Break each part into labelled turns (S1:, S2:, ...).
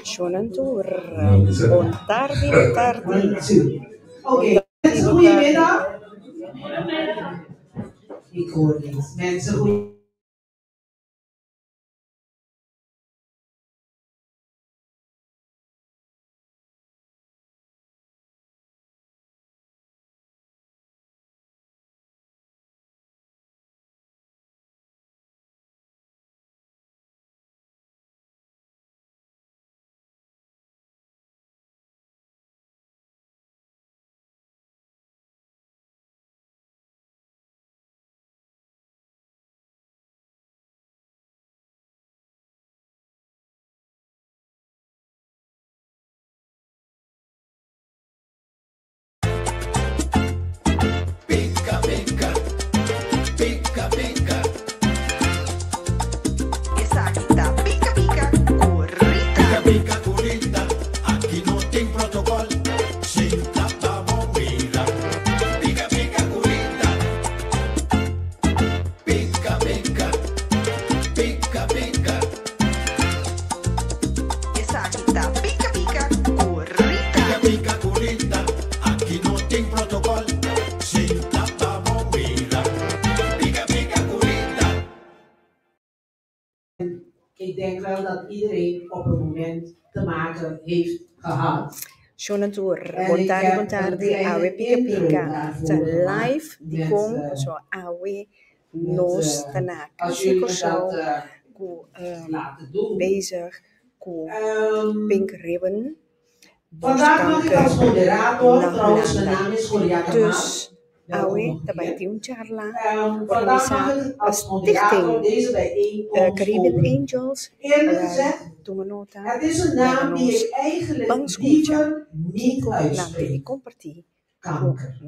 S1: Shonantur, buon tardi, buon tardi.
S2: Oké, mensen, goedemiddag. Ik hoor niets. Mensen, goedemiddag. Ik denk wel dat iedereen op een moment te maken heeft gehad.
S1: Shonantur, buon tardi, awe pika pika. Te live di kom so awe nos tanaka. Siko so ku bezig ku Pink Ribbon.
S2: Vandaag mag ik als moderator, trouwens mijn naam is Golia Kamal.
S1: Dus awe tabay tiun charla.
S2: Vandaag mag ik als moderator deze bijeenkomst
S1: Caribbean Angels.
S2: Eerlijk gezegd, het is een naam die ik eigenlijk liever niet uitspreek. Kanker.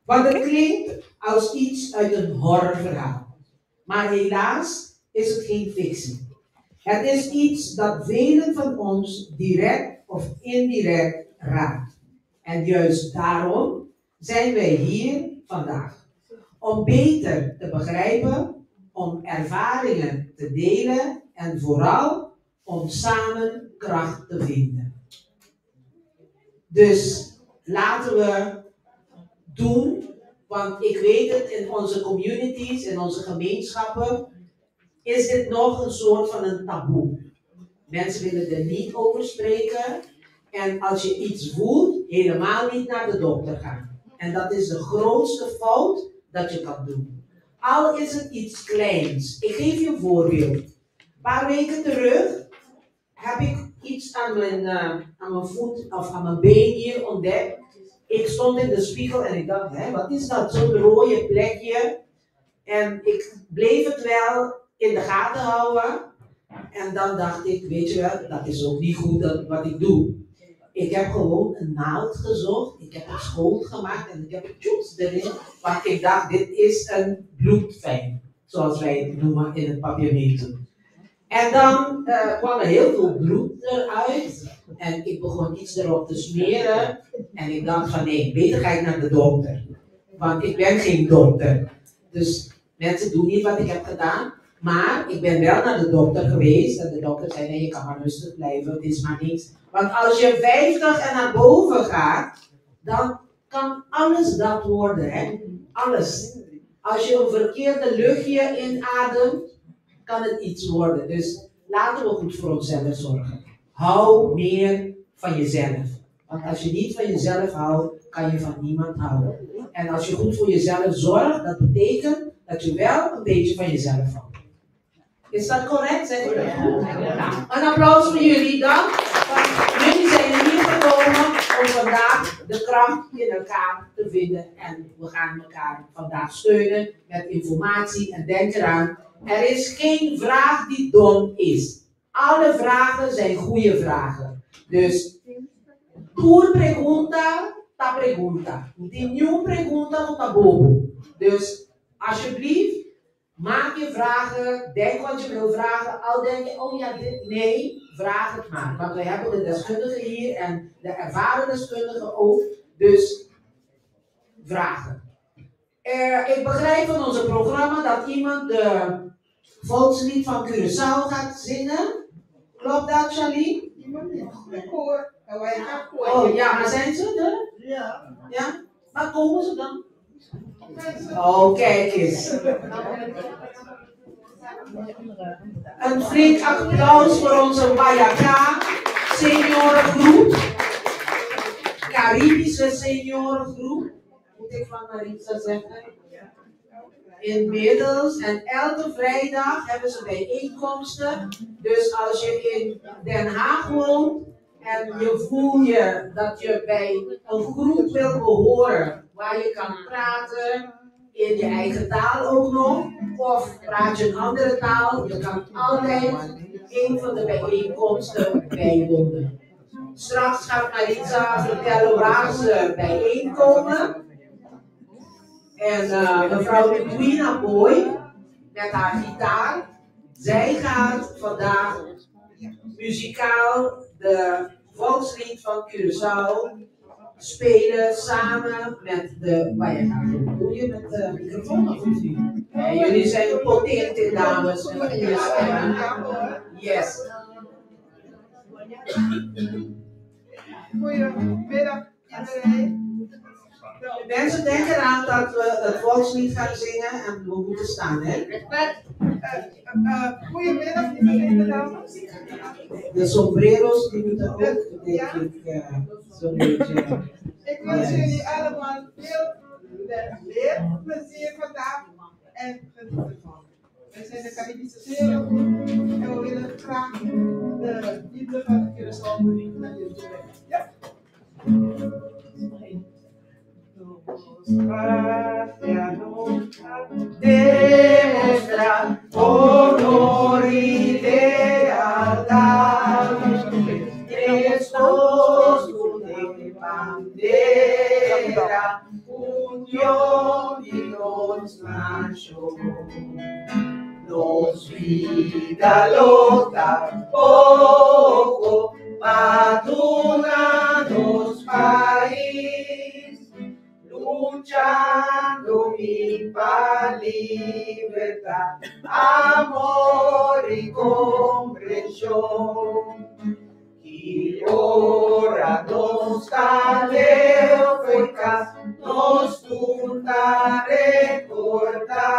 S2: Want het klinkt als iets uit een horrorverhaal. Maar helaas is het geen fictie. Het is iets dat velen van ons direct of indirect raakt. En juist daarom zijn wij hier vandaag. Om beter te begrijpen, om ervaringen te delen en vooral om samen kracht te vinden. Dus laten we doen, want ik weet het, in onze communities, in onze gemeenschappen, is dit nog een soort van een taboe. Mensen willen er niet over spreken. En als je iets voelt, helemaal niet naar de dokter gaan. En dat is de grootste fout dat je kan doen. Al is het iets kleins. Ik geef je een voorbeeld. Een paar weken terug heb ik iets aan mijn voet of aan mijn been hier ontdekt. Ik stond in de spiegel en ik dacht, wat is dat? Zo'n rode plekje. En ik bleef het wel in de gaten houden. En dan dacht ik, weet je wel, dat is ook niet goed wat ik doe. Ik heb gewoon een naald gezocht, ik heb het schoongemaakt en ik heb het tjoets erin. Want ik dacht, dit is een bloedfijn, zoals wij het noemen in het papiamento. En dan kwam er heel veel bloed eruit. En ik begon iets erop te smeren. En ik dacht van nee, beter ga ik naar de dokter. Want ik ben geen dokter. Dus mensen doen niet wat ik heb gedaan. Maar ik ben wel naar de dokter geweest. En de dokter zei nee, je kan maar rustig blijven. Het is maar niks. Want als je 50 en naar boven gaat, dan kan alles dat worden. Hè? Alles. Als je een verkeerde luchtje inademt, kan het iets worden. Dus laten we goed voor onszelf zorgen. Hou meer van jezelf. Want als je niet van jezelf houdt, kan je van niemand houden. En als je goed voor jezelf zorgt, dat betekent dat je wel een beetje van jezelf houdt. Is dat correct? Zeg je dat goed? Ja. Een applaus voor jullie dan. Want jullie zijn hier gekomen om vandaag de kracht in elkaar te vinden. En we gaan elkaar vandaag steunen met informatie. En denk eraan, er is geen vraag die dom is. Alle vragen zijn goede vragen. Dus, tu pregunta, ta pregunta. Niet pregunta, ta bobo. Dus, alsjeblieft, maak je vragen, denk wat je wil vragen. Al denk je, oh ja, dit, nee, vraag het maar. Want we hebben de deskundigen hier en de ervaren deskundigen ook. Dus vragen. Ik begrijp van onze programma dat iemand de volkslied van Curaçao gaat zingen. Klopt dat, Charlie? Oh ja, maar zijn ze er? Ja? Waar komen ze dan? Oh, kijk eens. Een flink applaus voor onze Wayaka seniorengroep. Caribische seniorengroep. Moet ik van Marisa zeggen. Inmiddels, en elke vrijdag hebben ze bijeenkomsten. Dus als je in Den Haag woont en je voelt je dat je bij een groep wil behoren waar je kan praten in je eigen taal ook nog, of praat je een andere taal, je kan altijd een van de bijeenkomsten bijwonen. Straks gaat Maritza vertellen waar ze bijeenkomen. En mevrouw Edwina Boy met haar gitaar, zij gaat vandaag muzikaal de volkslied van Curaçao spelen samen met de Wayaka. Doe je met de microfoon of niet? Jullie zijn potente dames met goede stemmen. Yes.
S3: Goedemiddag iedereen.
S2: Mensen denken eraan dat we het volkslied gaan zingen en we moeten staan, hè?
S3: Goedemiddag iedereen, dames.
S2: De sombreros die moeten ook, denk ik, zo'n beetje.
S3: Ik wens jullie allemaal veel leerplezier vandaag en geniet ervan. Wij zijn de Caribische Seniorengroep en we willen graag de liefde van de Curaçao naar jullie brengen. Ja.
S2: Demostrar honor y lealtad, estos de bandera, unión y nos marchó. Nos vida loca poco, maduranos país, luchando para libertad, amor y comprensión. Y ora nos caleo fecas, nos tunta recordar.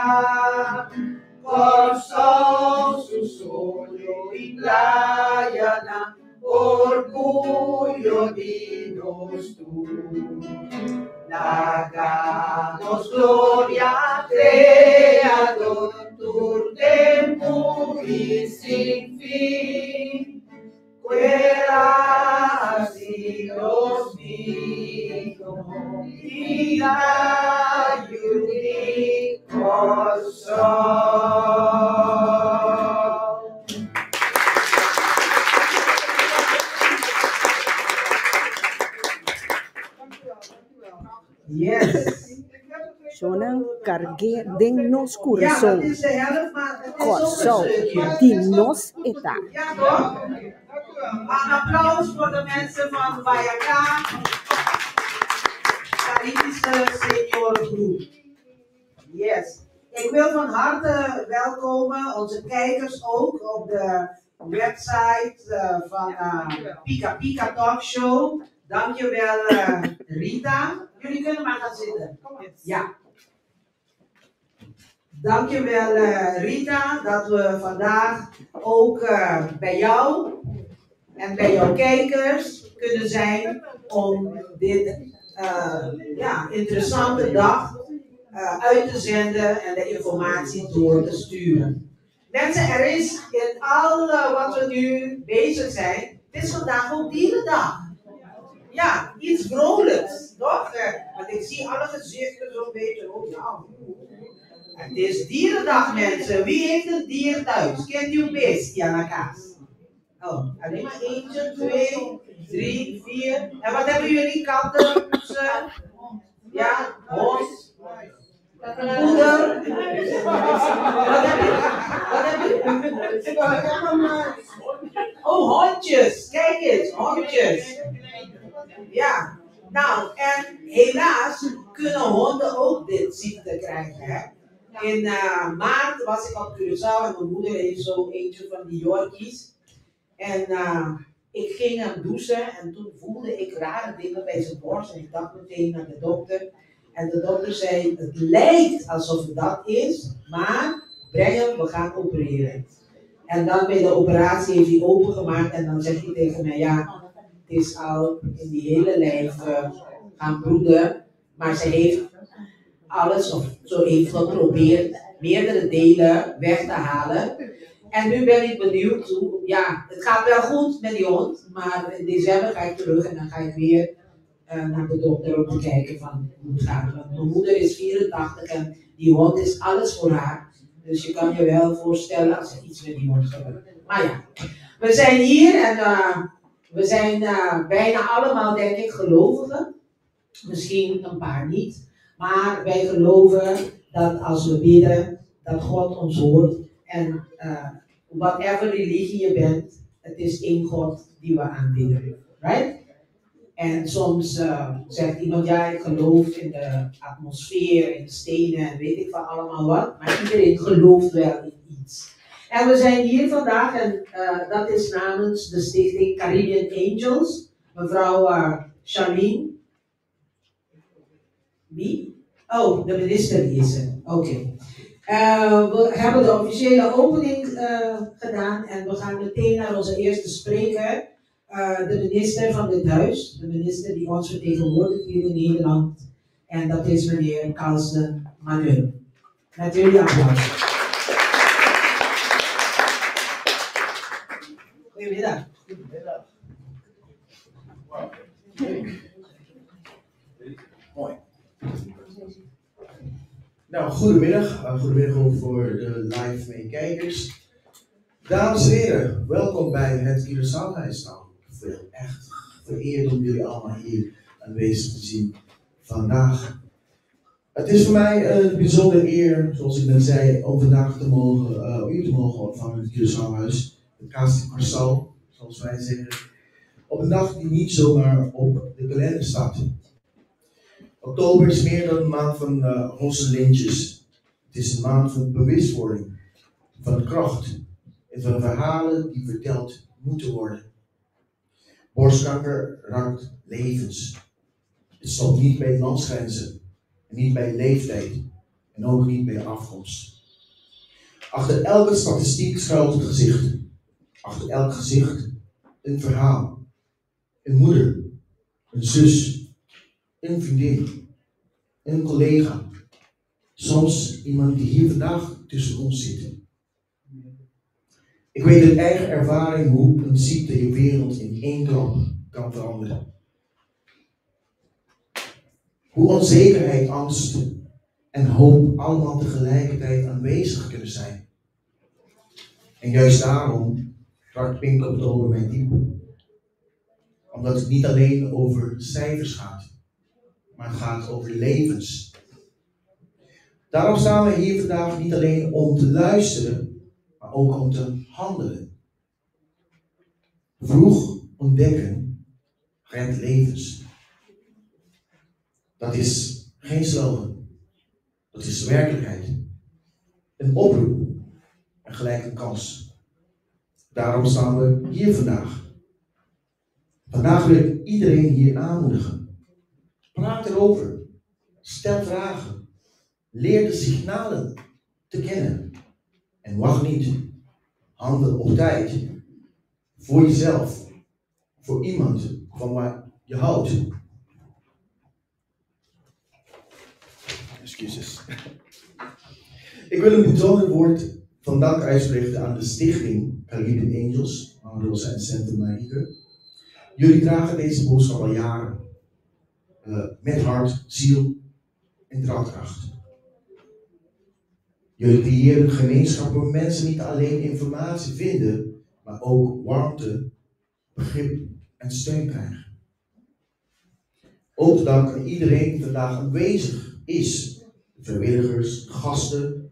S2: Corso su sogno y playana, orgullo dinos tú. Daganos gloria, creador, tu tempo y sin fin. Fuera así los vino y ayudí corazón. Yes.
S1: Zo'n cargue de nos
S2: Ja,
S1: coração.
S2: dat is de helft, maar het is ook
S1: Coração
S2: een stukje.
S1: de nos eta.
S2: Ja, toch? Een applaus voor de mensen van Wayaka, Caribische seniorengroep. Yes. Ik wil van harte welkomen onze kijkers ook op de website van Pika Pika Talk Show. Dankjewel Rita. Jullie kunnen maar gaan zitten. Ja. Dankjewel Rita dat we vandaag ook bij jou en bij jouw kijkers kunnen zijn om dit interessante dag uit te zenden en de informatie door te sturen. Mensen, er is in al wat we nu bezig zijn, het is vandaag ook dierendag. Ja, iets vrolijks, toch? Want ik zie alle gezichten zo'n beetje, oh ja. Het is dierendag, mensen. Wie heeft een dier thuis? Kent u een beestje aan de kaas? Oh, alleen maar eentje, 2, 3, 4. En wat hebben jullie? Katten, poezen? Ja, hond? Poeder? Wat heb je? Wat heb je? Oh, hondjes. Kijk eens, hondjes. Ja, Nou, en helaas kunnen honden ook dit ziekte krijgen. Hè? In maart was ik op Curaçao en mijn moeder heeft zo eentje van die Yorkies. En ik ging hem douchen en toen voelde ik rare dingen bij zijn borst. En ik dacht meteen naar de dokter. En de dokter zei, het lijkt alsof het dat is, maar breng hem, we gaan opereren. En dan bij de operatie heeft hij opengemaakt en dan zegt hij tegen mij, ja, het is al in die hele lijf gaan broeden. Maar ze heeft alles, of zo heeft geprobeerd, meerdere delen weg te halen. En nu ben ik benieuwd hoe, ja, het gaat wel goed met die hond, maar in december ga ik terug en dan ga ik weer naar de dokter om te kijken van hoe het gaat. Want mijn moeder is 84 en die hond is alles voor haar. Dus je kan je wel voorstellen als er iets met die hond gebeurt. Maar ja, we zijn hier en we zijn bijna allemaal, denk ik, gelovigen. Misschien een paar niet. Maar wij geloven dat als we bidden, dat God ons hoort. En whatever religie je bent, het is één God die we aanbidden. Right? En soms zegt iemand, ja, ik geloof in de atmosfeer, in de stenen en weet ik van allemaal wat. Maar iedereen gelooft wel in iets. En we zijn hier vandaag en dat is namens de stichting Caribbean Angels. Mevrouw Charlene. Wie? Oh, de minister is er. Oké. We hebben de officiële opening gedaan en we gaan meteen naar onze eerste spreker. De minister van dit huis, de minister die ons vertegenwoordigt hier in Nederland. En dat is meneer Carlsen Manuel. Met jullie applaus. Goedemiddag.
S4: Goedemiddag. Wow. Mooi. Nou, goedemiddag. Goedemiddag ook voor de live meekijkers. Dames en heren, welkom bij het Curaçao-huis. Nou, ik ben echt vereerd om jullie allemaal hier aanwezig te zien vandaag. Het is voor mij een bijzondere eer, zoals ik net zei, om vandaag te mogen, u te mogen ontvangen in het Curaçao-huis. De Casa de Curaçao, zoals wij zeggen. Op een dag die niet zomaar op de kalender staat. Oktober is meer dan een maand van roze lintjes. Het is een maand van bewustwording, van kracht en van verhalen die verteld moeten worden. Borstkanker raakt levens. Het stopt niet bij landsgrenzen, en niet bij leeftijd en ook niet bij afkomst. Achter elke statistiek schuilt het gezicht. Achter elk gezicht een verhaal. Een moeder, een zus, een vriendin, een collega. Soms iemand die hier vandaag tussen ons zit. Ik weet uit eigen ervaring hoe een ziekte je wereld in één klap kan veranderen. Hoe onzekerheid, angst en hoop allemaal tegelijkertijd aanwezig kunnen zijn. En juist daarom raakt Pink Oktober mij diep. Omdat het niet alleen over cijfers gaat, maar het gaat over levens. Daarom staan we hier vandaag niet alleen om te luisteren, maar ook om te handelen. Vroeg ontdekken redt levens. Dat is geen slogan. Dat is werkelijkheid. Een oproep en gelijk een kans. Daarom staan we hier vandaag. Vandaag wil ik iedereen hier aanmoedigen. Praat erover. Stel vragen. Leer de signalen te kennen. En wacht niet. Handel op tijd. Voor jezelf. Voor iemand van waar je houdt. Excuses. Ik wil een bijzonder woord van dank uitspreken aan de stichting Caribbean Angels, Rosa en Santa Marieke. Jullie dragen deze boodschap al jaren. Met hart, ziel en draagkracht. Jullie creëren een gemeenschap waar mensen niet alleen informatie vinden, maar ook warmte, begrip en steun krijgen. Ook dank aan iedereen die vandaag aanwezig is. De vrijwilligers, de gasten.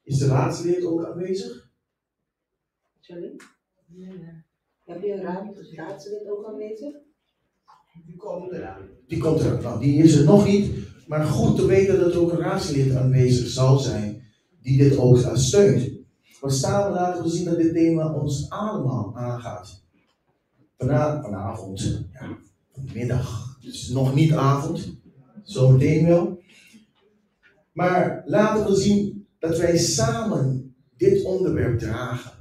S4: Is de raadslid ook aanwezig?
S2: Sorry? Heb je een raadslid ook aanwezig?
S3: Die komt eraan.
S4: Die komt eraan. Nou, die is er nog niet. Maar goed te weten dat er ook een raadslid aanwezig zal zijn die dit ook steunt. Maar samen laten we zien dat dit thema ons allemaal aangaat. Vanavond, ja, vanmiddag. Het is nog niet avond, zometeen wel. Maar laten we zien dat wij samen dit onderwerp dragen.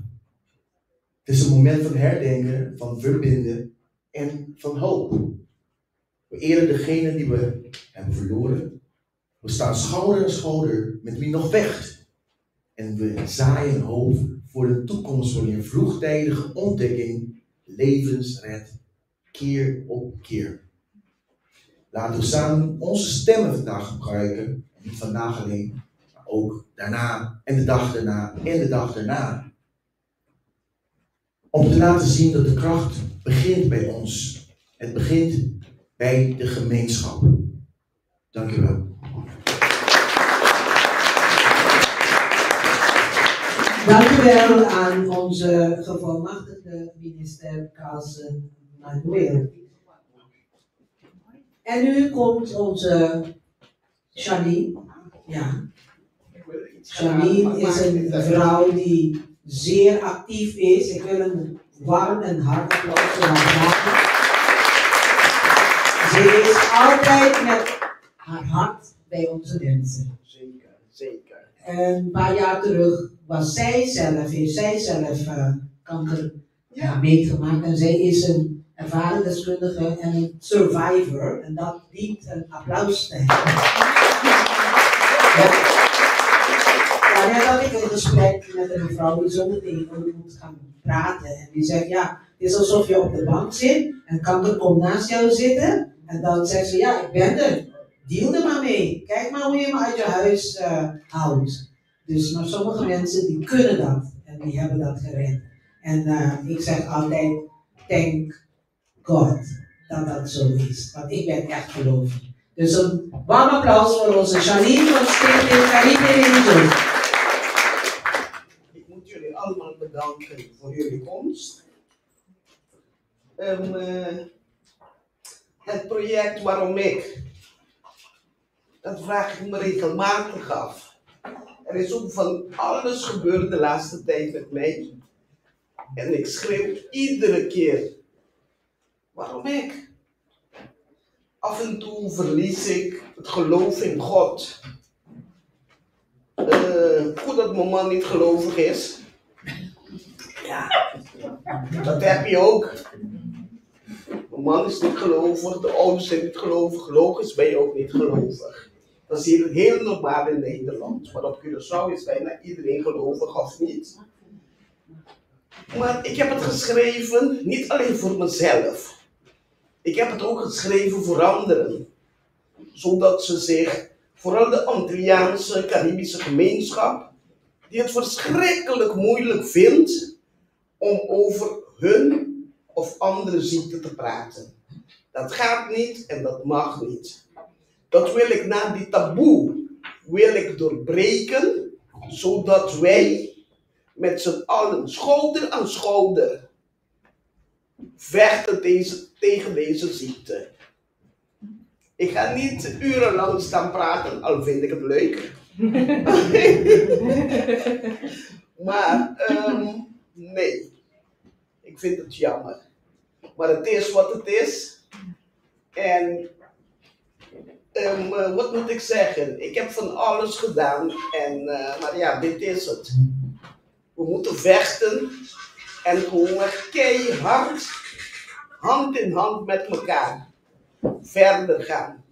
S4: Het is een moment van herdenken, van verbinden en van hoop. We eren degene die we hebben verloren. We staan schouder aan schouder met wie nog vecht. En we zaaien hoop voor de toekomst wanneer vroegtijdige ontdekking levens redt, keer op keer. Laten we samen onze stemmen vandaag gebruiken. Niet vandaag alleen, maar ook daarna en de dag daarna en de dag daarna. Om te laten zien dat de kracht begint bij ons. Het begint bij de gemeenschap. Dank u wel.
S2: Dank u wel aan onze gevolmachtigde minister Carlsen Manuel. En nu komt onze Janine. Ja. Janine is een vrouw die zeer actief is. Ik wil een warm en hard applaus voor haar vragen. Ze is altijd met haar hart bij onze mensen.
S3: Zeker, zeker.
S2: Een paar jaar terug heeft zij zelf kanker meegemaakt. En zij is een ervaren deskundige en een survivor. En dat dient een applaus te hebben. Ja, net had ik een gesprek met een mevrouw die zo meteen ook moet gaan praten. En die zegt, ja, het is alsof je op de bank zit en kanker komt naast jou zitten. En dan zegt ze, ja, ik ben er. Deal er maar mee. Kijk maar hoe je me uit je huis houdt. Dus, maar sommige mensen die kunnen dat. En die hebben dat gered. En ik zeg altijd, thank God dat dat zo is. Want ik ben echt gelovig. Dus een warm applaus voor onze Janine van Stichting Caribe Religion.
S3: Ik moet jullie allemaal bedanken voor jullie komst. Het project Waarom ik? Dat vraag ik me regelmatig af. Er is ook van alles gebeurd de laatste tijd met mij. En ik schreeuw iedere keer. Waarom ik? Af en toe verlies ik het geloof in God. Goed dat mijn man niet gelovig is. Ja, dat heb je ook. Mijn man is niet gelovig, de ouders zijn niet gelovig, logisch ben je ook niet gelovig. Dat is hier heel normaal in Nederland. Maar op Curaçao is bijna iedereen gelovig of niet. Maar ik heb het geschreven niet alleen voor mezelf. Ik heb het ook geschreven voor anderen. Zodat ze zich, vooral de Antilliaanse, Caribische gemeenschap, die het verschrikkelijk moeilijk vindt om over hun of andere ziekte te praten. Dat gaat niet en dat mag niet. Dat wil ik na die taboe doorbreken, zodat wij met z'n allen schouder aan schouder vechten tegen deze ziekte. Ik ga niet urenlang staan praten, al vind ik het leuk. Maar nee, ik vind het jammer. Maar het is wat het is. En wat moet ik zeggen? Ik heb van alles gedaan. Maar ja, dit is het. We moeten vechten. En gewoon keihard, hand in hand met elkaar, verder gaan.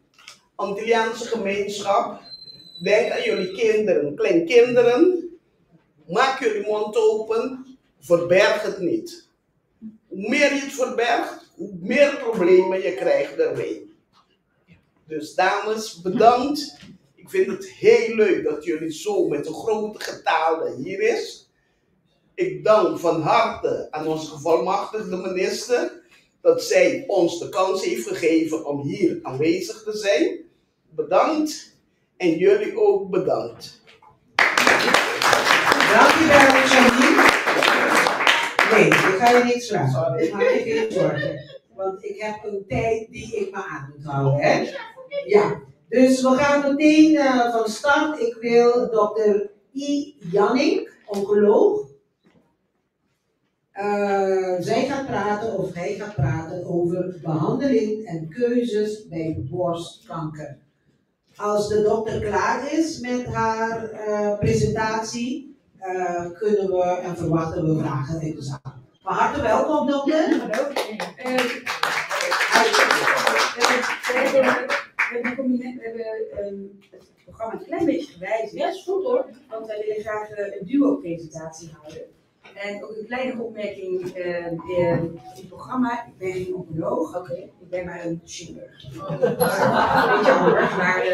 S3: Antilliaanse gemeenschap, denk aan jullie kinderen, kleinkinderen. Maak jullie mond open, verberg het niet. Hoe meer je het verbergt, hoe meer problemen je krijgt daarmee. Dus dames, bedankt. Ik vind het heel leuk dat jullie zo met een grote getale hier is. Ik dank van harte aan onze gevolmachtigde minister dat zij ons de kans heeft gegeven om hier aanwezig te zijn. Bedankt en jullie ook bedankt.
S2: Dank u wel, Janine. Nee, ik ga je niks vragen. Ik maak je geen zorgen. Want ik heb een tijd die ik me aan moet houden. Hè? Ja, dus we gaan meteen van start. Ik wil dokter I. Janning, oncoloog. Zij gaat praten of hij gaat praten over behandeling en keuzes bij borstkanker. Als de dokter klaar is met haar presentatie, kunnen we en verwachten we vragen uit de zaal. Van harte welkom, dokter.
S5: Hallo. We hebben het programma een klein beetje gewijzigd. Ja, is goed hoor. Want wij willen graag een duo-presentatie houden. En ook een kleine opmerking in het programma. Ik ben geen oncoloog, ik ben maar een chirurg. Een beetje anders, maar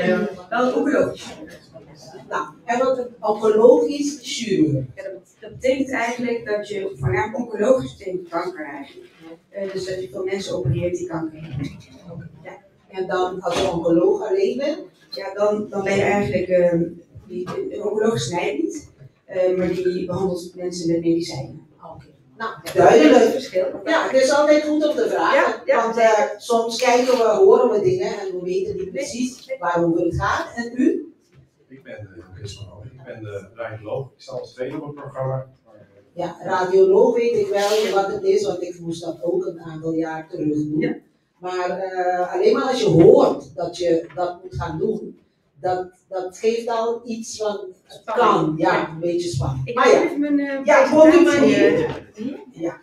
S5: wel een oncologisch chirurg.
S2: Nou, en wat een oncologisch chirurg.
S5: Ja, dat betekent eigenlijk dat je vanuit oncologisch betekent kanker eigenlijk. Dus dat je veel mensen opereert die kanker hebben. Ja.
S2: En dan als je oncoloog alleen bent?
S5: Ja, dan ben je eigenlijk een oncoloog snijdt niet. Maar die behandelt mensen met medicijnen.
S2: Oké. Nou, duidelijk
S5: verschil.
S2: Ja, het is altijd goed om te vragen.
S5: Ja.
S2: Want soms kijken we, horen we dingen en we weten niet precies waarover het gaat. En u?
S6: Ik ben Chris van Hoog. Ik ben de radioloog. Ik sta als tweede op het programma.
S2: Ja, radioloog weet ik wel wat het is, want ik moest dat ook een aantal jaar terug doen. Ja. Maar alleen maar als je hoort dat je dat moet gaan doen, dat geeft al iets van het kan, ja, een beetje spannend.
S5: Ik
S2: maar ja,
S5: even mijn
S2: komt u maar hier. Ja.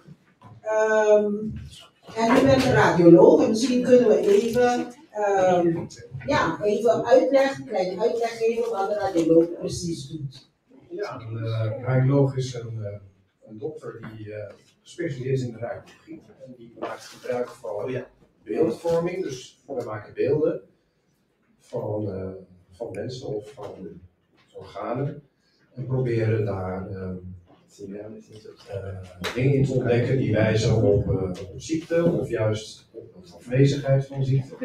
S2: En u bent een radioloog en misschien kunnen we even, even een kleine uitleg geven wat de radioloog precies doet.
S6: Ja, een radioloog is een dokter die gespecialiseerd is in de radiologie. En die maakt gebruik van beeldvorming, dus we maken beelden van mensen of van organen en proberen daar dingen in te ontdekken die wijzen op ziekte of juist op de afwezigheid van ziekte.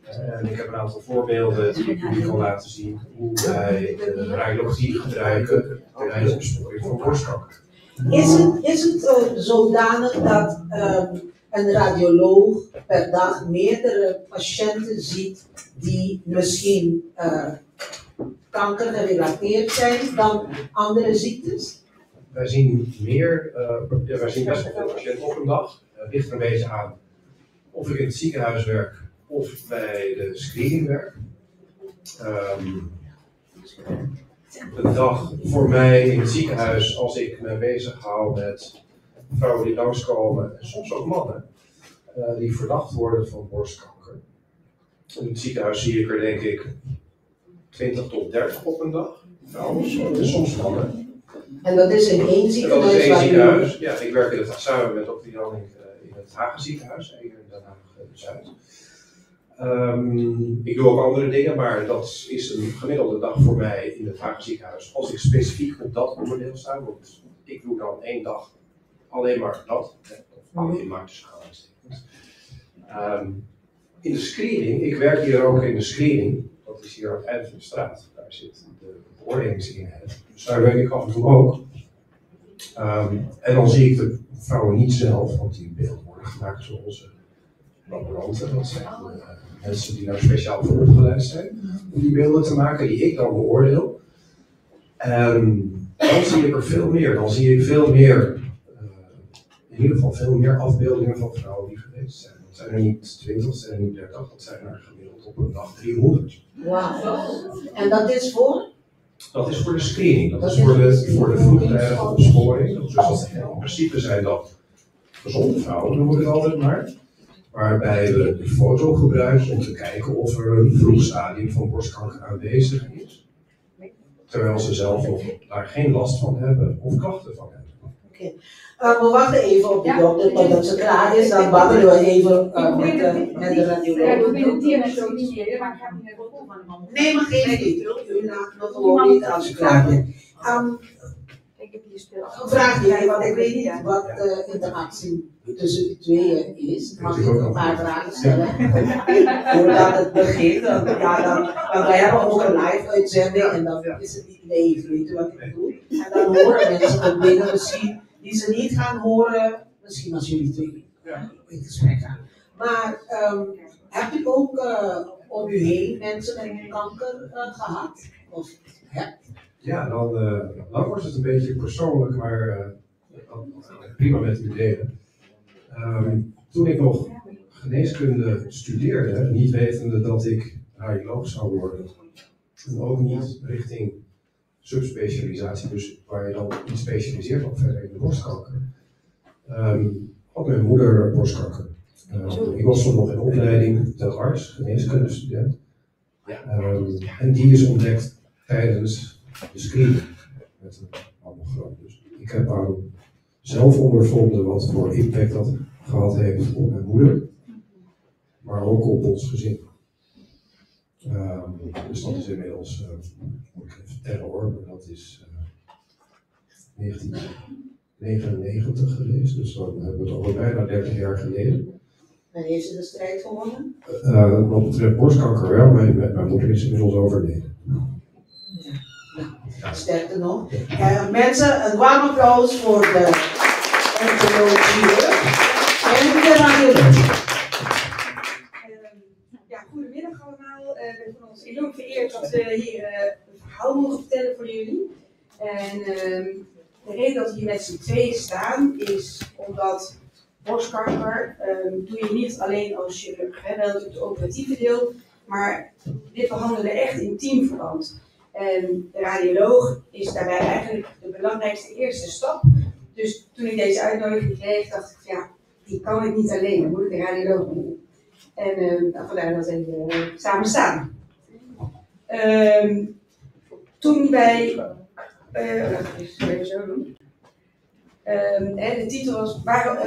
S6: En ik heb een aantal voorbeelden die ik jullie kan laten zien hoe wij de radiologie gebruiken tijdens de besporing van borstkanker.
S2: Is het zodanig dat een radioloog per dag meerdere patiënten ziet die misschien kanker gerelateerd zijn dan andere ziektes?
S6: Wij zien wij zien best wel veel patiënten op een dag. Ligt er een beetje aan of ik in het ziekenhuis werk of bij de screening werk. Een dag voor mij in het ziekenhuis, als ik me bezig hou met vrouwen die langskomen, en soms ook mannen, die verdacht worden van borstkanker. In het ziekenhuis zie ik er denk ik 20 tot 30 op een dag, vrouwen, soms mannen.
S2: En dat is in één ziekenhuis?
S6: Dat is één ziekenhuis, ja. Ik werk samen met dokter Janning in het Hagen ziekenhuis, hier in Den Haag-Zuid. Ik doe ook andere dingen, maar dat is een gemiddelde dag voor mij in het Hagen ziekenhuis. Als ik specifiek op dat onderdeel sta, want ik doe dan één dag alleen maar dat, of alleen maar tussen aanhalingstekens. In de screening, ik werk hier ook in de screening, dat is hier aan het eind van de straat, daar zit de beoordelingseenheid. Dus daar werk ik af en toe ook. En dan zie ik de vrouwen niet zelf, want die beelden worden gemaakt door onze laboranten. Dat zijn mensen die daar speciaal voor opgeleid zijn om die beelden te maken, die ik dan beoordeel. Dan zie ik er veel meer. Dan zie ik veel meer, in ieder geval veel meer afbeeldingen van vrouwen die geweest zijn. Dat zijn er niet 20, dat zijn er niet 30, dat zijn er gemiddeld op een dag 300.
S2: Wauw. En dat is voor?
S6: Dat is voor de screening, dat is voor de vroegtijdige opsporing. Dus in principe zijn dat gezonde vrouwen, noem ik het altijd maar. Waarbij we de foto gebruiken om te kijken of er een vroeg stadium van borstkanker aanwezig is. Terwijl ze zelf nog daar geen last van hebben of klachten van hebben.
S2: Oké. We wachten even op de dokter totdat ze klaar is, dan babbelen we even met de radioloog. Nee, maar geen niet. U laat me gewoon niet als u klaar bent. Een vraagje, want ik weet niet wat de interactie tussen de tweeën is. Mag ik een paar vragen stellen? Voordat het begint. Want wij hebben ook een live uitzending en dan is het niet leeg, weet je wat ik bedoel? En dan horen mensen ook dingen misschien die ze niet gaan horen, misschien als jullie twee in gesprek gaan. Maar hebt u ook om u heen mensen met kanker gehad? Of hebt?
S6: Ja, dan wordt het een beetje persoonlijk, maar prima met u delen. Toen ik nog geneeskunde studeerde, niet wetende dat ik radioloog zou worden, en ook niet richting subspecialisatie, dus waar je dan niet specialiseert op verder in de borstkanker, had mijn moeder borstkanker. Ik was toen nog in opleiding ten arts, geneeskundestudent. En die is ontdekt tijdens de screening met een mammogram. Dus ik heb zelf ondervonden wat voor impact dat gehad heeft op mijn moeder, maar ook op ons gezin. Dus dat is inmiddels, moet ik even vertellen hoor, maar dat is 1999 geweest, dus dan hebben we het al bijna 30 jaar geleden.
S2: En heeft ze de strijd gewonnen?
S6: Wat betreft borstkanker wel, maar mijn moeder is inmiddels overleden.
S2: Ja. Sterker nog. Mensen, een warm applaus voor de oncologie en de radiologie.
S5: Ja, goedemiddag allemaal. We voelen ons enorm vereerd dat we hier een verhaal mogen vertellen voor jullie. En de reden dat we hier met z'n tweeën staan is omdat borstkanker doe je niet alleen als chirurg, wel natuurlijk het operatieve deel, maar dit behandelen we echt in teamverband. En de radioloog is daarbij eigenlijk de belangrijkste eerste stap. Dus toen ik deze uitnodiging kreeg, dacht ik, ja, die kan ik niet alleen, dan moet ik de radioloog doen. En vandaar dat we samen staan. Toen wij, de titel was, waarom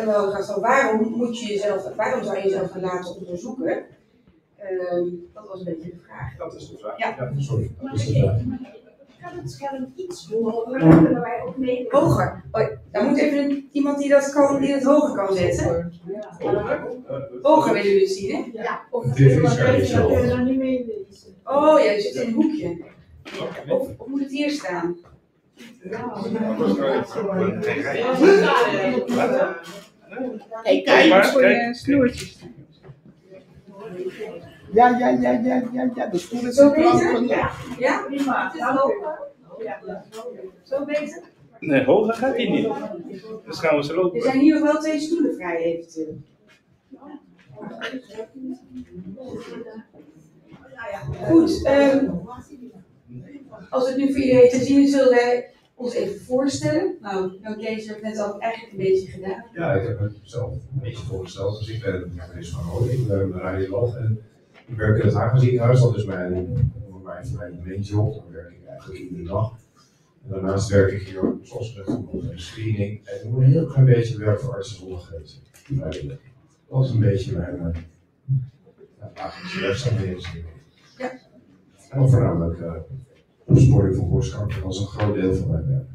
S5: zou je jezelf gaan laten onderzoeken? Dat was een beetje de vraag.
S6: Dat is de vraag.
S5: Ja.
S6: Sorry, dat is de vraag.
S7: Kan het scherm iets hoger? Kunnen wij ook mee?
S5: Hoger. Oh, dan moet even iemand die het hoger kan zetten. Hoger willen jullie het zien, hè?
S7: Ja.
S5: Of,
S6: Dit is er niet zo.
S7: kunnen we niet meelezen.
S5: oh ja, je zit in een hoekje. Of moet het hier staan?
S1: Kijk voor je snoertjes. Ja, de stoel is
S5: Zo
S1: in brand.
S5: beter? Ja?
S7: Prima.
S5: Het is hoger. Zo beter?
S8: Nee, hoger gaat hij niet. Dus gaan we zo
S5: Er
S8: lopen.
S5: zijn hier nog wel 2 stoelen vrij eventueel. Goed, als het nu voor jullie te zien is, zullen wij ons even voorstellen. Nou, Kees heeft net al eigenlijk een beetje gedaan.
S6: Ja, ik heb het zelf een beetje voorgesteld. Dus ik ben Chris van Rooij, ik ben een radioloog en ik werk in het Hagen ziekenhuis. Dat is mijn mainjob. Dan werk ik eigenlijk iedere dag. En daarnaast werk ik hier, zoals gezegd, op een screening. En ik doe een heel klein beetje werk voor artsen zonder grenzen. Dat is een beetje mijn dagelijkse werkzaamheden.
S5: Ja.
S6: En dan voornamelijk opsporing van borstkanker, dat is een groot deel van mijn werk.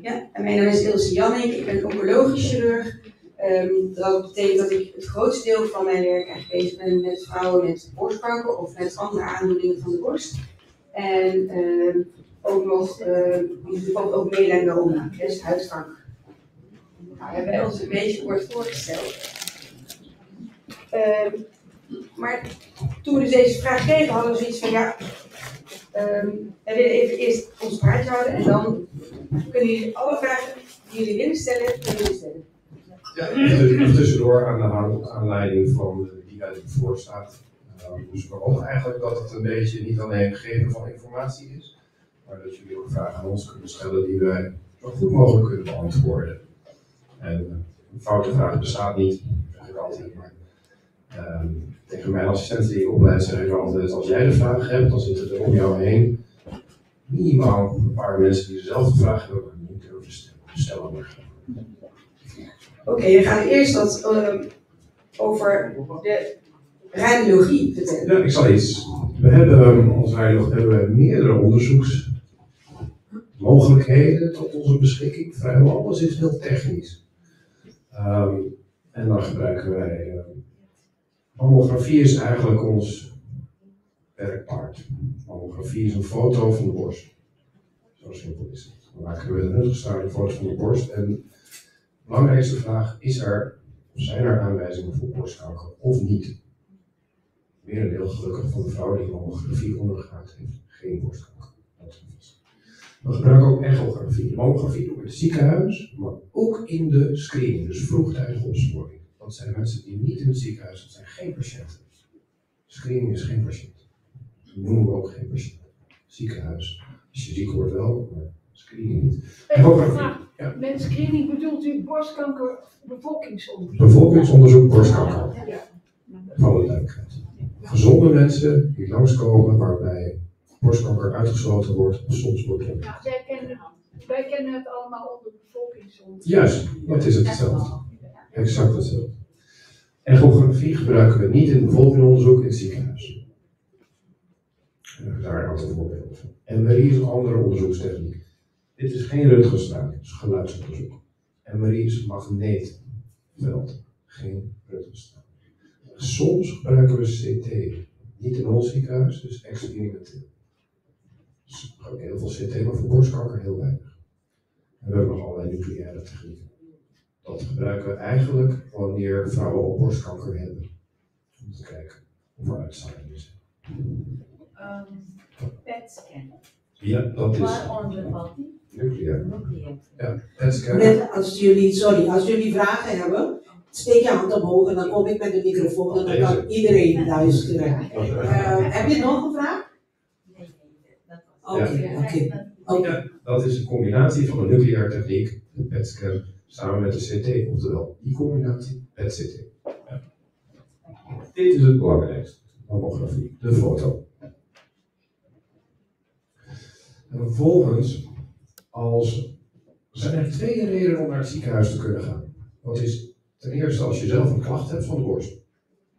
S5: Ja, en mijn naam is Ilse Janning, ik ben oncologisch chirurg. Dat betekent dat ik het grootste deel van mijn werk eigenlijk bezig ben met vrouwen met borstkanker of met andere aandoeningen van de borst. En ook nog, bijvoorbeeld ook melanoma, dus huidkanker. Nou, hebben wij ons een beetje kort voorgesteld. Maar toen we dus deze vraag kregen, hadden we zoiets van ja, wij willen even eerst ons praatje houden en dan kunnen jullie alle vragen die jullie willen stellen, kunnen jullie stellen.
S6: Ja, even tussendoor aan de aanleiding van die uit het voor staat. Dus we hopen eigenlijk dat het een beetje niet alleen geven van informatie is, maar dat jullie ook vragen aan ons kunnen stellen die wij zo goed mogelijk kunnen beantwoorden. En een foute vraag bestaat niet, zeg ik altijd. Maar tegen mijn assistenten die ik opleid zeg ik altijd, als jij de vraag hebt, dan zitten er om jou heen minimaal een paar mensen die dezelfde vraag hebben, maar niet durven stellen.
S5: Oké, dan gaan we eerst wat over de radiologie vertellen.
S6: Ja, ik zal iets. We hebben als radioloog meerdere onderzoeksmogelijkheden tot onze beschikking. Vrijwel alles is heel technisch. En dan gebruiken wij. Mammografie is eigenlijk ons werkpaard. Mammografie is een foto van de borst. Zo simpel is het. Dan maken we een röntgenstraling foto van de borst. En de belangrijkste vraag: is er Of zijn er aanwijzingen voor borstkanker of niet? Merendeel gelukkig van de vrouwen die mammografie ondergaat, heeft geen borstkanker. We gebruiken ook echografie. Mammografie doen we in het ziekenhuis, maar ook in de screening, dus vroegtijdige opsporing. Dat zijn mensen die niet in het ziekenhuis, dat zijn geen patiënten. Screening is geen patiënt. Dat noemen we ook geen patiënt. Ziekenhuis, als je ziek wordt wel, maar screening niet. Echografie. Ja.
S7: Met screening bedoelt u borstkanker bevolkingsonderzoek?
S6: Bevolkingsonderzoek borstkanker.
S7: Ja.
S6: Van de duidelijkheid. Gezonde mensen die langskomen waarbij borstkanker uitgesloten wordt, soms wordt het.
S7: Ja, wij kennen het allemaal onder bevolkingsonderzoek.
S6: Juist, wat is het hetzelfde? Exact hetzelfde. Echografie gebruiken we niet in bevolkingsonderzoek in het ziekenhuis. En er zijn daar een aantal voorbeelden van. MRI is een andere onderzoekstechniek. Dit is geen röntgenstraling, het is geluidsonderzoek. MRI is magneetveld, geen röntgenstraling. Soms gebruiken we CT, niet in ons ziekenhuis, dus experimenteel. Dus we gebruiken heel veel CT, maar voor borstkanker heel weinig. En we hebben nog allerlei nucleaire technieken. Dat gebruiken we eigenlijk wanneer vrouwen al borstkanker hebben. Om te kijken of er uitzaaiingen zijn.
S9: PET-scan.
S6: Ja, dat is
S9: Waaronder valt die?
S6: nucleair.
S9: Nucleair.
S6: Ja, PET-scan.
S2: Net als jullie vragen hebben, steek je hand omhoog en dan kom ik met de microfoon en dan kan iedereen luisteren. Heb je nog een vraag?
S9: Nee, dat was
S2: Oké.
S6: Ja, dat is een combinatie van de nucleaire techniek, de PET-scan, samen met de CT, oftewel die combinatie PET-CT. Ja. Dit is het belangrijkste, mammografie, de foto. En vervolgens, er zijn er twee redenen om naar het ziekenhuis te kunnen gaan. Dat is ten eerste als je zelf een klacht hebt van de borst.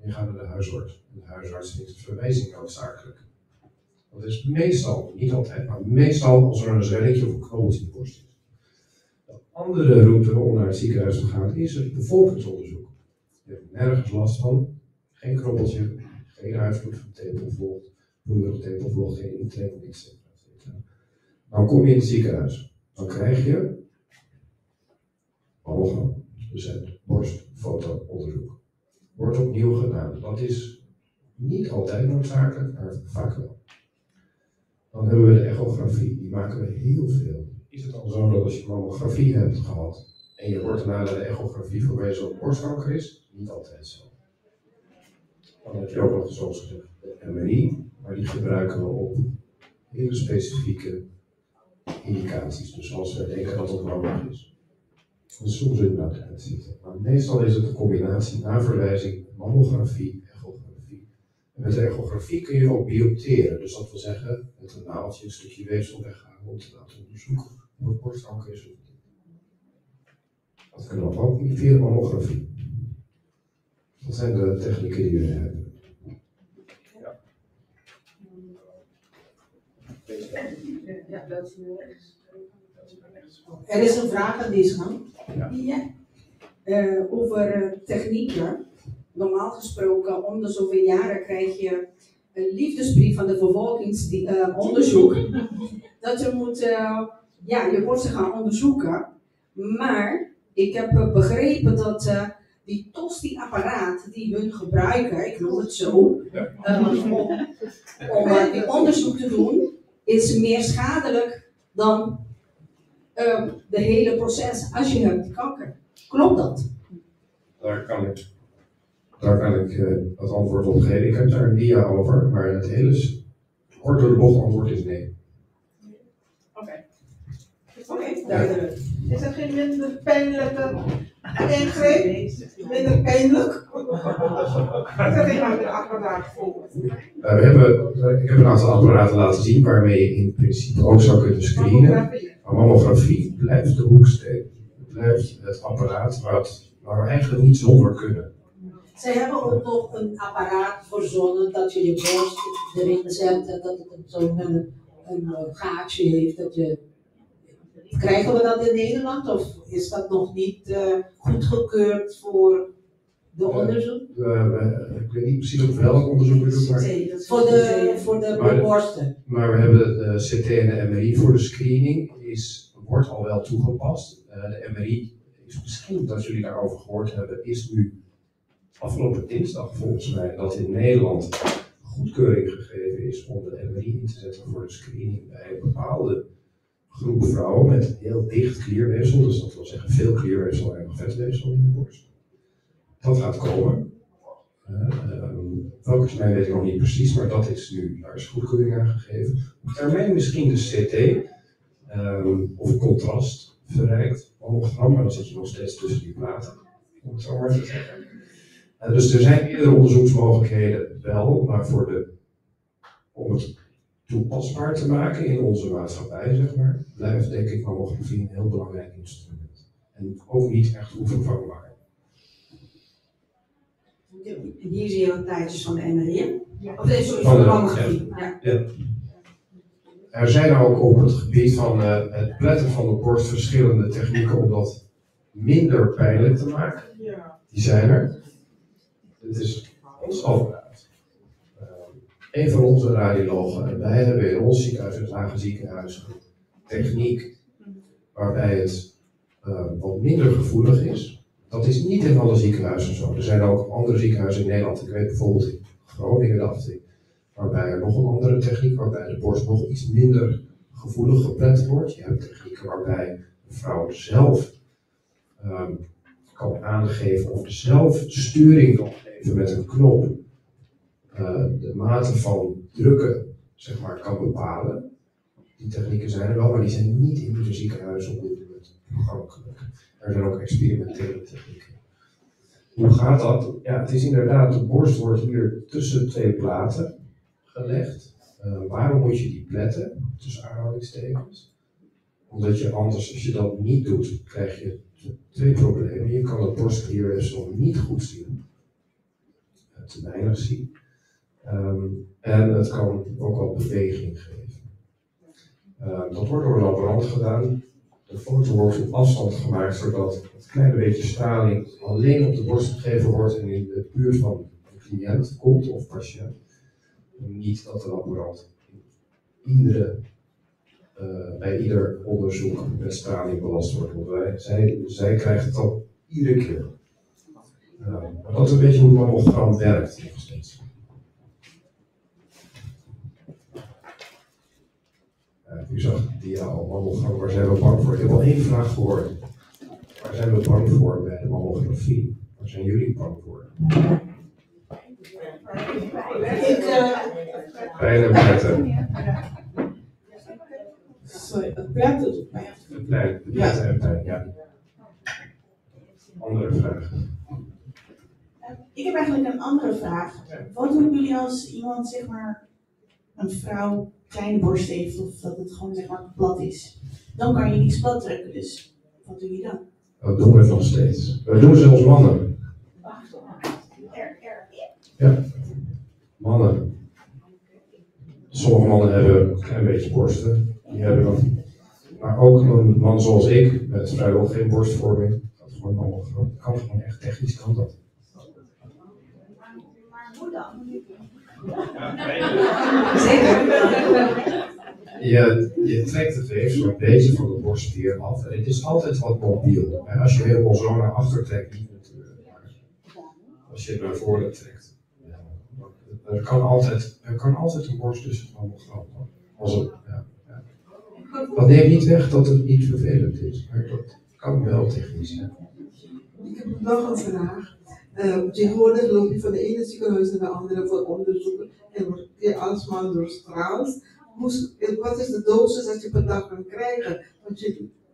S6: Je gaat naar de huisarts. De huisarts vindt een verwijzing noodzakelijk. Dat is meestal, niet altijd, maar meestal als er een zwellingje of een knobbeltje in de borst is. De andere route om naar het ziekenhuis te gaan is het bevolkingsonderzoek. Je hebt nergens last van, geen knobbeltje, geen uitvloed van tepelvocht, bloederig tepelvocht, geen intrekking, etc. Dan kom je in het ziekenhuis. Dan krijg je mammogram, dus het borstfoto-onderzoek. Wordt opnieuw gedaan. Dat is niet altijd noodzakelijk, maar vaak wel. Dan hebben we de echografie, die maken we heel veel. Is het dan zo dat als je mammografie hebt gehad en je wordt daarna naar de echografie verwezen op borstkanker is? Niet altijd zo. Dan heb je ook nog, zoals gezegd, de MRI, maar die gebruiken we op hele specifieke indicaties. Dus als we denken dat het nodig is. Dus soms inderdaad het zitten. Maar meestal is het een combinatie na verwijzing, mammografie, echografie. En met de echografie kun je ook biopteren. Dus dat wil zeggen, met een naaldje een stukje weefsel weghalen om te laten onderzoeken of het borstkanker is of niet. Dat kunnen we ook niet via de mammografie. Dat zijn de technieken die we hebben.
S5: Ja, dat is nu
S2: Er is een vraag aan deze gang.
S5: over technieken. Normaal gesproken, om de zoveel jaren krijg je een liefdesbrief van de bevolkingsonderzoek. Dat je moet je borsten gaan onderzoeken. Maar ik heb begrepen dat die TOSTI-apparaat die hun gebruiken, ik noem het zo, om die onderzoek te doen, is meer schadelijk dan de hele proces als je hebt kanker. Klopt dat?
S6: Daar kan ik het antwoord op geven. Ik heb daar een dia over, maar het hele kort door de bocht antwoord is nee.
S3: Oké, duidelijk. Is dat geen minder pijnlijke ingreep? Minder pijnlijk? Zet ik maar met de apparaat voor.
S6: Ik heb een aantal apparaten laten zien waarmee je in principe ook zou kunnen screenen. Maar mammografie blijft de hoeksteen. Het blijft het apparaat waar we eigenlijk niet zonder kunnen.
S2: Zij hebben ook nog een apparaat verzonnen dat je je borst erin zet en dat het zo'n gaatje heeft. Krijgen we dat in Nederland of is dat nog niet goedgekeurd voor de onderzoek?
S6: Ik weet niet precies op welk onderzoek we doen, maar
S2: Voor de borsten.
S6: Maar we hebben de CT en de MRI voor de screening, wordt al wel toegepast. De MRI is misschien dat jullie daarover gehoord hebben, is nu afgelopen dinsdag volgens mij dat in Nederland goedkeuring gegeven is om de MRI in te zetten voor de screening bij een bepaalde groep vrouwen met heel dicht klierweefsel, dus dat wil zeggen veel klierweefsel en nog vetweefsel in de borst. Dat gaat komen. Welke termijn weet ik nog niet precies, maar dat is nu, daar is goedkeuring aan gegeven. Op termijn misschien de CT of contrast verrijkt mammogram, maar dan zit je nog steeds tussen die platen, om het zo maar te zeggen. Dus er zijn meerdere onderzoeksmogelijkheden wel, maar om het toepasbaar te maken in onze maatschappij, zeg maar, blijft denk ik mammografie een heel belangrijk instrument. En ook niet echt onvervangbaar.
S5: Hier zie je wat plaatjes van de MRI. Of sorry,
S6: Van
S5: van
S6: de
S5: de mammografie. Ja.
S6: Er zijn ook op het gebied van het pletten van de borst verschillende technieken om dat minder pijnlijk te maken. Die zijn er. Dit is ons apparaat. Een van onze radiologen en wij hebben in ons ziekenhuis, het Lage Ziekenhuis, techniek waarbij het wat minder gevoelig is. Dat is niet in alle ziekenhuizen zo. Er zijn ook andere ziekenhuizen in Nederland. Ik weet bijvoorbeeld in Groningen dacht ik, waarbij er nog een andere techniek, waarbij de borst nog iets minder gevoelig geplet wordt. Je hebt technieken waarbij de vrouw zelf kan aangeven of zelf sturing kan geven met een knop. De mate van drukken, zeg maar, kan bepalen. Die technieken zijn er wel, maar die zijn niet in ieder ziekenhuis op dit moment toegankelijk. Er zijn ook experimentele technieken. Hoe gaat dat? Ja, het is inderdaad, de borst wordt hier tussen twee platen gelegd. Waarom moet je die pletten, tussen aanhalingstekens? Omdat je anders, als je dat niet doet, krijg je twee problemen. Je kan het borstklierweefsel niet goed zien, te weinig zien. En het kan ook wel beweging geven. Dat wordt door een laborant gedaan. De foto wordt op afstand gemaakt zodat het kleine beetje straling alleen op de borst gegeven wordt en in de buurt van de cliënt komt of patiënt. Niet dat de laborant bij ieder onderzoek met straling belast wordt. Want zij krijgt het dan iedere keer. Maar dat is een beetje hoe mammogram werkt nog steeds. U zag die al mammogram, waar zijn we bang voor? Ik heb al één vraag gehoord. Waar zijn we bang voor bij de mammografie? Waar zijn jullie bang voor? Pijn en pletten.
S3: Sorry, het pletten doet mij echt.
S6: De pletten en pijn, ja. Andere vragen?
S7: Ik heb eigenlijk een andere vraag. Wat doen jullie als iemand, zeg maar, een vrouw kleine borst heeft of dat het gewoon, zeg maar, plat is? Dan kan je niets plat drukken, dus wat doe je dan?
S6: Dat doen we nog steeds. Dat doen zelfs mannen. Ja, mannen. Sommige mannen hebben een klein beetje borsten. Die hebben dat. Maar ook een man zoals ik, met vrijwel geen borstvorming. Dat is gewoon allemaal groot. Kan gewoon echt technisch, kan dat.
S7: Maar hoe dan?
S6: Je trekt het weefsel een beetje van de borstspier af en het is altijd wat mobiel. En als je helemaal zo naar achter trekt, niet natuurlijk, maar als je het naar voren trekt. Er kan altijd een borst tussen het mammogram. Dat neemt niet weg dat het niet vervelend is, maar dat kan wel technisch zijn.
S3: Ik heb nog een vraag. Tegenwoordig loop je van de ene ziekenhuis naar de andere voor onderzoeken en wordt je alsmaar doorstraald. Wat is de dosis dat je per dag kan krijgen? Want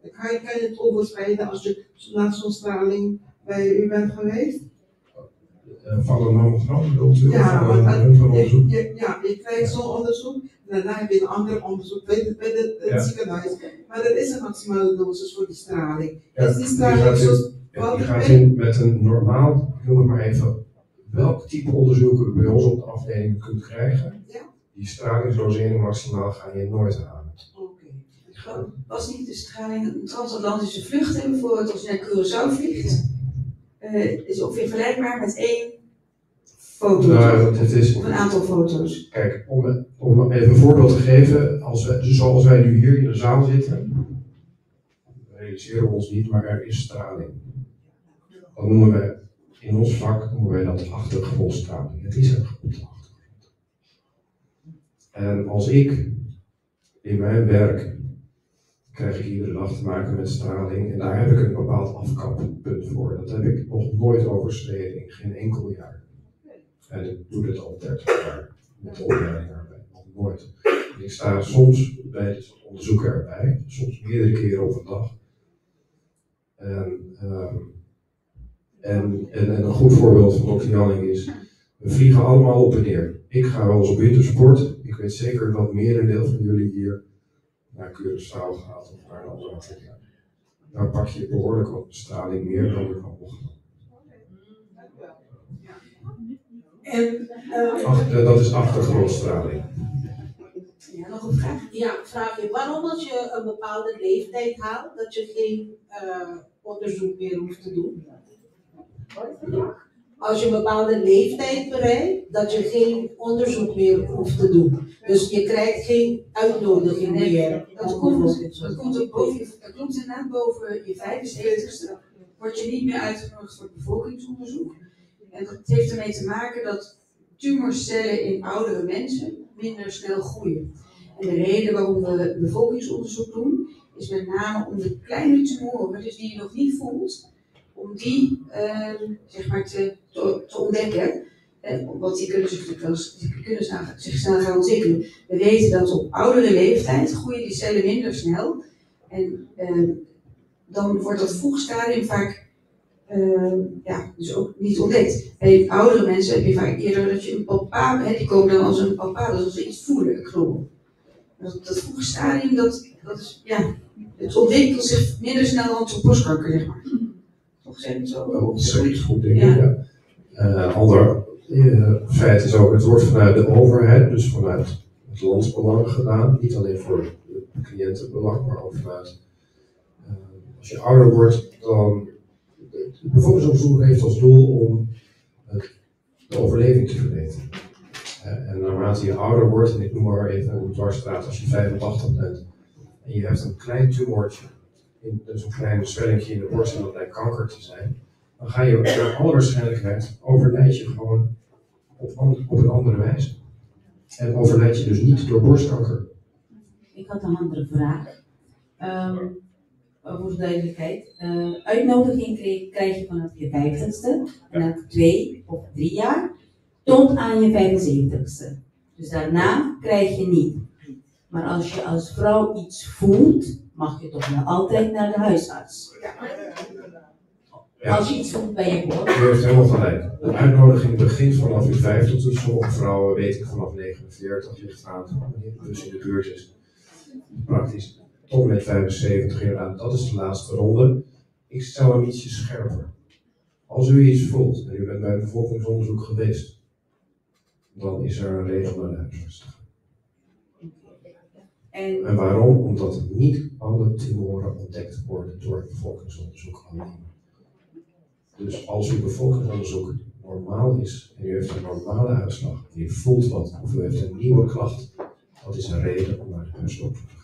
S3: kan je het overschrijden als je na zo'n straling bij u bent geweest?
S6: Van een mammogram bedoelt u?
S3: Ja,
S6: onderzoek?
S3: Je krijgt zo'n onderzoek en daarna heb je een ander onderzoek bij het ziekenhuis. Maar er is een maximale dosis voor die straling.
S6: Ja,
S3: is die straling
S6: je gaat in met een normaal, ik noem het maar even, welk type onderzoeken bij ons op de afdeling kunt krijgen.
S3: Ja?
S6: Die stralingsdosering maximaal ga je nooit halen.
S3: Oké.
S5: Was niet de straling een transatlantische vluchten bijvoorbeeld als je naar Curaçao vliegt? Is ongeveer vergelijkbaar met één foto. Of een aantal foto's.
S6: Kijk, om even een voorbeeld te geven, zoals wij nu hier in de zaal zitten, realiseren we ons niet, maar er is straling. Dat noemen we, in ons vak noemen wij dat achtergrondstraling. Het is een achtergrond. En als ik in mijn werk krijg ik iedere dag te maken met straling en daar heb ik een bepaald afkappunt voor. Dat heb ik nog nooit overschreden in geen enkel jaar. En ik doe dit al 30 jaar met de opleiding erbij, nog nooit. En ik sta soms bij het onderzoeken erbij, soms meerdere keren op een dag. En een goed voorbeeld van Dr. Janning is, we vliegen allemaal op en neer. Ik ga wel eens op wintersport. Ik weet zeker dat merendeel van jullie hier naar Curaçao gaat of naar een andere plek. Daar pak je behoorlijk wat bestraling meer dan ik al mocht.
S2: En,
S6: Dat is achtergrondstraling.
S2: ja, nog een vraag? Ja, vraag je. Waarom als je een bepaalde leeftijd haalt, dat je geen onderzoek meer hoeft te doen? Als je een bepaalde leeftijd bereikt, dat je geen onderzoek meer hoeft te doen. Dus je krijgt geen uitnodiging meer.
S5: Dat komt inderdaad boven je 75ste. Word je niet meer uitgenodigd voor het bevolkingsonderzoek. En dat heeft ermee te maken dat tumorcellen in oudere mensen minder snel groeien. En de reden waarom we bevolkingsonderzoek doen, is met name om de kleine tumoren, dus die je nog niet voelt, om die zeg maar te ontdekken. Want die kunnen zich snel gaan ontwikkelen. We weten dat op oudere leeftijd groeien die cellen minder snel. En dan wordt dat vroeg stadium vaak dus ook niet ontdekt. Bij oudere mensen heb je vaak eerder dat je een palpabel, die komen dan als een palpabel, als ze iets voelen, een knobbel. Dat vroege stadium, dat is, het ontwikkelt zich minder snel dan tot borstkanker, zeg maar. Toch zeg ik het zo?
S6: Dat is zeker goed, denk ik. Ja. Ander feit is ook, het wordt vanuit de overheid, dus vanuit het landsbelang gedaan. Niet alleen voor het cliëntenbelang, maar ook vanuit, als je ouder wordt, dan het bevolkingsonderzoek heeft als doel om de overleving te verbeteren. En naarmate je ouder wordt, en ik noem maar even een dwarsstraat, als je 85 bent en je hebt een klein tumortje, dus een klein zwellingje in de borst en dat lijkt kanker te zijn, dan ga je naar alle waarschijnlijkheid overlijd je gewoon op een andere wijze. En overlijd je dus niet door borstkanker.
S9: Ik had een andere vraag. Voor de duidelijkheid. Uitnodiging krijg je vanaf je 50ste, en elke 2 of 3 jaar, tot aan je 75ste. Dus daarna krijg je niet. Maar als je als vrouw iets voelt, mag je toch wel altijd naar de huisarts.
S6: Ja.
S9: Als je iets voelt bij je borst.
S6: U heeft helemaal gelijk. De uitnodiging begint vanaf je 50, dus sommige vrouwen weet ik vanaf 49, ligt aan wanneer het dus in de buurt is. Praktisch. Tot en met 75 inderdaad, dat is de laatste ronde. Ik stel hem ietsje scherper. Als u iets voelt en u bent bij een bevolkingsonderzoek geweest, dan is er een reden om naar de huisarts te gaan. En waarom? Omdat niet alle tumoren ontdekt worden door het bevolkingsonderzoek alleen. Dus als uw bevolkingsonderzoek normaal is en u heeft een normale uitslag en u voelt wat of u heeft een nieuwe klacht, dat is een reden om naar de huisarts te gaan.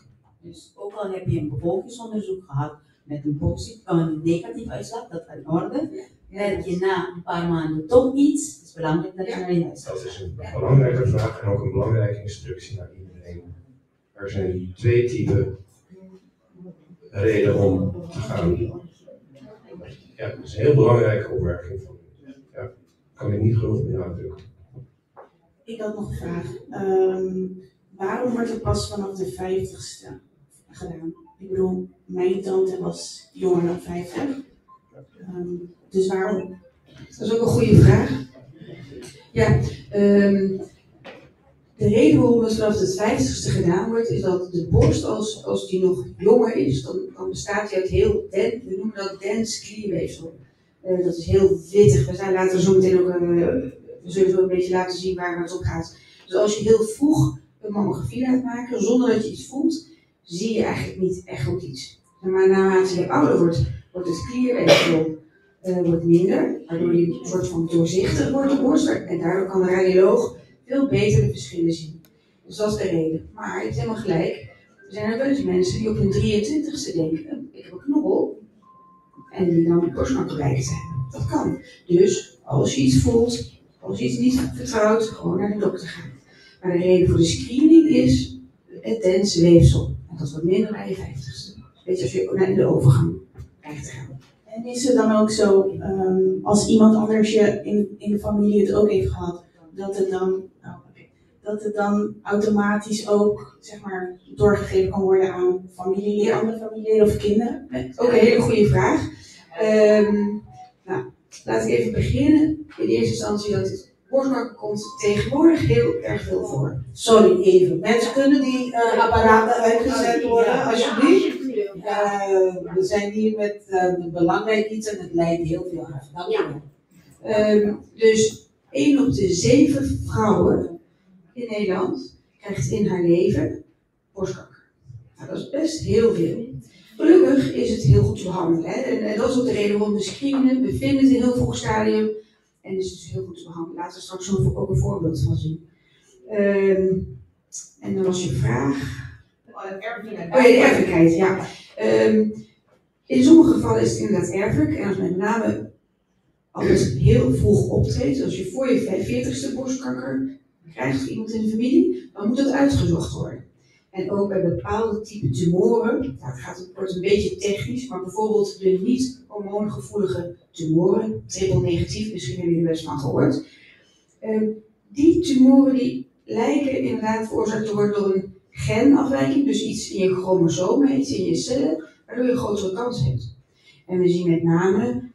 S9: Dus ook al heb je een bevolkingsonderzoek gehad met een negatieve uitslag, dat is in orde. Heb je na een paar maanden toch iets, het is belangrijk dat je naar je huis gaat.
S6: Dat is een belangrijke vraag en ook een belangrijke instructie naar iedereen. Er zijn 2 typen redenen om te gaan. Ja, dat is een heel belangrijke opmerking van u. Ja, kan ik niet genoeg meer uitdrukken.
S7: Ik had nog een vraag. Waarom wordt het pas vanaf de 50ste gedaan? Ik bedoel, mijn tante was jonger dan 50. Dus waarom?
S5: Dat is ook een goede vraag. Ja, de reden waarom het vanaf de 50ste gedaan wordt, is dat de borst, als die nog jonger is, dan bestaat die uit heel we noemen dat dens klierweefsel. Dat is heel wittig. We zijn later zo meteen ook, we zullen zo een beetje laten zien waar het om gaat. Dus als je heel vroeg een mammografie laat maken, zonder dat je iets voelt, zie je eigenlijk niet echt goed iets. Maar naarmate je ouder wordt, wordt het klierweefsel wordt minder, waardoor je een soort van doorzichtig wordt de borst. En daardoor kan de radioloog veel beter de verschillen zien. Dus dat is de reden. Maar je hebt helemaal gelijk. Er zijn er wel eens mensen die op hun 23ste denken, ik heb een knobbel. en die dan borstkanker blijkt te hebben. Dat kan. Dus als je iets voelt, als je iets niet vertrouwt, gewoon naar de dokter gaan. Maar de reden voor de screening is het dense weefsel. En dat wordt minder bij je 50ste. Weet je, als je naar de overgang krijgt te gaan.
S7: En is het dan ook zo, als iemand anders je in de familie het ook heeft gehad, dat het dan automatisch ook, zeg maar, doorgegeven kan worden aan familieleden, andere familieleden of kinderen?
S5: Ook een hele goede vraag. Nou, laat ik even beginnen. In eerste instantie dat het borstkanker komt tegenwoordig heel erg veel voor.
S10: Sorry, even. Mensen, kunnen die apparaten uitgezet worden, alsjeblieft? We zijn hier met belangrijk iets en het leidt heel veel af. Dank je wel.
S5: Dus 1 op de 7 vrouwen in Nederland krijgt in haar leven borstkanker. Nou, dat is best heel veel. Gelukkig is het heel goed te behandelen. Hè? En dat is ook de reden waarom we screenen. We vinden het in een heel vroeg stadium. En is het dus heel goed te behandelen. Laten we straks ook een voorbeeld van zien. En dan was je vraag. Oh ja, de erfelijkheid, ja. In sommige gevallen is het inderdaad erfelijk. En als met name als het heel vroeg optreedt, als je voor je 40ste borstkanker krijgt voor iemand in de familie, dan moet dat uitgezocht worden. En ook bij bepaalde type tumoren, nou, het wordt een beetje technisch, maar bijvoorbeeld de niet-hormoongevoelige tumoren, triple negatief, misschien hebben jullie er best van gehoord. Die tumoren die lijken inderdaad veroorzaakt te worden door een genafwijking, dus iets in je chromosomen, iets in je cellen, waardoor je een grotere kans hebt. En we zien met name,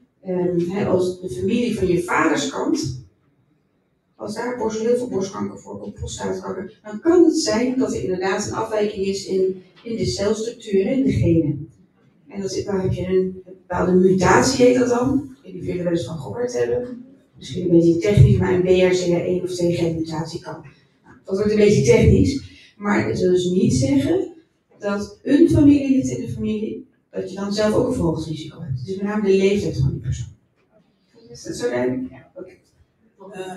S5: als de familie van je vaderskant, als daar heel veel borstkanker voorkomt, prostaatkanker, dan kan het zijn dat er inderdaad een afwijking is in de celstructuren, in de genen. En daar heb je een bepaalde mutatie, heet dat dan. Ik weet niet of jullie er wel eens van gehoord hebben. Misschien een beetje technisch, maar een BRCA1 of 2 genmutatie kan. Nou, dat wordt een beetje technisch. Maar het wil dus niet zeggen dat een familielid in de familie, dat je dan zelf ook een verhoogd hebt. Het is met name de leeftijd van die persoon. Is dat zo duidelijk? Ja, oké.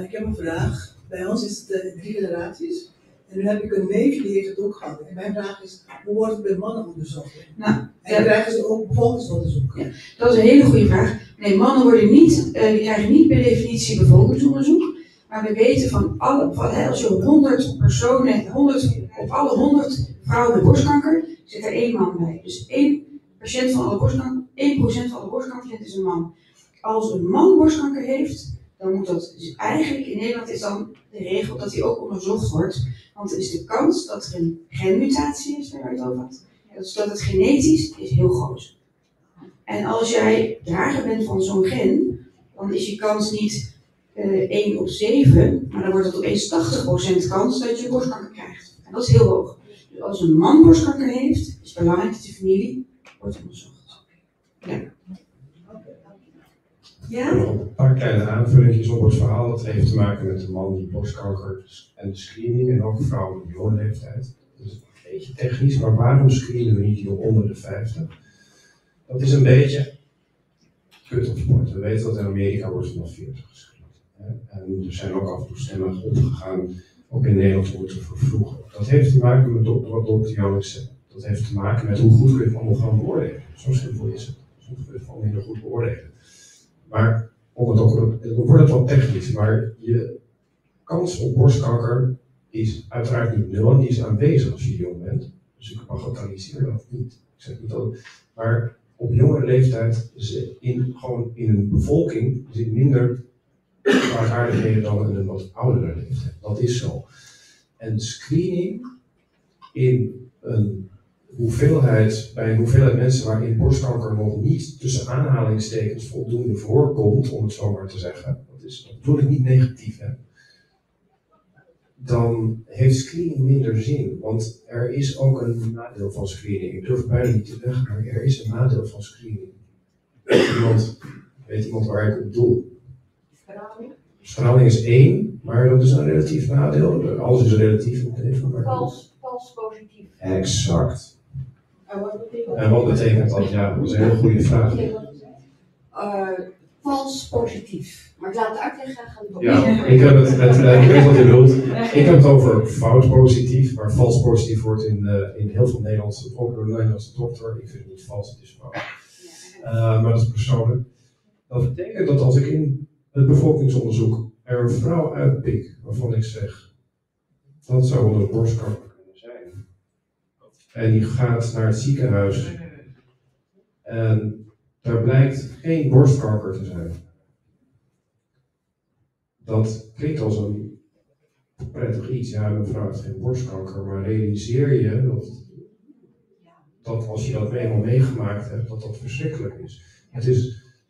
S11: Ik heb een vraag. Bij ons is het 3 generaties. En nu heb ik een neefje die heeft het ook gehad. En mijn vraag is, hoe wordt het bij mannen onderzocht?
S5: Nou,
S11: en krijgen ze ook bevolkingsonderzoek?
S5: Ja, dat is een hele goede vraag. Nee, mannen worden niet, die krijgen niet per definitie bevolkingsonderzoek. Maar we weten van als je 100 personen, op alle 100 vrouwen met borstkanker, zit er 1 man bij. Dus 1% van alle borstkanker, 1% van alle borstkanker is een man. Als een man borstkanker heeft, dan moet dat, dus eigenlijk in Nederland is dan de regel dat die ook onderzocht wordt. Want dan is de kans dat er een genmutatie is, waar je het over had, dus dat het genetisch is heel groot. En als jij drager bent van zo'n gen, dan is je kans niet 1 op 7, maar dan wordt het opeens 80% kans dat je borstkanker krijgt. En dat is heel hoog. Dus als een man borstkanker heeft, is het belangrijk dat de familie wordt onderzocht. Ja. Ja?
S6: Nog een paar kleine aanvullingjes op het verhaal. Dat heeft te maken met de man die borstkanker en de screening en ook vrouwen op jonge leeftijd. Dat is een beetje technisch, maar waarom screenen we niet hier onder de 50? Dat is een beetje cut-off point. We weten dat in Amerika wordt vanaf 40 gescreend. En er zijn ook af en toe stemmen opgegaan, ook in Nederland wordt er vervroegen. Dat heeft te maken met wat dokter Janneke zei. Dat heeft te maken met hoe goed kun je het allemaal gaan beoordelen. Zo simpel is het. Soms kun je het gewoon minder goed beoordelen. Maar dan wordt het wel technisch, maar je kans op borstkanker is uiteraard niet nul en die is aanwezig als je jong bent. Dus ik bagatelliseer dat niet. Ik zeg niet dat, maar op jonge leeftijd, gewoon in een bevolking, zit minder kwaadaardigheden dan in een wat oudere leeftijd. Dat is zo. En screening in een hoeveelheid, bij een hoeveelheid mensen waarin borstkanker nog niet tussen aanhalingstekens voldoende voorkomt, om het zo maar te zeggen, dat bedoel ik niet negatief, hè, dan heeft screening minder zin. Want er is ook een nadeel van screening. Ik durf het bijna niet te zeggen, maar er is een nadeel van screening. Weet iemand waar ik op bedoel? Straling is 1, maar dat is een relatief nadeel. Alles is relatief in het leven.
S12: Vals positief.
S6: Exact. En wat betekent dat? Ja, dat is een hele goede vraag.
S12: Vals positief. Maar ik laat het uitleggen.
S6: Ja, ik weet wat je bedoelt. Ik heb het over fout positief, maar vals positief wordt in heel veel Nederlandse, ook door de Nederlandse dokter. Ik vind het niet vals, het is fout. maar dat is persoonlijk. Dat betekent dat als ik in het bevolkingsonderzoek er een vrouw uitpik waarvan ik zeg, dat zou wel een borstkanker kunnen zijn. En die gaat naar het ziekenhuis en daar blijkt geen borstkanker te zijn. Dat klinkt als een prettig iets. Ja, mijn vrouw heeft geen borstkanker, maar realiseer je dat als je dat eenmaal meegemaakt hebt, dat dat verschrikkelijk is. Het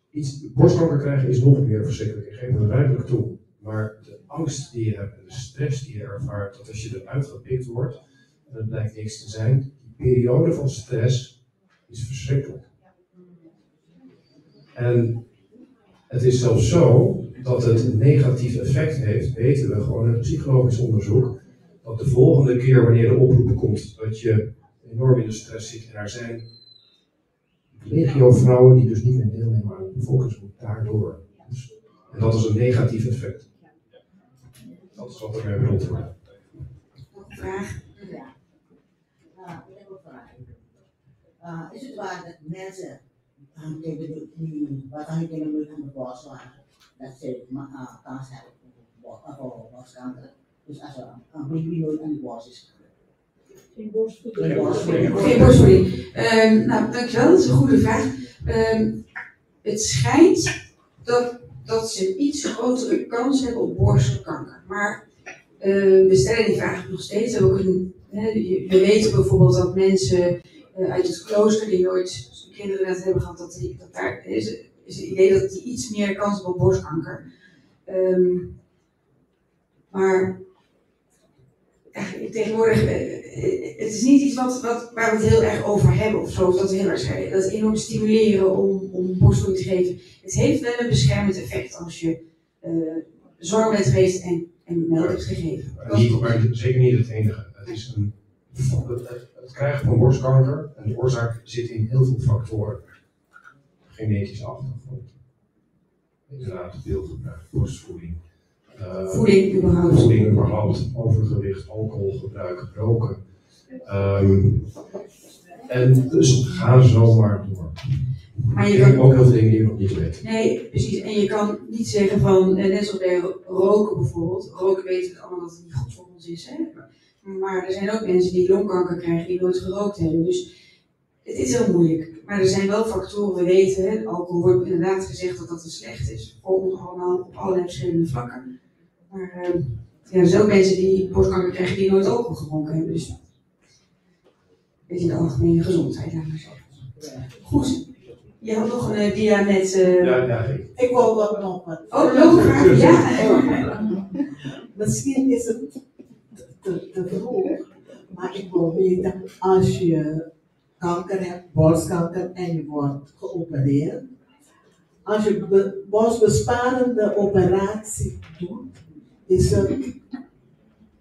S6: is borstkanker krijgen is nog meer verschrikkelijk, ik geef het duidelijk toe. Maar de angst die je hebt en de stress die je ervaart, dat als je eruit gepikt wordt, en het blijkt niks te zijn, die periode van stress is verschrikkelijk. En het is zelfs zo dat het een negatief effect heeft, weten we gewoon in het psychologisch onderzoek, dat de volgende keer wanneer de oproep komt dat je enorm in de stress zit en er zijn legio vrouwen die dus niet meer deelnemen aan het bevolkingsgroep daardoor. Dus, en dat is een negatief effect. Dat is wat er mee bedoeld wordt.
S5: Nog een vraag?
S13: Ja, ik heb een vraag. Is het waar dat mensen wat aan de borst waren, dat ze kans hebben voor borstkanker? Dus als er een baby nooit aan de borst is gebeurd.
S5: Geen borstvoeding. Nou, dankjewel, dat is een goede vraag. Het schijnt dat ze een iets grotere kans hebben op borstkanker. Maar we stellen die vraag nog steeds. We weten bijvoorbeeld dat mensen uit het klooster die nooit kinderen net hebben gehad, dat daar is het idee dat die iets meer kans hebben op borstkanker. Maar tegenwoordig, het is niet iets waar we het heel erg over hebben of zo, of dat we heel erg dat enorm stimuleren om borstvoeding te geven. Het heeft wel een beschermend effect als je zwanger bent geweest en melk hebt gegeven.
S6: Maar zeker niet het enige. Het krijgen van borstkanker en de oorzaak zit in heel veel factoren. Genetische achtergrond, inderdaad veel gebruik, borstvoeding.
S5: Voeding
S6: überhaupt, overgewicht, alcoholgebruik, roken. En dus ga zo maar door. Maar je kan ook heel veel dingen die je nog niet weet.
S5: Nee, precies. En je kan niet zeggen van, net zoals bij roken bijvoorbeeld. Roken weten we allemaal dat het niet goed voor ons is. Hè? Maar er zijn ook mensen die longkanker krijgen die nooit gerookt hebben. Dus het is heel moeilijk. Maar er zijn wel factoren, we weten, hè, alcohol wordt inderdaad gezegd dat dat slecht is. Voor ons allemaal op allerlei verschillende vlakken. Maar er zijn ook mensen die borstkanker krijgen die nooit alcohol gedronken hebben. Dus een beetje de algemene gezondheid, laat maar zeggen. Goed. Je had nog een dia met...
S10: Ik wil wat nog wat.
S5: Oh, nog een vraag? Ja.
S10: Misschien is het te vroeg, maar ik wil weten, als je kanker hebt, borstkanker, en je wordt geopereerd, als je borstbesparende operatie doet, is het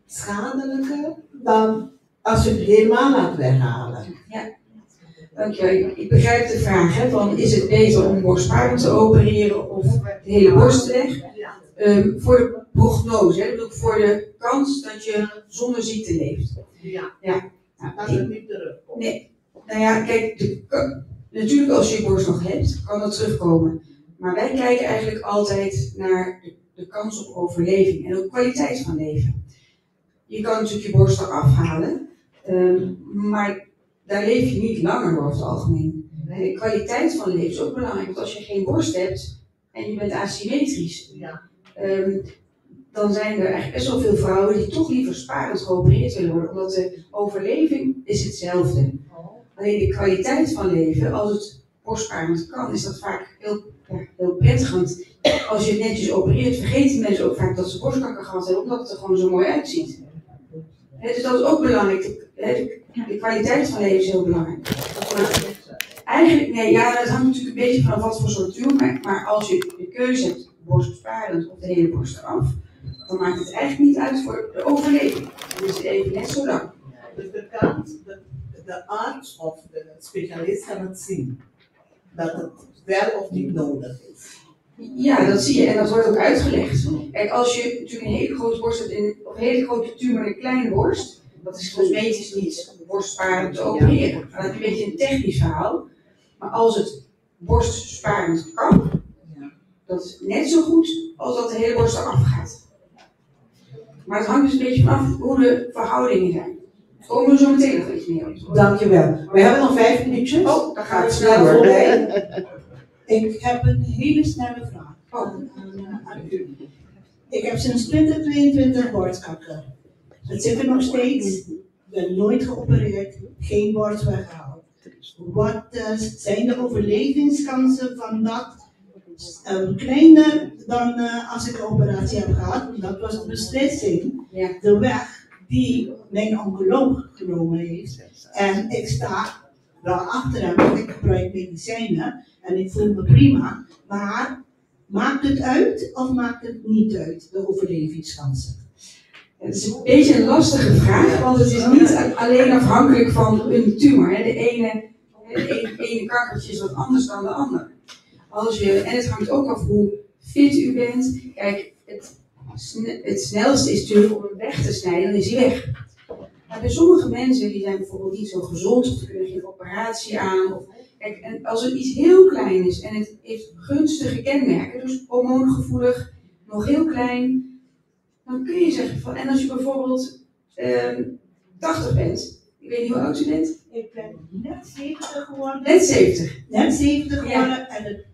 S10: schadelijker dan als je het helemaal laat weghalen.
S5: Ja. Dankjewel. Ik begrijp de vraag, hè, van is het beter om borstsparend te opereren of de hele borst te leggen? Voor de prognose, hè, voor de kans dat je zonder ziekte leeft.
S10: Ja.
S5: Nou,
S10: dat het niet terugkomt.
S5: Nee. Nou ja, kijk, natuurlijk als je je borst nog hebt, kan dat terugkomen. Maar wij kijken eigenlijk altijd naar de kans op overleving en ook kwaliteit van leven. Je kan natuurlijk je borst eraf halen, maar daar leef je niet langer over het algemeen. De kwaliteit van leven is ook belangrijk, want als je geen borst hebt en je bent asymmetrisch, dan zijn er eigenlijk best wel veel vrouwen die toch liever sparend geopereerd willen worden, omdat de overleving is hetzelfde. Alleen de kwaliteit van leven, als het borstsparend kan, is dat vaak heel prettig. Want als je het netjes opereert, vergeten mensen ook vaak dat ze borstkanker gehad hebben, omdat het er gewoon zo mooi uitziet. Dus dat is ook belangrijk. De kwaliteit van leven is heel belangrijk. Eigenlijk, dat hangt natuurlijk een beetje vanaf wat voor soort tumor, maar als je de keuze hebt, borstbesparend of de hele borst eraf, dan maakt het eigenlijk niet uit voor de overleving. Dan is het even net zo lang.
S10: Dus de kans, de arts of de specialist kan het zien, dat het wel of niet nodig is.
S5: Ja, dat zie je en dat wordt ook uitgelegd. Kijk, als je natuurlijk een hele grote borst hebt, of een hele grote tumor in een kleine borst, dat is cosmetisch niet borstsparend te opereren. Dan heb je een beetje een technisch verhaal. Maar als het borstsparend kan. Dat is net zo goed als dat de hele borst eraf gaat. Maar het hangt dus een beetje vanaf hoe de verhoudingen zijn. Daar komen we zo meteen nog iets meer op.
S10: Dankjewel. We hebben nog 5 minuutjes.
S5: Oh, dan gaat het snel voorbij.
S10: Ik heb een hele snelle vraag aan u. Ik heb sinds 2022 borstkanker. Het zit er nog steeds. Ik ben nooit geopereerd, geen borst weggehaald. Wat zijn de overlevingskansen van dat? Kleiner dan als ik een operatie heb gehad. Dat was een beslissing.
S5: Ja.
S10: De weg die mijn oncoloog genomen heeft. En ik sta wel achter hem, want ik gebruik medicijnen. En ik voel me prima. Maar maakt het uit of maakt het niet uit, de overlevingskansen?
S5: Het is een beetje een lastige vraag, want het is niet alleen afhankelijk van een tumor. Hè. De ene kankertje is wat anders dan de ander. En het hangt ook af hoe fit u bent. Kijk, het snelste is natuurlijk om hem weg te snijden, dan is hij weg. Maar bij sommige mensen die zijn bijvoorbeeld niet zo gezond of die kunnen geen operatie aan. Kijk, en als het iets heel klein is en het heeft gunstige kenmerken, dus hormoongevoelig, nog heel klein, dan kun je zeggen van, en als je bijvoorbeeld 80 bent, ik weet niet hoe oud u bent?
S10: Ik ben net 70 geworden.
S5: Net 70?
S10: Net 70 geworden
S5: Ja.
S10: en het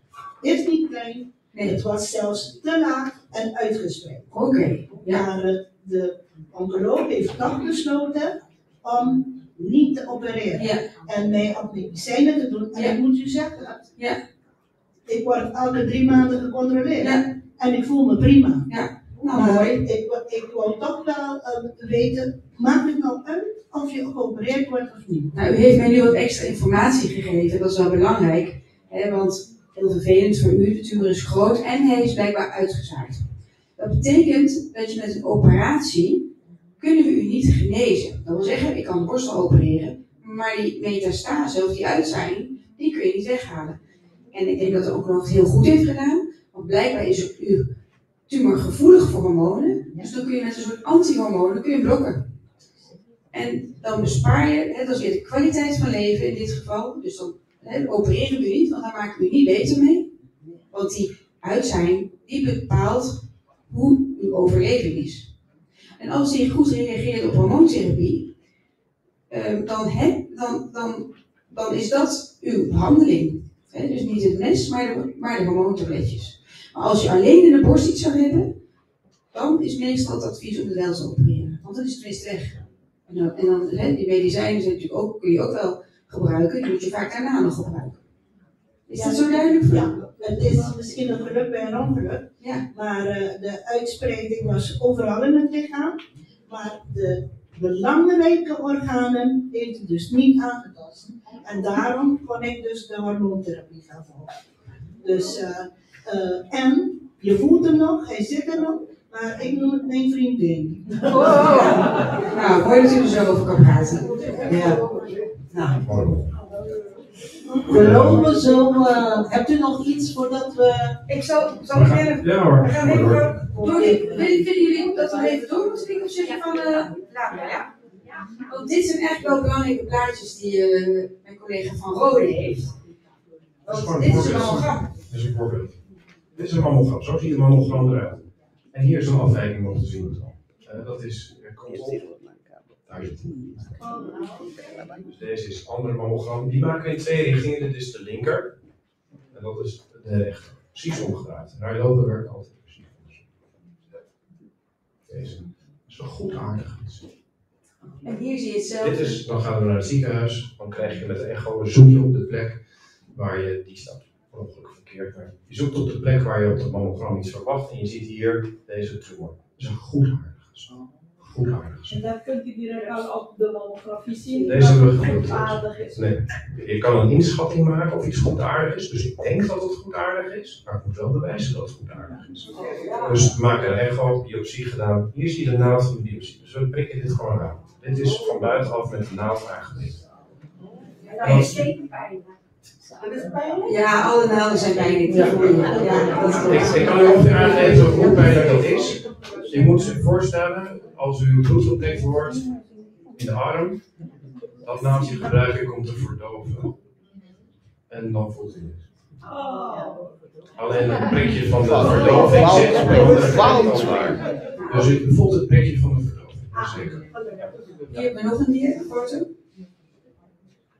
S10: is niet klein. Nee. Het was zelfs te laat en uitgespreid.
S5: Oké. Ja.
S10: Maar de oncoloog heeft toch besloten om niet te opereren.
S5: Ja.
S10: En mij op medicijnen te doen. En
S5: Ja.
S10: ik moet u zeggen,
S5: Ja.
S10: ik word elke 3 maanden gecontroleerd.
S5: Ja.
S10: En ik voel me prima.
S5: Ja. Nou,
S10: maar
S5: mooi.
S10: ik wil toch wel weten, maakt het nou uit of je geopereerd wordt of niet?
S5: Nou, u heeft mij nu wat extra informatie gegeven, dat is wel belangrijk. Hè, want heel vervelend voor u, de tumor is groot en hij is blijkbaar uitgezaagd. Dat betekent dat je met een operatie, kunnen we u niet genezen. Dat wil zeggen, ik kan de borstel opereren, maar die metastase of die uitzaaiing, die kun je niet weghalen. En ik denk dat de oncoloog het heel goed heeft gedaan, want blijkbaar is uw tumor gevoelig voor hormonen, dus dan kun je met een soort antihormonen kun je blokken. En dan bespaar je, dat is weer de kwaliteit van leven in dit geval, dus dan opereren we u niet, want daar maken we u niet beter mee. Want die uitzaaiing, die bepaalt hoe uw overleving is. En als die goed reageert op hormoontherapie, dan is dat uw behandeling. Dus niet het mes, maar de hormoontabletjes. Maar als je alleen in de borst iets zou hebben, dan is meestal het advies om het wel te opereren. Want dan is het tenminste weg. En dan die medicijnen zijn natuurlijk ook, kun je ook wel gebruiken, die moet je vaak daarna nog gebruiken. Is dat zo duidelijk voor jou?
S10: Ja, het is misschien een geluk bij een ongeluk,
S5: ja.
S10: Maar de uitspreiding was overal in het lichaam. Maar de belangrijke organen heeft het dus niet aangetast. En daarom kon ik dus de hormoontherapie gaan volgen. Dus, en je voelt hem nog, hij zit er nog, maar ik noem het mijn vriendin.
S5: Oh. Nou, mooi dat u er zo over kan praten.
S10: Ja. Nou. We lopen zo. Hebt u nog iets voordat we.
S5: Ik zal beginnen.
S6: Ja hoor.
S5: We gaan even door. Vinden jullie dat we even door moeten klikken of zeg je van laten we, ja? Want dit zijn eigenlijk wel belangrijke plaatjes die mijn collega van Rode heeft. Want dit is een mammogram.
S6: Dit is een voorbeeld. Dit is een mammogram. Zo ziet een mammogram eruit. En hier is een afwijking nog te zien. Dat is controle. Daar zit het. Dus deze is een andere mammogram. Die maken in 2 richtingen. Dit is de linker. En dat is de rechter. Precies omgedraaid. Radiologen werken altijd precies andersom. Deze is wel goed aardig.
S5: En hier zie je hetzelfde.
S6: Dit is, dan gaan we naar het ziekenhuis. Dan krijg je met de echo een zoekje op de plek waar je die staat. Ongelukkig verkeerd. Maar je zoekt op de plek waar je op het mammogram iets verwacht. En je ziet hier deze tumor. Dat is een goed aardig. Goed aardig.
S14: En daar kunt u direct al op de mammografie zien.
S6: Deze hebben we
S14: goedaardig is.
S6: Nee, je kan een inschatting maken of iets goedaardig is. Dus ik denk dat het goedaardig is, maar ik moet wel bewijzen dat het goedaardig is. Dus we maken een echo, biopsie gedaan. Hier zie je de naald van de biopsie. Dus we prikken dit gewoon aan. Dit is van buitenaf met de naald aangelegd.
S5: En dan is geen pijn. Ja, alle naalden zijn pijnlijk. Ja,
S6: ik kan u ongeveer aangeven hoe pijnlijk dat is. Je moet zich voorstellen, als u bloed geprikt wordt in de arm, dat naaldje gebruiken komt te verdoven. En dan voelt u het. Alleen het prikje van de verdoving zit op de andere kant waar. Dus u voelt het prikje van de verdoving, zeker.
S5: Hier hebben we nog een dierfoto.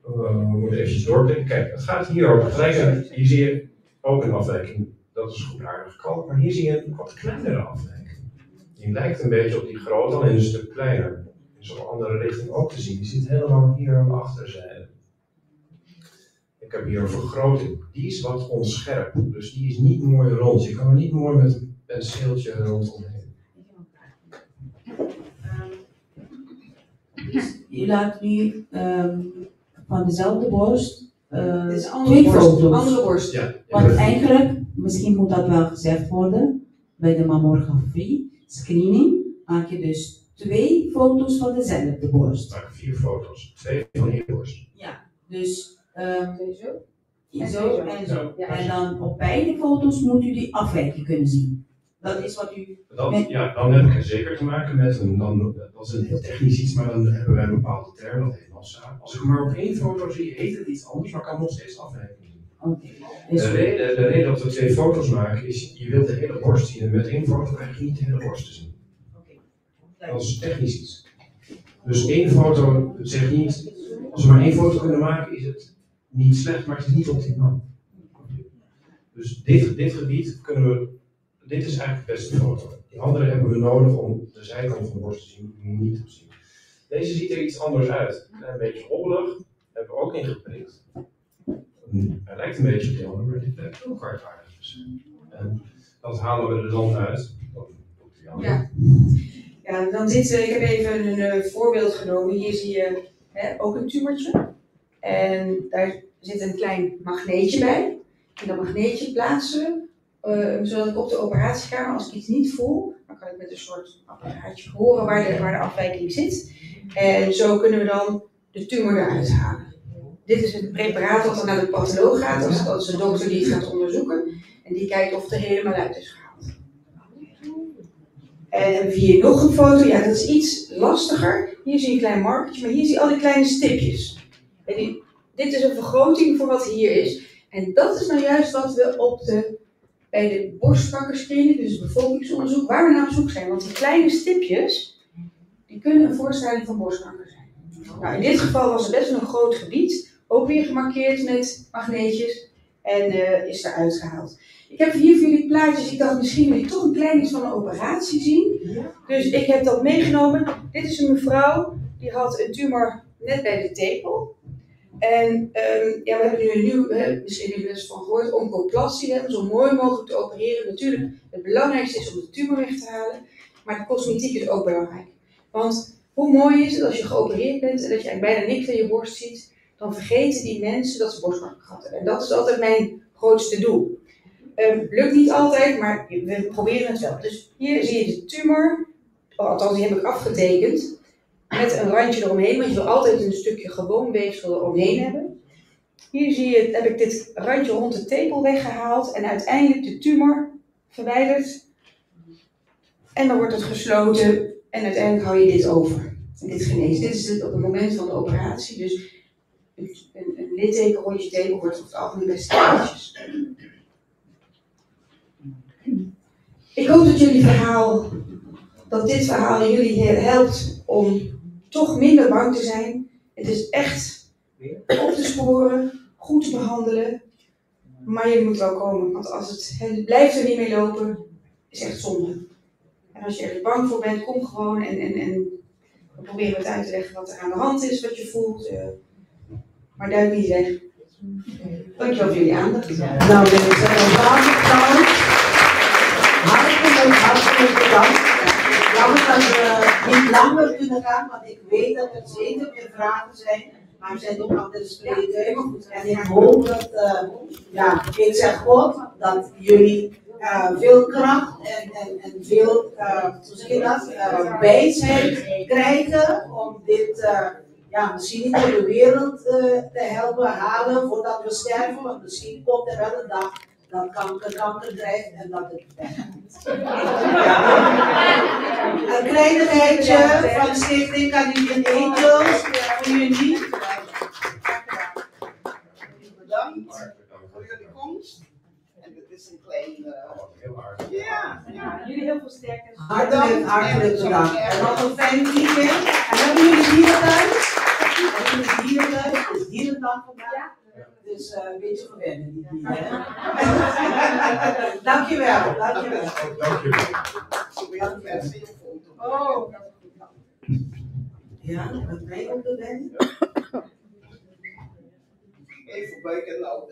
S6: We moeten even doorklikken. Kijk, het gaat hier over. Gelijk, hier zie je ook een afwijking. Dat is goed aardig kalk, maar hier zie je een wat kleinere afwijking. Die lijkt een beetje op die grote, alleen een stuk kleiner. In zo'n andere richting ook te zien. Die zit helemaal hier aan de achterzijde. Ik heb hier een vergroting. Die is wat onscherp, dus die is niet mooi rond. Je kan er niet mooi met een penseeltje rondomheen.
S9: Je laat nu van dezelfde borst
S5: Dit is een andere
S9: twee
S5: borst.
S9: foto's.
S5: Andere borst.
S6: Ja,
S9: Want eigenlijk, misschien moet dat wel gezegd worden, bij de mammografie screening maak je dus 2 foto's van dezelfde borst.
S6: maak 4 foto's. 2 van één borst.
S9: Ja, dus
S5: En
S9: zo en zo. En dan op beide foto's moet u die afwijking kunnen zien. Dat is wat u...
S6: Ja, dan heb ik er zeker te maken met een, dat is een heel technisch iets, maar dan hebben wij een bepaalde term, dat heet massa. Als ik hem maar op 1 foto zie, heet het iets anders, maar kan nog steeds afwijking zien.
S9: Okay.
S6: De reden dat we 2 foto's maken is, je wilt de hele borst zien en met 1 foto krijg je niet de hele borst te zien. Dat is technisch iets. Dus 1 foto, het zegt niet, als we maar 1 foto kunnen maken is het niet slecht, maar het is niet optimaal. Dus dit gebied kunnen we, dit is eigenlijk de beste foto. Die andere hebben we nodig om de zijkant van de borst te zien, die niet te zien. Deze ziet er iets anders uit. Een klein beetje hobbelig, hebben we ook ingeprikt. Hij lijkt een beetje op die andere, maar dit lijkt ook hardwaardig. En dat halen we er dan uit.
S5: Ja. Ja, dan zit, ik heb even een voorbeeld genomen. Hier zie je ook een tumortje. En daar zit een klein magneetje bij. En dat magneetje plaatsen we, zodat ik op de operatiekamer, als ik iets niet voel, dan kan ik met een soort apparaatje horen waar de afwijking zit. En zo kunnen we dan de tumor eruit halen. Dit is het preparaat dat dan naar de patholoog gaat. Dat is de dokter die het gaat onderzoeken. En die kijkt of het er helemaal uit is gehaald. En hier nog een foto. Ja, dat is iets lastiger. Hier zie je een klein markertje, maar hier zie je al die kleine stipjes. En dit is een vergroting voor wat hier is. En dat is nou juist wat we bij de borstkankerscreening, dus het bevolkingsonderzoek, waar we naar op zoek zijn. Want die kleine stipjes, die kunnen een voorstelling van borstkanker zijn. Nou, in dit geval was het best wel een groot gebied. Ook weer gemarkeerd met magneetjes. En is eruit gehaald. Ik heb hier voor jullie plaatjes. Ik dacht misschien wil je toch een klein iets van een operatie zien. Ja. Dus ik heb dat meegenomen. Dit is een mevrouw. Die had een tumor net bij de tepel. En ja, we hebben nu een nieuw, misschien heb je er eens van gehoord, oncoplastie. Om zo mooi mogelijk te opereren. Natuurlijk, het belangrijkste is om de tumor weg te halen. Maar de cosmetiek is ook belangrijk. Want hoe mooi is het als je geopereerd bent en dat je eigenlijk bijna niks aan je borst ziet. Dan vergeten die mensen dat ze borstkanker gehad hebben. En dat is altijd mijn grootste doel. Lukt niet altijd, maar we proberen het wel. Dus hier zie je de tumor. Althans, die heb ik afgetekend. Met een randje eromheen, want je wil altijd een stukje gewoon weefsel eromheen hebben. Hier zie je, heb ik dit randje rond de tepel weggehaald. En uiteindelijk de tumor verwijderd. En dan wordt het gesloten. En uiteindelijk hou je dit over. En dit geneest. Dit is het op het moment van de operatie. Dus een litteken rond je tepel wordt over het algemeen best kleintjes. Ik hoop dat dat dit verhaal jullie helpt om toch minder bang te zijn. Het is echt op te sporen, goed te behandelen. Maar je moet wel komen, want als het blijft er niet mee lopen, is echt zonde. En als je ergens bang voor bent, kom gewoon en dan proberen we het uit te leggen wat er aan de hand is, wat je voelt. Maar duik niet weg. Dankjewel voor jullie aandacht.
S10: Nou, dit is een waterkant. Hartelijk bedankt. Jammer dat we niet langer kunnen gaan, want ik weet dat er zeker meer vragen zijn. Maar er zijn nog andere sprekers. En ik hoop dat, ik zeg God dat jullie veel kracht en veel wijsheid krijgen om dit misschien niet voor de wereld te helpen halen voordat we sterven. Want misschien komt er wel een dag dat kanker dreigt en dat het weggaat. Een kleinigheidje van de Stichting Canadian Angels voor jullie.
S3: Bedankt voor jullie komst.
S2: Hartelijk bedankt. En nog een fijn weekend. En hebben jullie dieren thuis? Hebben jullie dieren thuis? Het is dierendag vandaag. Dus een beetje gewennen die dieren. Dankjewel. Dankjewel. Oh. Ja, met mij op de benen.
S1: Even buik en lauw.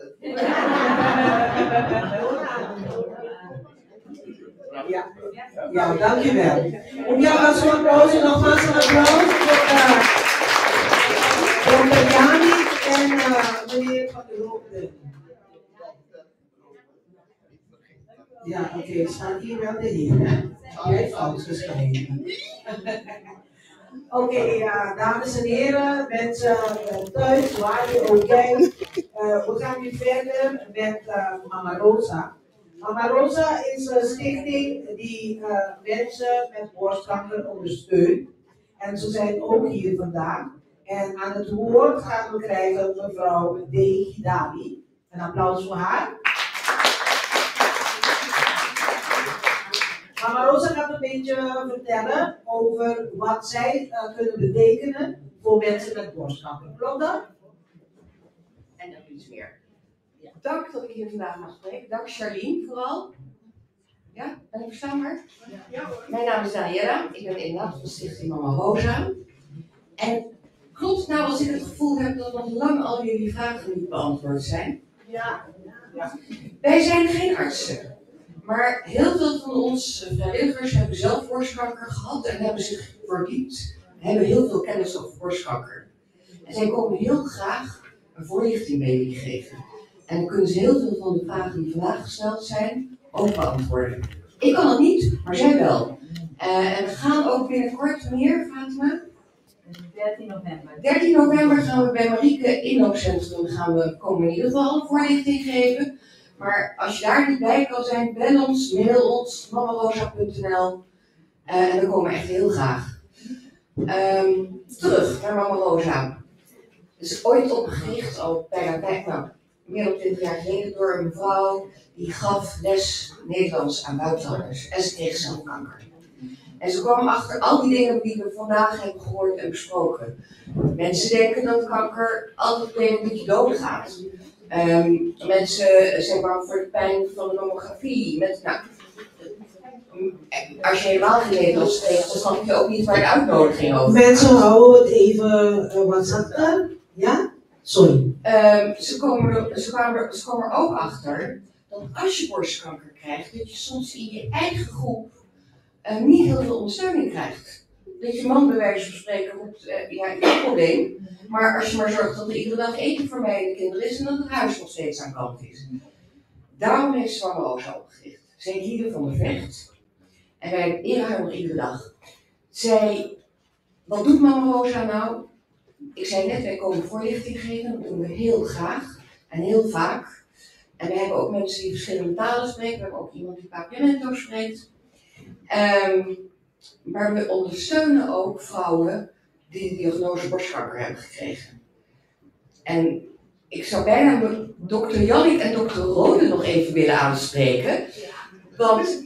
S2: Ja, dankjewel. Om jou als een applaus en nogmaals een applaus voor Dr. Janik en meneer Van der Hoogte. Ja, oké, er staat hier wel de heren. Jij hebt fout geschreven. Oké, dames en heren, mensen thuis, waar je ook kijkt. We gaan nu verder met Mama Rosa. Mama Rosa is een stichting die mensen met borstkanker ondersteunt. En ze zijn ook hier vandaag. En aan het woord gaan we krijgen mevrouw D. Hidabi. Een applaus voor haar. Mama Rosa gaat een beetje vertellen over wat zij kunnen betekenen voor mensen met borstkanker. Klopt dat?
S12: En nog iets meer. Ja. Dank dat ik hier vandaag mag spreken. Dank Charlene vooral. Ja, ben ik verstaanbaar? Ja. Mijn naam is Daniela. Ik ben inderdaad van Stichting Mama Rosa. En klopt nou als ik het gevoel heb dat nog lang al jullie vragen niet beantwoord zijn? Ja. Wij zijn geen artsen. Maar heel veel van ons vrijwilligers hebben zelf borstkanker gehad en hebben zich verdiept. Hebben heel veel kennis over borstkanker. En zij komen heel graag een voorlichting bij jullie geven. En dan kunnen ze heel veel van de vragen die vandaag gesteld zijn ook beantwoorden. Ik kan het niet, maar zij wel. En we gaan ook binnenkort meer, Fatima?
S9: 13 november.
S12: 13 november gaan we bij Marieke Inloopcentrum komen in ieder geval een voorlichting geven. Maar als je daar niet bij kan zijn, bel ons, mail ons, mamarosa.nl. En we komen echt heel graag. Terug naar Mama Rosa. Het is ooit opgericht, al bijna meer dan 20 jaar geleden, door een mevrouw die gaf les Nederlands aan buitenlanders. En ze kreeg zelf kanker. En ze kwam achter al die dingen die we vandaag hebben gehoord en besproken. Mensen denken dat kanker altijd betekent dat je doodgaat. Mensen zijn bang voor de pijn van de mammografie. Als je helemaal geen Nederlands spreekt, dan snap je ook niet waar de uitnodiging over gaat.
S2: Mensen houden het even, wat zat er? Ja? Sorry.
S12: Ze komen er ook achter dat als je borstkanker krijgt, dat je soms in je eigen groep niet heel veel ondersteuning krijgt. Dat je man bij wijze van spreken roept, geen probleem. Maar als je maar zorgt dat er iedere dag eten voor mij en de kinderen is en dat het huis nog steeds aan kant is. Daarom heeft ze Mama Rosa opgericht. Zij heet Lieder van der Vecht. En wij eren haar nog iedere dag. Wat doet Mama Rosa nou? Ik zei net, wij komen voorlichting geven. Dat doen we heel graag en heel vaak. En we hebben ook mensen die verschillende talen spreken. We hebben ook iemand die Papiamento spreekt. Maar we ondersteunen ook vrouwen die de diagnose borstkanker hebben gekregen. En ik zou bijna dokter Jannik en dokter Rode nog even willen aanspreken. Want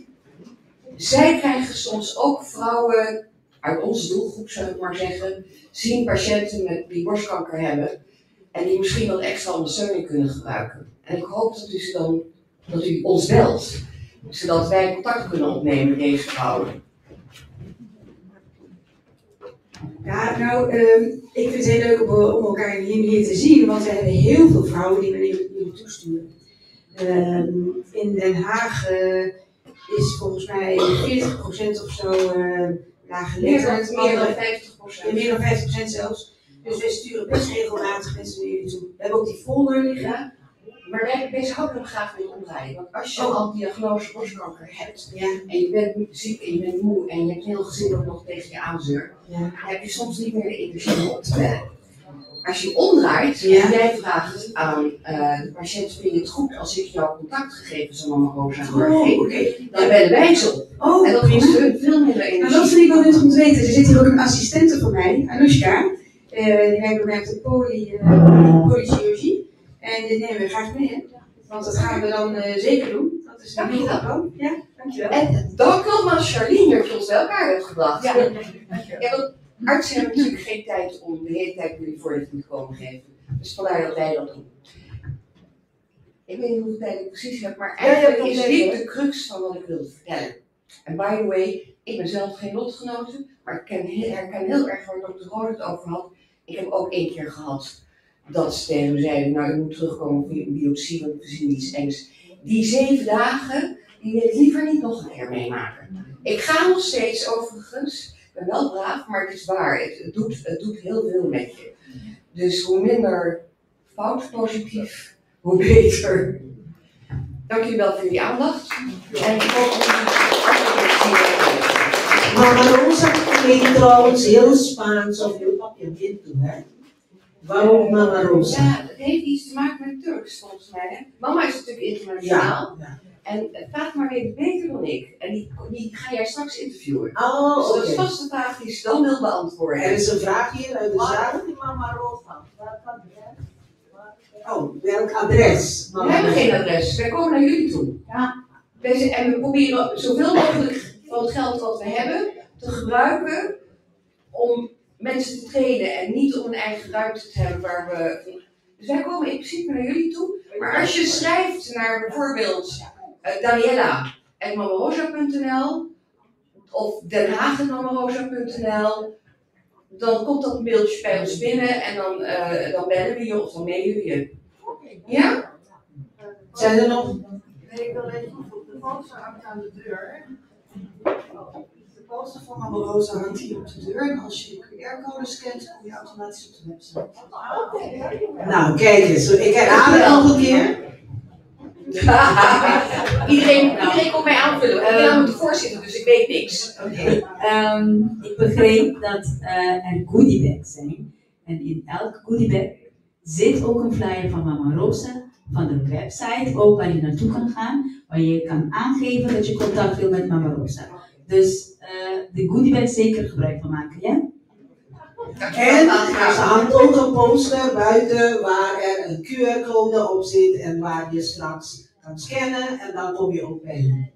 S12: zij krijgen soms ook vrouwen uit onze doelgroep, zou ik maar zeggen, zien patiënten die borstkanker hebben en die misschien wat extra ondersteuning kunnen gebruiken. En ik hoop dat u ons belt, zodat wij contact kunnen opnemen met deze vrouwen.
S5: Ja, nou, ik vind het heel leuk om elkaar hier te zien, want we hebben heel veel vrouwen die we naar toesturen. In Den Haag is volgens mij 40% of zo laaggeletterd.
S12: Meer dan 50%.
S5: Meer dan 50% zelfs. Dus wij sturen best regelmatig mensen naar jullie toe. We hebben ook die folder liggen.
S12: Ja. Maar wij zouden hem graag willen omdraaien. Want als je al diagnose borstkanker hebt en je bent ziek en je bent moe en je hebt heel gezin ook nog tegen je aanzeurt, dan heb je soms niet meer de energie om op te bellen. Als je omdraait en jij vraagt aan de patiënt, vind je het goed als ik jouw contactgegevens aan Mama Rosa doorgeef, dan bellen wij ze op. En dat is veel minder energie.
S5: Nou, dat vind ik wel nuttig om te weten. Er zit hier ook een assistente van mij, Anoushka. Die werkt bij de polychirurgie. En dit nemen we graag mee, hè? Want dat gaan we dan zeker doen. Dat is
S12: Dank je wel.
S5: Ja, dankjewel.
S12: En dank nogmaals Charlene dat je ons bij elkaar hebt gebracht.
S5: Ja, dankjewel.
S12: Ja, want artsen hebben natuurlijk geen tijd om de hele tijd jullie voorlichting te komen geven. Dus vandaar dat wij dat doen. Ik weet niet hoeveel tijd ik precies heb, maar eigenlijk is dit de crux van wat ik wilde vertellen. En by the way, ik ben zelf geen lotgenote, maar ik herken heel erg waar Dr. Rode het over had. Ik heb ook 1 keer gehad dat ze tegen me zeiden, nou je moet terugkomen voor je biopsie, want we zien iets engs. Die 7 dagen, die wil ik liever niet nog een keer meemaken. Ik ga nog steeds overigens, ik ben wel braaf, maar het is waar, het doet heel veel met je. Dus hoe minder fout positief, hoe beter. Dank jullie wel voor jullie aandacht. En ik hoop dat
S2: Mama Rosa klinkt trouwens heel Spaans of heel papiamento, hè? Waarom Mama Rosa?
S12: Ja, het heeft iets te maken met Turks volgens mij. Hè? Mama is natuurlijk internationaal.
S2: Ja.
S12: En Fatima weet het beter dan ik. En die ga jij straks interviewen.
S2: Oh,
S12: dus dat
S2: oké.
S12: is vast een vraag die ze dan wil beantwoorden.
S2: Er is een vraag hier uit de zaal. Mama Rosa. Oh, welk adres?
S12: We hebben geen adres. Wij komen naar jullie toe.
S2: Ja.
S12: En we proberen zoveel mogelijk van het geld wat we hebben te gebruiken om mensen te trainen en niet om een eigen ruimte te hebben waar we... Dus wij komen in principe naar jullie toe. Maar als je schrijft naar bijvoorbeeld Daniela@mamarosa.nl of denhaag@mamarosa.nl, dan komt dat mailtje bij ons binnen en dan bellen we je of dan mailen we je. Ja?
S2: Zijn er nog?
S7: Ik wil even de poster hangt aan de deur. De poster van Mama Rosa hangt hier op de deur. En als je de QR-code scant, kom je automatisch op de website.
S2: Nou, kijk eens. Ik herhaal het nog een keer.
S12: Iedereen komt mij aanvullen. Ik ben namelijk de voorzitter, dus ik weet niks.
S9: Ik begreep dat er goodiebags zijn. En in elk goodiebag zit ook een flyer van Mama Rosa, van de website, ook waar je naartoe kan gaan, waar je kan aangeven dat je contact wil met Mama Rosa. Dus de goodiebag zeker gebruik van maken, ja?
S2: En er hangt ook een poster buiten waar er een QR-code op zit en waar je straks kan scannen en dan kom je ook bij je.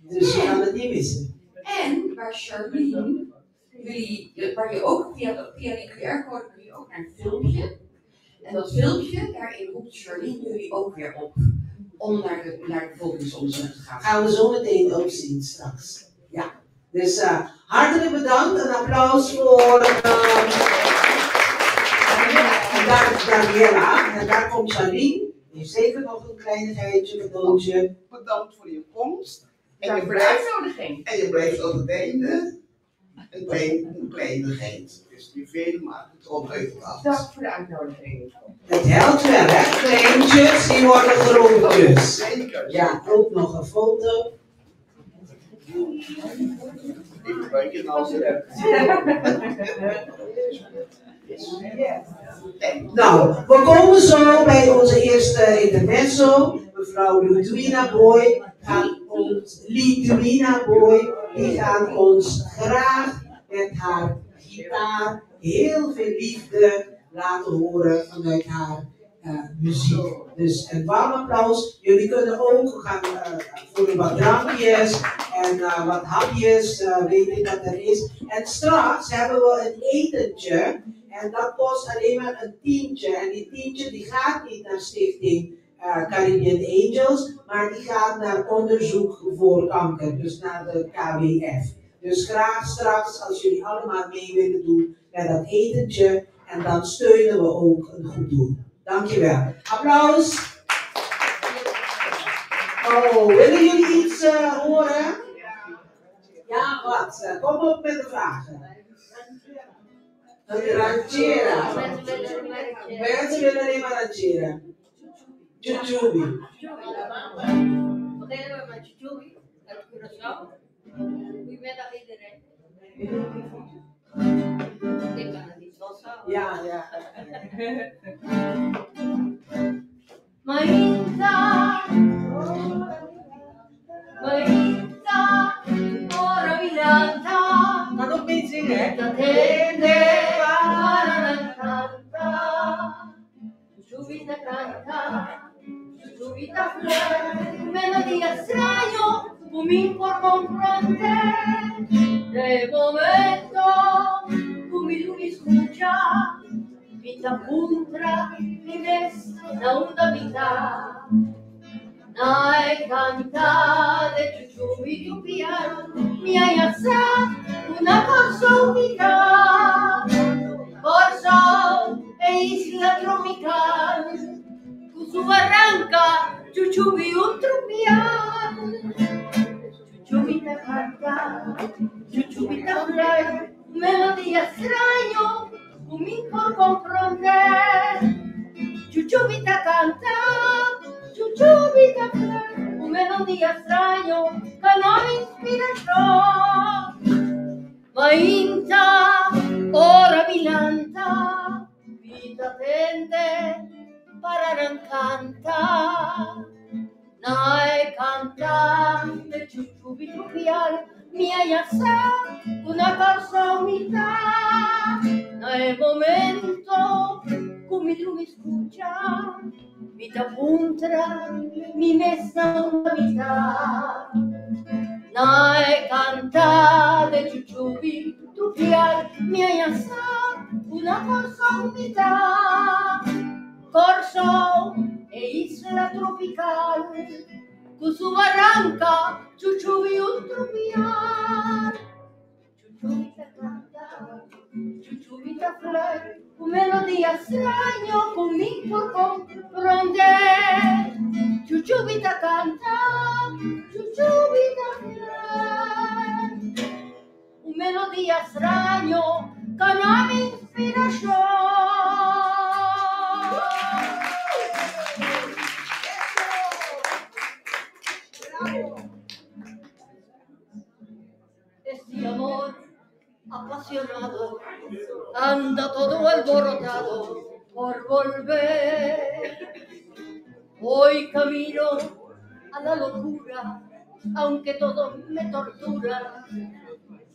S2: Dus je kan het niet missen.
S12: En waar Charlene, waar je ook via die QR-code kun je ook naar een filmpje. En dat filmpje, daarin roept Charlene jullie ook weer op om naar de bevolkingsonderzoek te gaan.
S2: Gaan we zo meteen ook zien straks. Ja. Dus hartelijk bedankt. Een applaus voor Daniela. En daar komt Charlene. Die heeft zeker nog een kleinigheidje, cadeautje.
S1: Bedankt voor je komst.
S12: En voor de uitnodiging.
S1: En je blijft tot het einde. Een kleinigheid. Dus die vele maken het erop uitgehaald.
S12: Dank voor de uitnodiging.
S2: Het helpt wel, hè? Kleintjes, die worden grootjes.
S1: Zeker.
S2: Ja, ook nog een foto.
S1: Ik gebruik je nou weer.
S2: Nou, we komen zo bij onze eerste intermezzo. Mevrouw Ludwina Boy die gaat ons graag met haar gitaar heel veel liefde laten horen vanuit haar muziek. Dus een warm applaus. Jullie kunnen ook gaan voor wat drankjes en wat hapjes, weet ik wat er is. En straks hebben we een etentje en dat kost alleen maar een tientje. En die tientje die gaat niet naar Stichting Caribbean Angels, maar die gaat naar onderzoek voor kanker, dus naar de KWF. Dus graag straks als jullie allemaal mee willen doen bij dat etentje en dan steunen we ook een goed doel. Dankjewel. Applaus. Oh, willen jullie iets horen? Ja, wat? Kom op met de vragen. Een ranchera. Mensen willen alleen maar ranchera. Chuchubi.
S15: Beginnen we met Chuchubi uit Curaçao. Goedemiddag iedereen. Ik kan het niet wel zo.
S2: Ja, ja.
S15: Marita, Marita, ora mirata.
S2: Kan ook mee zingen, hè?
S15: Dat hende, canta. Chuchubita canta, chuchubita flor, melodía extraño, cumín por comprender. De momento, cumín mi escucha, vita puntra, mi ves, la onda vita. Nai canta de ciuciui tu piano, mi hai alzato una corsa unica, corsa e isla tropical, con su barranca ciuciui un trupial, ciuciubita canta, ciuciubita flare, melodía extraño, un mí por comprender, ciuciubita canta, ciuciubita flare, un melodía extraño que no me inspira yo. Ma inta, ora milanta, vita tende, pararan canta. Nae canta, de ciuciubi trupial, mi hai alzato una corsa unità. Nae momento, come tu mi escucha, vita puntra, mi messa una vita. Nae canta, de ciuciubi trupial, mi hai alzato una corsa unità. Corso e isla tropical, con su barranca, ciuciubi un trupial. Ciuciubita canta, ciuciubita flare, un melodía extraño, conmigo por comprender. Ciuciubita canta, ciuciubita flare, un melodía extraño, que no me inspira yo. Este amor apasionado anda todo alborotado por volver. Hoy camino a la locura, aunque todo me tortura.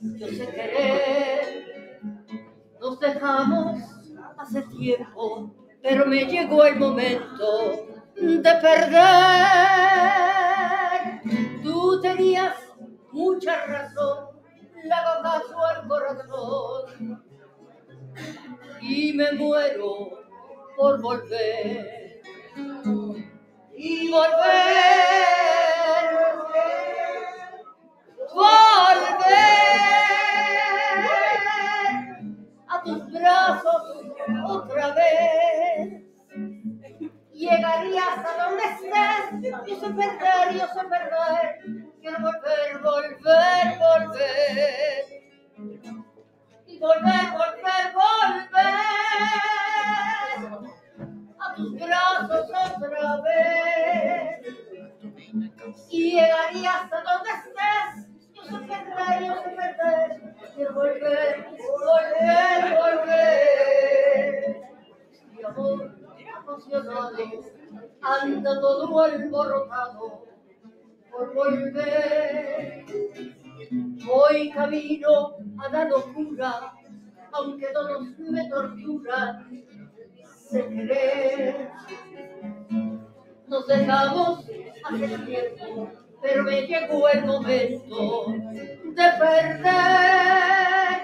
S15: Yo sé querer, nos dejamos hace tiempo, pero me llegó el momento de perder. Tú tenías mucha razón, le hago caso al corazón y me muero por volver. Y volver, a tus brazos otra vez. Llegaría hasta donde estés, yo sé perder, yo sé perder. Quiero volver, volver, volver. Y volver, volver, volver. A tus brazos otra vez. Y llegaría hasta donde estés, yo sé perder, yo sé perder. Quiero volver, volver, volver. Mi amor apasionado anda todo alborotado por volver. Hoy camino a la locura, aunque todos me torturan. Sé querer, nos dejamos hace tiempo, pero me llegó el momento de perder.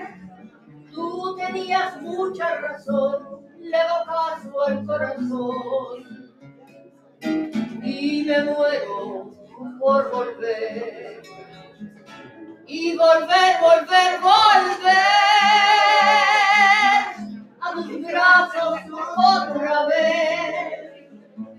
S15: Tú tenías mucha razón, le hago caso al corazón y me muero por volver. Y volver, volver, volver a tus brazos otra vez.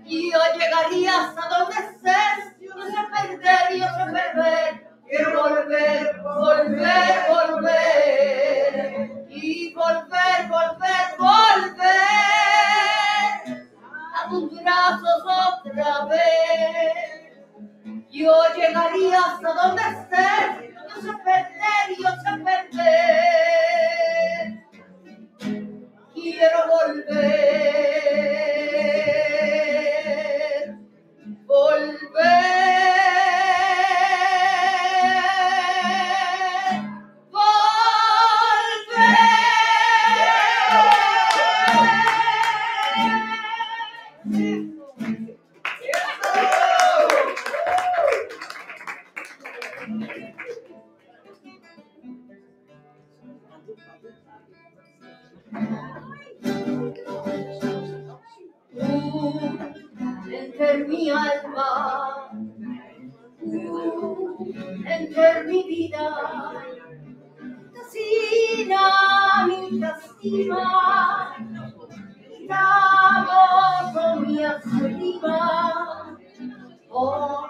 S15: Y yo llegaría hasta donde estés, yo sé perder, yo sé perder. Quiero volver, volver, volver. Y volver, volver, volver a tus brazos otra vez. Yo llegaría hasta donde estés, yo sé perder, yo sé perder. Quiero volver, volver. mi alma, enter mi vida, casina mi castima, damos mi estima, por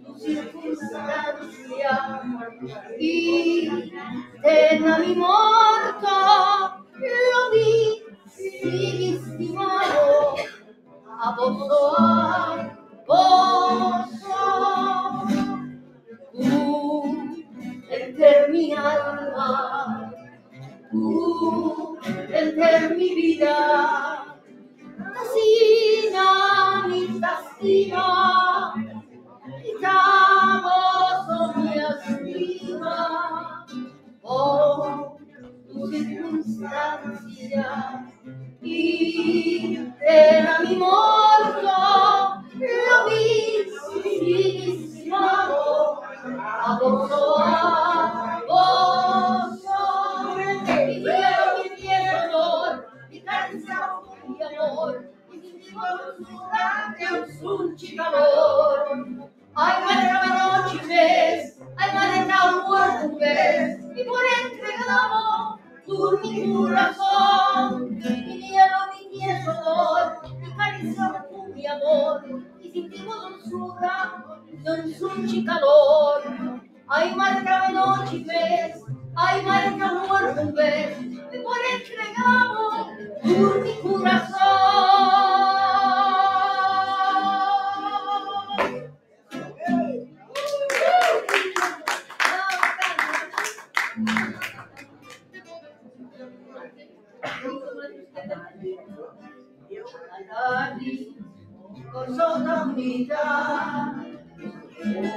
S15: tu circunstancia y tenga mi morto, lo vi estimado, a vos, enter mi alma, enter mi vida, casina mi castima, quitamos mi estima, por tu circunstancia y era mi morto, lo mismísimo, a vos, mi viejo honor, mi carencia, mi amor, mi un chicalor. Ay, madre, noche ves, ay, madre, un ves, y por entregado tu mi corazón, mi hielo, mi tierno honor, mi caricia, mi amor, y sentimos dulzura, un chicalor. Ay, madre, noche ves, ay, madre, un ves, y por entregado tu mi corazón. Persona unida,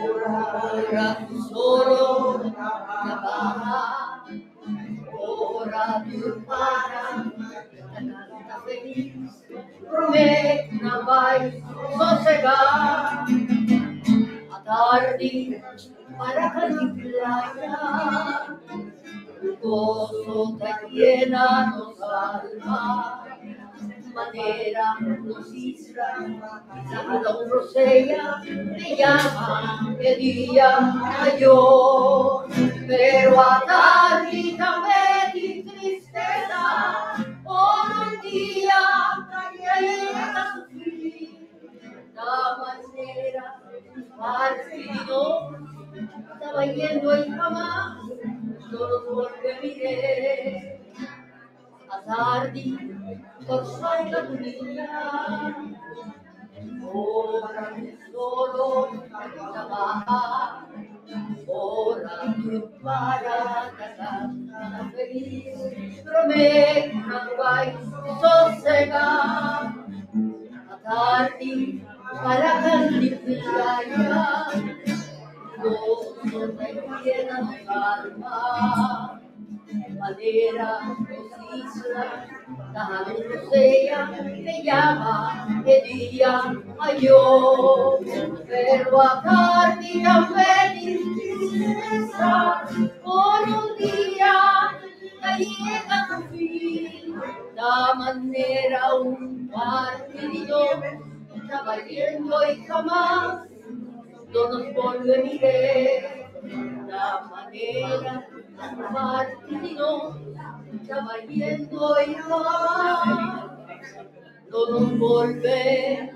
S15: ora solo trabaja, ora tu para, canta feliz, promete una vai sossegar, a tarde para playa, gozo te llena nos alma. Manera nos isla, la rosella me llama de día yo, pero a tarde también y tristeza, por un día llega a sufrir, la manera partido, estaba yendo y jamás no nos volveré. A tarde, por la lunita, ora solo trabaja, ora tu para casa feliz, promete no vai sossegar. A tarde, para cantar, gozo te llena de alma. Madera, isla, la rosella me llama de día a yo, pero a tarde también tristeza, por un día ya llega tu fin, la manera un partido, estaba yendo y jamás no nos volveré, la manera partido, estaba yendo y jamás no nos volveré.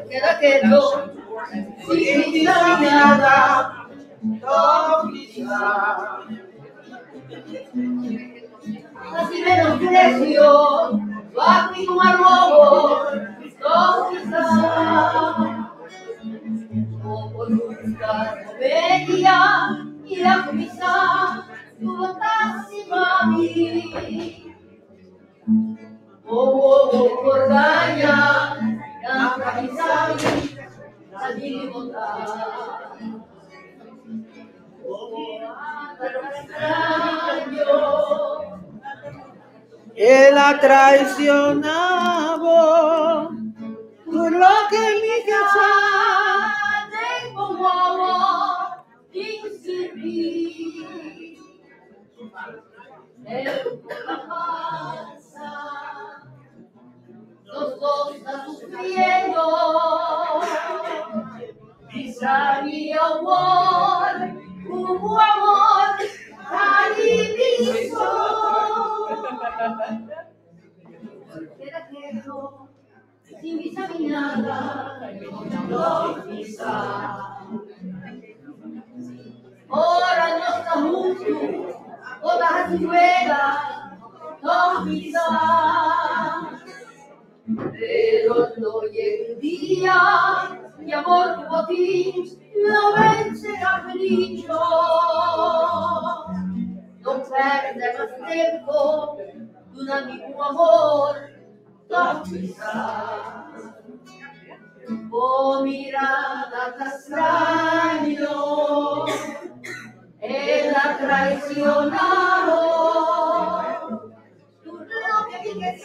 S15: Queda quieto.
S3: sin visa ni nada, con visa.
S15: Así menos precio, aquí como a robo, con visa. Como buscar comedia y la camisa, tu fantasma a mí. Bordaña, la camisa, allí botar.
S3: Él ha traicionado por lo que mi casa
S15: tengo amor sin servir. El la pasa, los dos están sufriendo. Quizá mi amor, un amor tan inmenso. Queda quejo, sin visa ni nada, no visa. Ora no está justo, toda su rueda, no visa. Pero no llega el día, mi amor por ti, lo vencerá feliz. No perder más tiempo, un amigo amor, no visa. Oh, mirada te extraño, él ha traicionado. Tú lo que dices,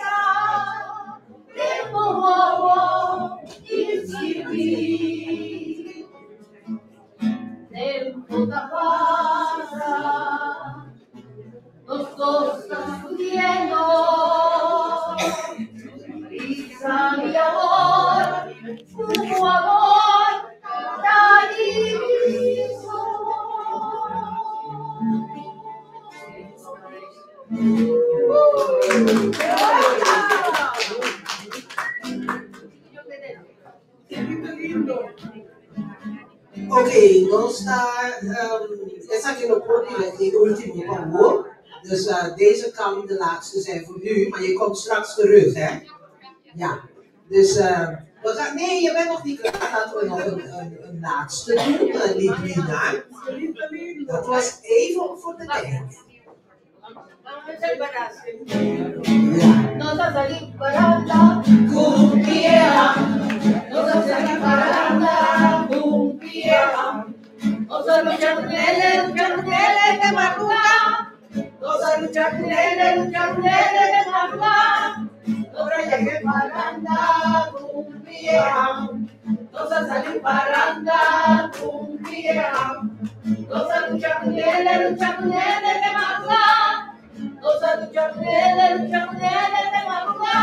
S15: tengo amor sin servir. Tiempo te pasa, los dos están sufriendo. Quizá mi amor, tu amor tan inmenso.
S10: Oké, dan is dat in de ultimo tambor. Dus deze kan de laatste zijn voor nu, maar je komt straks terug, hè? Ja, dus we gaan, nee, je bent nog niet klaar. Laten we nog een laatste doen, Lidwina. Dat was even voor de tijd.
S15: No te salí barata, cumpliera. No te salí barata, cumpliera. No se lucha con él de madruga. No se lucha con él de madruga. No se llegue paranda, cumpliera. No se salí paranda, cumpliera. No se lucha con él de madruga. No se lucha con él de madruga.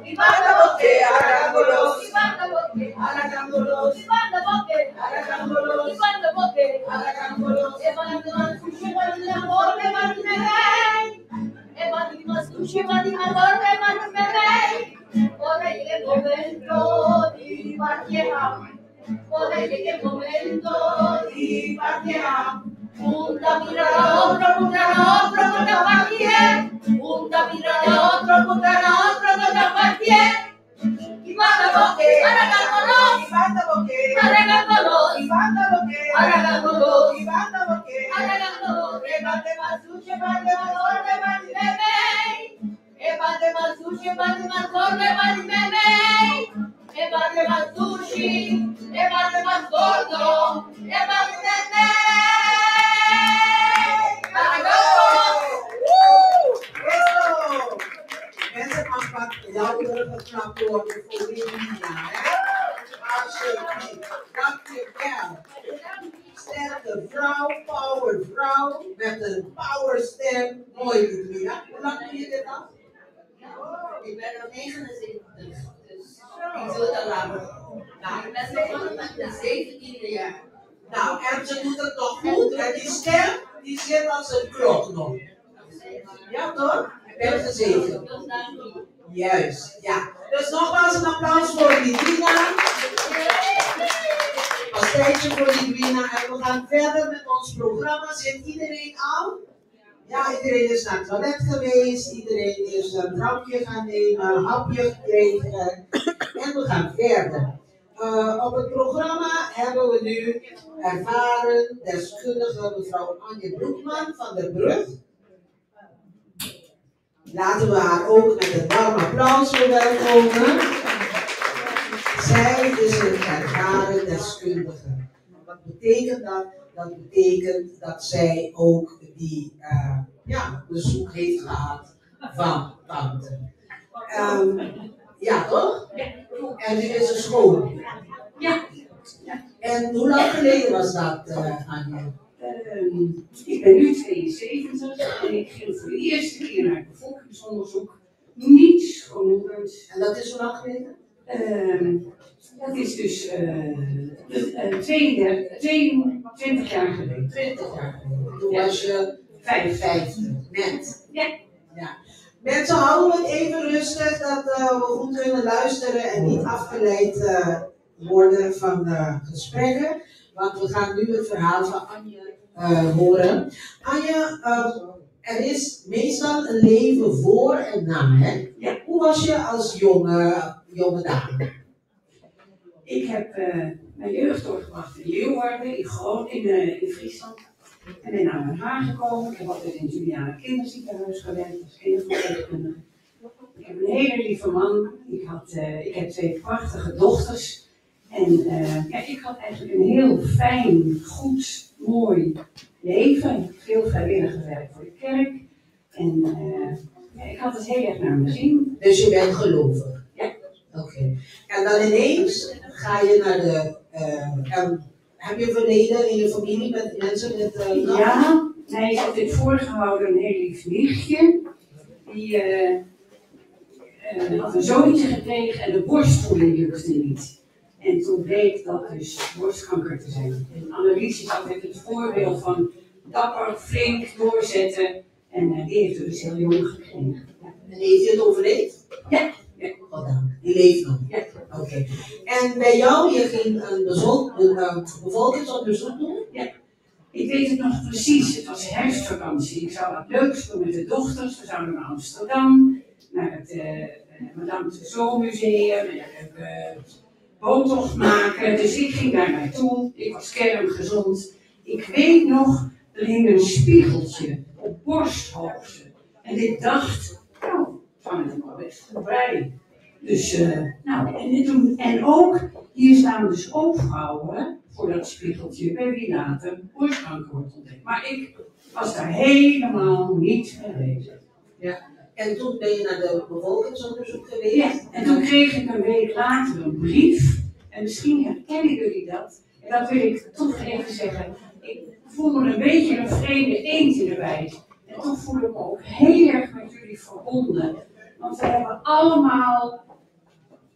S15: Y manda boque, aragándolos. Y manda boque, aragándolos. Y manda boque, aragándolos. Y manda boque, aragándolos. Emanima sushi, manima gorre, manime rey. Emanima sushi, manima gorre, manime rey. Por ahí el momento de partida. Por ahí el momento de partida. Punta mira a otro, no te apartie. Punta mira a otro, no te apartie. Y manda boque, aragándolos. Y manda boque, aragándolos. Y manda boque, aragándolos. Y manda boque, aragándolos. Mande más sushi, mande más gorre, mande meme. Mande más sushi, mande más gorre, mande meme. Mande más sushi, mande más gordo, mande meme.
S10: Mensen aanpakken, jouw getrapt worden voor Lidwina, hè? Alsjeblieft, dankjewel. Sterke vrouw, power vrouw, met een power stem. Mooi, Lidwina. Hoe lang doe je dit al?
S15: Ik ben al 79, dus ik doe het al langer. Nou, ik ben begonnen met de 17e jaar.
S10: Nou, en ze doet het nog goed. En die stem, die zit als een klok nog. Ja, toch? Ik ben gezegend. Juist, ja. Dus nogmaals een applaus voor Lidwina.
S2: applausje voor Lidwina en we gaan verder met ons programma. Zit iedereen aan? Ja, iedereen is naar het toilet geweest, iedereen is een drankje gaan nemen, een hapje gekregen en we gaan verder. Op het programma hebben we nu ervaren deskundige mevrouw Anje Broekman van der Brug. Laten we haar ook met een warm applaus verwelkomen. Zij is een ervaren deskundige. Wat betekent dat? Dat betekent dat zij ook die bezoek heeft gehad van tante. Ja, toch? En nu is ze schoon.
S16: Ja.
S2: En hoe lang geleden was dat, Anja?
S16: Ik ben nu 72 en ik ging voor de eerste keer naar het bevolkingsonderzoek. Niets vermoedend.
S2: En dat is hoe lang geleden?
S16: Dat is dus 20 jaar geleden.
S2: 20 jaar geleden. Toen was je 55, net.
S16: Ja.
S2: Mensen, houden we het even rustig, dat we goed kunnen luisteren en niet afgeleid worden van de gesprekken. Want we gaan nu het verhaal van Anje horen. Anje, er is meestal een leven voor en na, hè?
S16: Ja.
S2: Hoe was je als jonge dame?
S16: Ik heb mijn jeugd doorgebracht in Leeuwarden, in Groningen, in Friesland. En ben naar Den Haag gekomen. Ik heb altijd in het Juliana Kinderziekenhuis gewerkt als kinderverpleegkundige. Ik heb een hele lieve man. Ik heb 2 prachtige dochters. En ik had eigenlijk een heel fijn, goed, mooi leven. Ik heb veel vrijwillig gewerkt voor de kerk. En ik had het heel erg naar mijn zin.
S2: Dus je bent gelovig?
S16: Ja.
S2: Oké. En dan ineens ga je naar de... heb je verleden in je familie met mensen met...
S16: Ja, hij is altijd voorgehouden, een heel lief nichtje. Die had een zoontje gekregen en de borstvoeding lukte niet. En toen bleek dat dus borstkanker te zijn. En Annelies is altijd het voorbeeld van dapper, flink doorzetten. En die heeft het dus heel jong gekregen. Ja.
S2: En heeft hij het overleefd?
S16: Ja.
S2: Goddank. Die leeft nog?
S16: Ja.
S2: Oké. En bij jou, je ging een bevolkingsonderzoek doen?
S16: Ja. Ik weet het nog precies, het was herfstvakantie. Ik zou wat leuks doen met de dochters. We zouden naar Amsterdam, naar het Madame Tussauds Museum, en een leuke boottocht maken. Dus ik ging daar naartoe. Ik was kerngezond. Ik weet nog, er hing een spiegeltje op borsthoogte. En ik dacht, nou, van het wel best voorbij. Dus, en ook, hier staan dus ook vrouwen voor dat spiegeltje, bij wie later borstkanker wordt ontdekt. Maar ik was daar helemaal niet mee bezig.
S2: Ja. En toen ben je naar de bevolkingsonderzoek geweest?
S16: Ja, en toen kreeg ik een week later een brief. En misschien herkennen jullie dat. En dat wil ik toch even zeggen. Ik voel me een beetje een vreemde eend in de bijt. En toch voel ik me ook heel erg met jullie verbonden. Want we hebben allemaal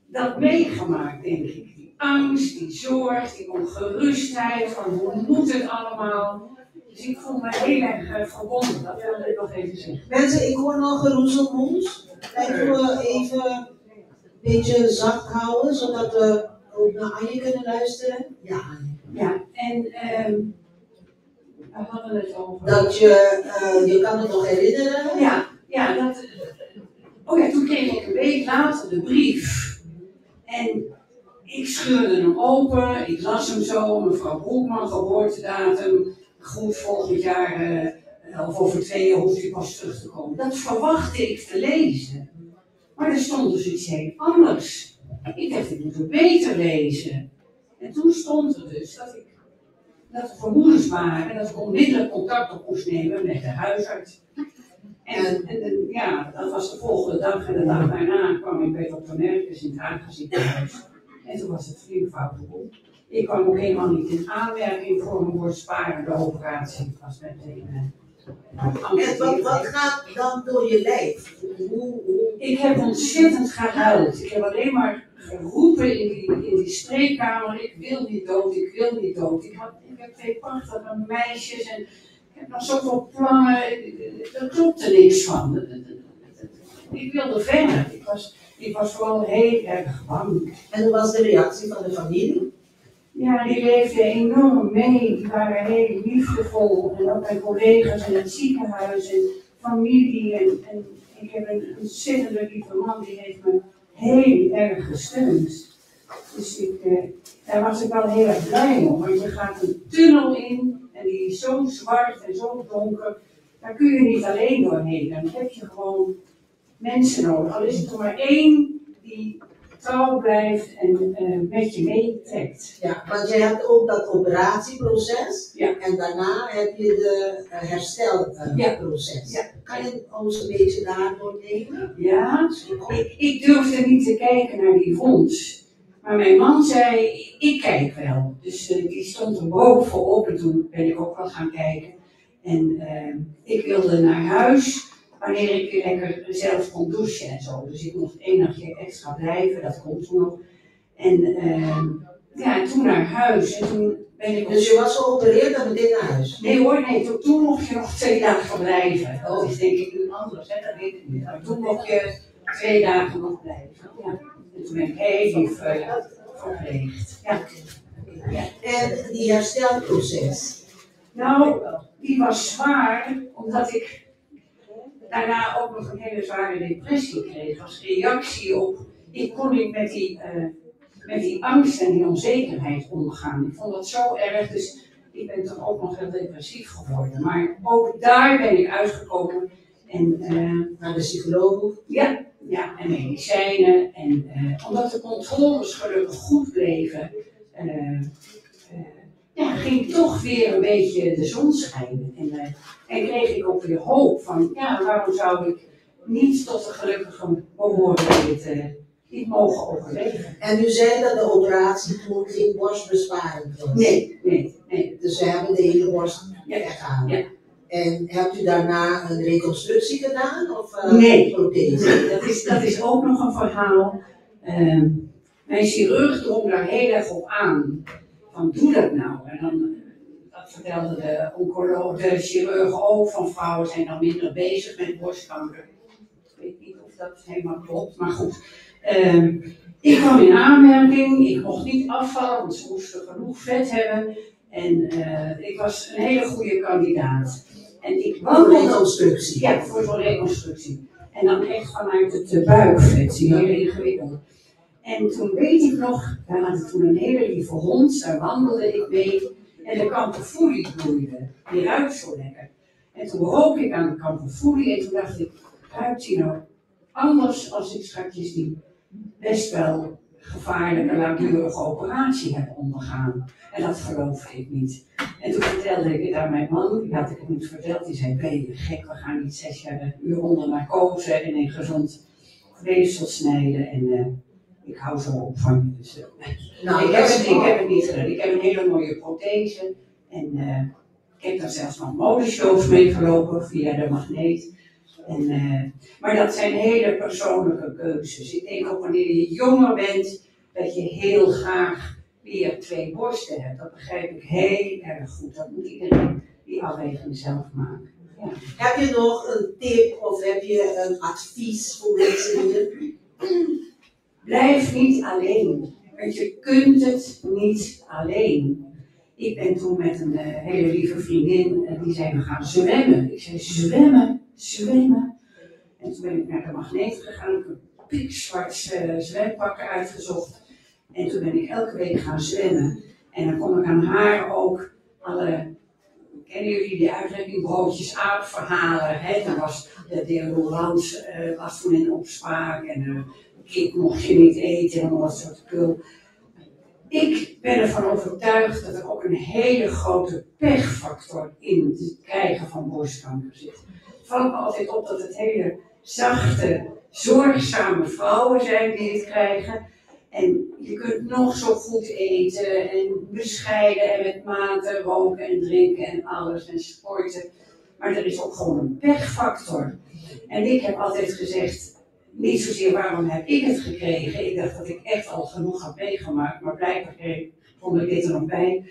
S16: dat meegemaakt, denk ik. Die angst, die zorg, die ongerustheid van hoe moet het allemaal. Dus ik voel me heel erg verbonden, dat wilde ik nog even zeggen.
S2: Mensen, ik hoor nog geroezelmoes. Lijken we even een beetje zacht houden, zodat we ook naar Anje kunnen luisteren? Ja, Anje.
S16: Ja, en we hadden het over...
S2: Dat je kan het nog herinneren?
S16: Ja, dat... toen kreeg ik een week later de brief. En ik scheurde hem open, ik las hem zo, mevrouw Broekman, geboortedatum, goed volgend jaar, of over 2 jaar hoeft u pas terug te komen. Dat verwachtte ik te lezen. Maar er stond dus iets heel anders. Ik dacht, ik moet het beter lezen. En toen stond er dus dat er vermoedens waren, dat ik onmiddellijk contact op moest nemen met de huisarts. En dat was de volgende dag en de dag daarna kwam ik bij dokter Merkens in het Haagse ziekenhuis. En toen was het flink fout begonnen. Ik kwam ook helemaal niet in aanmerking voor een borstbarende operatie. Het was meteen
S2: en wat gaat dan door je lijf?
S16: Ik heb ontzettend gehuild. Ik heb alleen maar geroepen in die spreekkamer. Ik wil niet dood, ik wil niet dood. Ik heb 2 prachtige meisjes en ik heb nog zoveel plannen. Er klopte niks van. Ik wilde verder. Ik was vooral heel erg bang.
S2: En hoe was de reactie van de familie?
S16: Ja, die leefden enorm mee. Die waren heel liefdevol. En ook mijn collega's in het ziekenhuis en familie. En ik heb een ontzettend lieve man, die heeft me heel erg gesteund. Dus daar was ik wel heel erg blij om. Want je gaat een tunnel in en die is zo zwart en zo donker. Daar kun je niet alleen doorheen. Dan heb je gewoon mensen nodig. Al is het er maar één die trouw blijft en met je meetrekt.
S2: Ja, want jij hebt ook dat operatieproces en daarna heb je de herstelproces.
S16: Ja.
S2: Kan je ons een beetje daardoor nemen?
S16: Ja, ik durfde niet te kijken naar die wond. Maar mijn man zei, ik kijk wel. Dus die stond er bovenop en toen ben ik ook wel gaan kijken. En ik wilde naar huis wanneer ik weer lekker zelf kon douchen en zo. Dus ik mocht 1 nachtje extra blijven, dat kon toen nog. En toen naar huis. En toen ben ik
S2: dus je was geopereerd en meteen naar huis?
S16: Nee hoor, nee, toen mocht je nog 2 dagen blijven. Dat is denk ik nu anders, hè? Dat weet ik niet. Maar toen mocht je 2 dagen nog blijven. Ja. En toen ben ik heel lief verpleegd. Ja.
S2: En die herstelproces?
S16: Nou, die was zwaar, omdat ik daarna ook nog een hele zware depressie kreeg. Als reactie op, ik kon niet met die angst en die onzekerheid omgaan. Ik vond dat zo erg, dus ik ben toen ook nog heel depressief geworden. Maar ook daar ben ik uitgekomen. En,
S2: naar de psycholoog?
S16: Ja, en medicijnen. En omdat de controles gelukkig goed bleven, ging toch weer een beetje de zon schijnen. En kreeg ik ook weer hoop van, waarom zou ik niet tot de gelukkigen behoren die mogen overleven.
S2: En u zei dat de operatie toen geen borstbesparing was?
S16: Nee.
S2: Dus ze hebben de hele borst weggehaald?
S16: Ja.
S2: En hebt u daarna een reconstructie gedaan? Of
S16: nee,
S2: prothese?
S16: dat is ook nog een verhaal. Mijn chirurg drong daar heel erg op aan. Van doe dat nou. En dan, dat vertelde de oncoloog, de chirurg ook, van vrouwen zijn dan minder bezig met borstkanker. Ik weet niet of dat helemaal klopt, maar goed. Ik kwam in aanmerking, ik mocht niet afvallen, want ze moesten genoeg vet hebben. En ik was een hele goede kandidaat. En ik
S2: voor reconstructie?
S16: Ja, voor zo'n reconstructie. En dan echt vanuit het buikvet, zie je, heel ingewikkeld. En toen weet ik nog, we hadden toen een hele lieve hond, daar wandelde ik mee. En de kamperfoelie bloeide, die ruikt zo lekker. En toen rook ik aan de kamperfoelie en toen dacht ik, ruikt die nou anders als ik straks die best wel gevaarlijke, langdurige operatie heb ondergaan. En dat geloofde ik niet. En toen vertelde ik het aan mijn man, die had ik het niet verteld, die zei, ben je gek, we gaan niet 6 uur onder narcose en in gezond weefsel snijden. En ik hou zo op van je. Dus, ik heb het niet gedaan. Ik heb een hele mooie prothese. En ik heb daar zelfs nog modeshows mee gelopen via de magneet. Maar dat zijn hele persoonlijke keuzes. Ik denk ook wanneer je jonger bent, dat je heel graag weer 2 borsten hebt. Dat begrijp ik heel erg goed. Dat moet iedereen die afweging zelf maken. Ja.
S2: Heb je nog een tip of heb je een advies voor mensen hier?
S16: Blijf niet alleen, want je kunt het niet alleen. Ik ben toen met een hele lieve vriendin, die zei we gaan zwemmen. Ik zei zwemmen. En toen ben ik naar de magneet gegaan, ik heb een pikzwart zwempakken uitgezocht. En toen ben ik elke week gaan zwemmen. En dan kon ik aan haar ook alle, kennen jullie die uitdrukking, broodjes aapverhalen. Hè? Dan was de Roland was toen in opspraak en kip mocht je niet eten en dat soort kul. Ik ben ervan overtuigd dat er ook een hele grote pechfactor in het krijgen van borstkanker zit. Het valt me altijd op dat het hele zachte, zorgzame vrouwen zijn die het krijgen. En je kunt nog zo goed eten en bescheiden en met mate roken en drinken en alles en sporten. Maar er is ook gewoon een pechfactor. En ik heb altijd gezegd, niet zozeer waarom heb ik het gekregen. Ik dacht dat ik echt al genoeg had meegemaakt, maar blijkbaar vond ik dit er nog bij.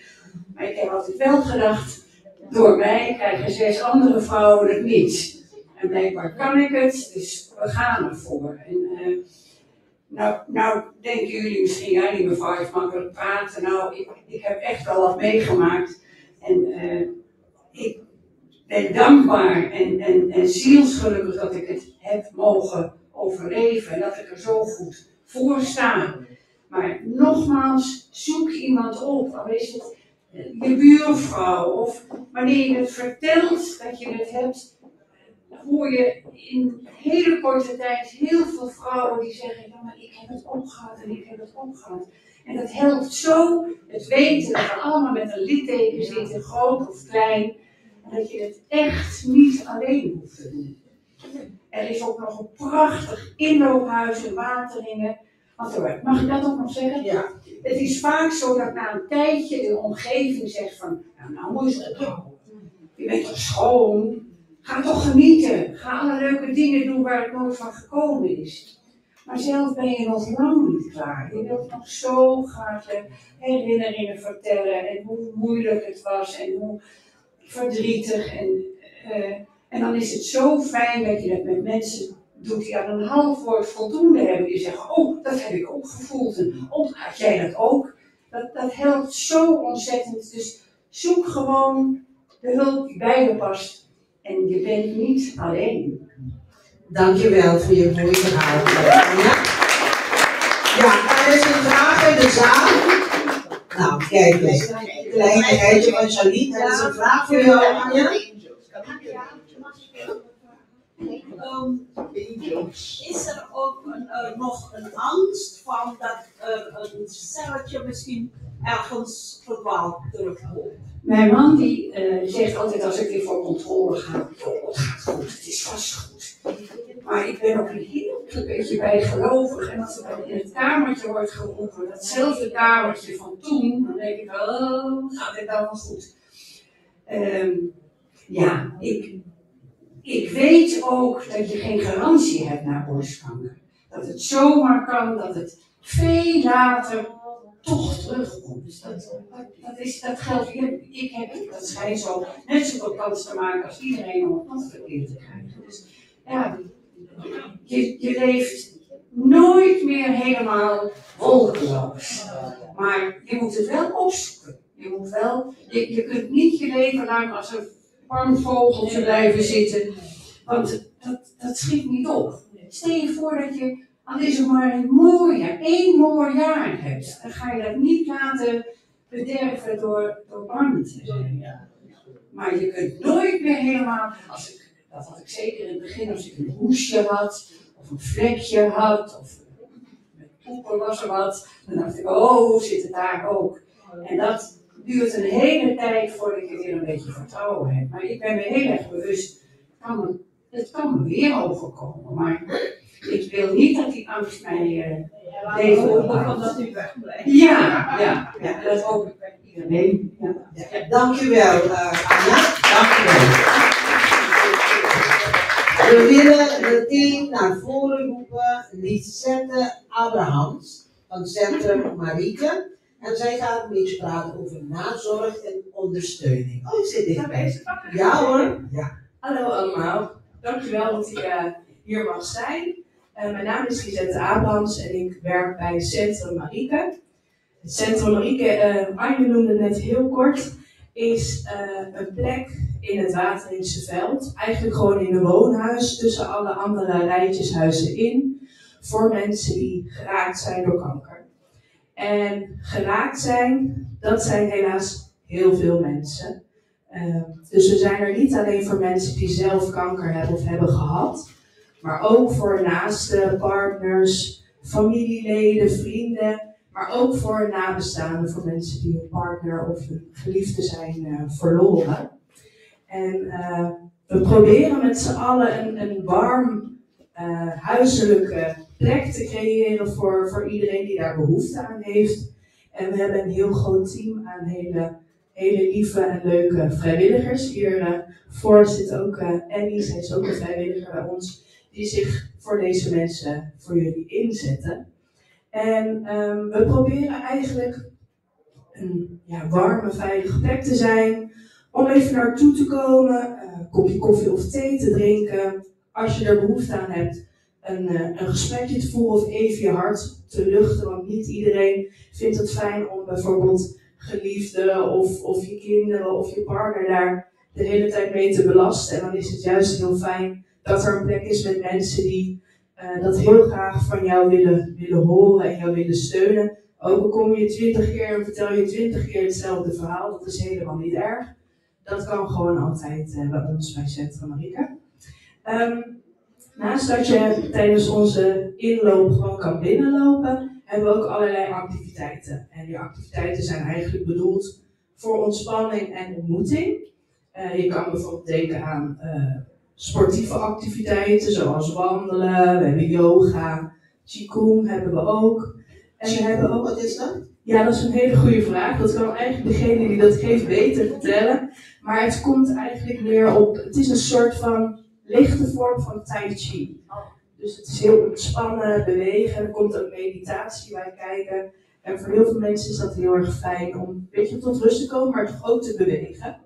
S16: Maar ik heb altijd wel gedacht, door mij krijgen 6 andere vrouwen het niet. En blijkbaar kan ik het, dus we gaan ervoor. En Nou denken jullie misschien, ja, die mevrouw heeft makkelijk praten. Nou, ik heb echt wel wat meegemaakt. En ik ben dankbaar en zielsgelukkig dat ik het heb mogen overleven. En dat ik er zo goed voor sta. Maar nogmaals, zoek iemand op. Al is het je buurvrouw of wanneer je het vertelt dat je het hebt, hoor je in hele korte tijd heel veel vrouwen die zeggen, ja maar ik heb het ook gehad en ik heb het ook gehad. En dat helpt zo, het weten dat we allemaal met een litteken zitten, groot of klein, en dat je het echt niet alleen hoeft te doen. Er is ook nog een prachtig inloophuis in Wateringen. Mag ik dat ook nog zeggen? Ja. Het is vaak zo dat na een tijdje de omgeving zegt van, nou moet je het ophouden. Je bent toch schoon? Ga toch genieten. Ga alle leuke dingen doen waar het nooit van gekomen is. Maar zelf ben je nog lang niet klaar. Je wilt nog zo graag je herinneringen vertellen en hoe moeilijk het was en hoe verdrietig. En dan is het zo fijn dat je dat met mensen doet die aan een half woord voldoende hebben. Die zeggen, oh, dat heb ik ook gevoeld. En oh, had jij dat ook? Dat helpt zo ontzettend. Dus zoek gewoon de hulp die bij je past. En je bent niet alleen.
S2: Dankjewel voor je mooie verhaal. Ja, er is een vraag in de zaal. Nou, kijk eens. Een kleinigheidje van Charlie. Er is een vraag voor jou, Anja.
S17: Is er ook nog een angst van dat er een celletje misschien ergens verdwaald terugkomt?
S16: Mijn man die zegt altijd als ik weer voor controle ga, oh, het gaat goed, het is vast goed. Maar ik ben ook een heel klein beetje bijgelovig en als er dan in het kamertje wordt geroepen, datzelfde kamertje van toen, dan denk ik, oh, gaat dit dan wel goed? Ja, ik weet ook dat je geen garantie hebt naar borstkanker. Dat het zomaar kan, dat het veel later toch terugkomt. Dus dat geldt. Ik heb, dat schijnt zo, net zoveel kans te maken als iedereen om het nog verkeerd te krijgen. Dus ja, je leeft nooit meer helemaal wolkeloos. Maar je moet het wel opzoeken. Je kunt niet je leven lang als een warmvogeltje blijven zitten, want dat schiet niet op. Stel je voor dat je al is er maar één mooi jaar hebt, dan ga je dat niet laten bederven door bang te zijn. Maar je kunt nooit meer helemaal, dat had ik zeker in het begin, als ik een hoesje had, of een vlekje had, of met poepen was er wat, dan dacht ik, oh, zit het daar ook. En dat duurt een hele tijd voordat ik weer een beetje vertrouwen heb. Maar ik ben me heel erg bewust, het kan me weer overkomen. Maar ik wil niet dat die angst mij leven opbouwt.
S17: Dat u wegblijft.
S16: Ja, dat hoop ik bij iedereen. Ja.
S2: Dankjewel, Anja. Dankjewel. We willen meteen naar voren roepen Lisette Abrahams van Centrum Marieke. En zij gaat een beetje praten over nazorg en ondersteuning. Oh, ik zit dichtbij. Ja hoor. Ja.
S18: Hallo allemaal. Dankjewel dat ik hier mag zijn. Mijn naam is Lisette Abrahams en ik werk bij Centrum Marieke. Het Centrum Marieke, Anja noemde het net heel kort, is een plek in het Wateringse Veld. Eigenlijk gewoon in een woonhuis tussen alle andere rijtjeshuizen in. Voor mensen die geraakt zijn door kanker. En geraakt zijn, dat zijn helaas heel veel mensen. Dus we zijn er niet alleen voor mensen die zelf kanker hebben of hebben gehad. Maar ook voor naaste partners, familieleden, vrienden. Maar ook voor nabestaanden, voor mensen die een partner of een geliefde zijn verloren. En we proberen met z'n allen een warm huiselijke plek te creëren voor iedereen die daar behoefte aan heeft. En we hebben een heel groot team aan hele lieve en leuke vrijwilligers. Hiervoor zit ook Annie, zij is ook een vrijwilliger bij ons, die zich voor deze mensen, voor jullie inzetten. En we proberen eigenlijk een warme, veilige plek te zijn, om even naartoe te komen, een kopje koffie of thee te drinken. Als je er behoefte aan hebt, een gesprekje te voeren of even je hart te luchten. Want niet iedereen vindt het fijn om bijvoorbeeld geliefden of je kinderen of je partner daar de hele tijd mee te belasten. En dan is het juist heel fijn dat er een plek is met mensen die dat heel graag van jou willen horen en jou willen steunen. Ook al kom je 20 keer en vertel je 20 keer hetzelfde verhaal, dat is helemaal niet erg. Dat kan gewoon altijd bij ons bij Centrum Marieke. Naast dat je tijdens onze inloop gewoon kan binnenlopen, hebben we ook allerlei activiteiten. En die activiteiten zijn eigenlijk bedoeld voor ontspanning en ontmoeting. Je kan bijvoorbeeld denken aan sportieve activiteiten zoals wandelen, we hebben yoga, qigong hebben we ook. En we hebben ook,
S2: wat is dat?
S18: Ja, dat is een hele goede vraag. Dat kan eigenlijk degene die dat geeft beter vertellen. Maar het komt eigenlijk meer op, het is een soort van lichte vorm van tai chi. Dus het is heel ontspannen, bewegen. Er komt ook meditatie bij kijken. En voor heel veel mensen is dat heel erg fijn om een beetje tot rust te komen, maar toch ook te bewegen.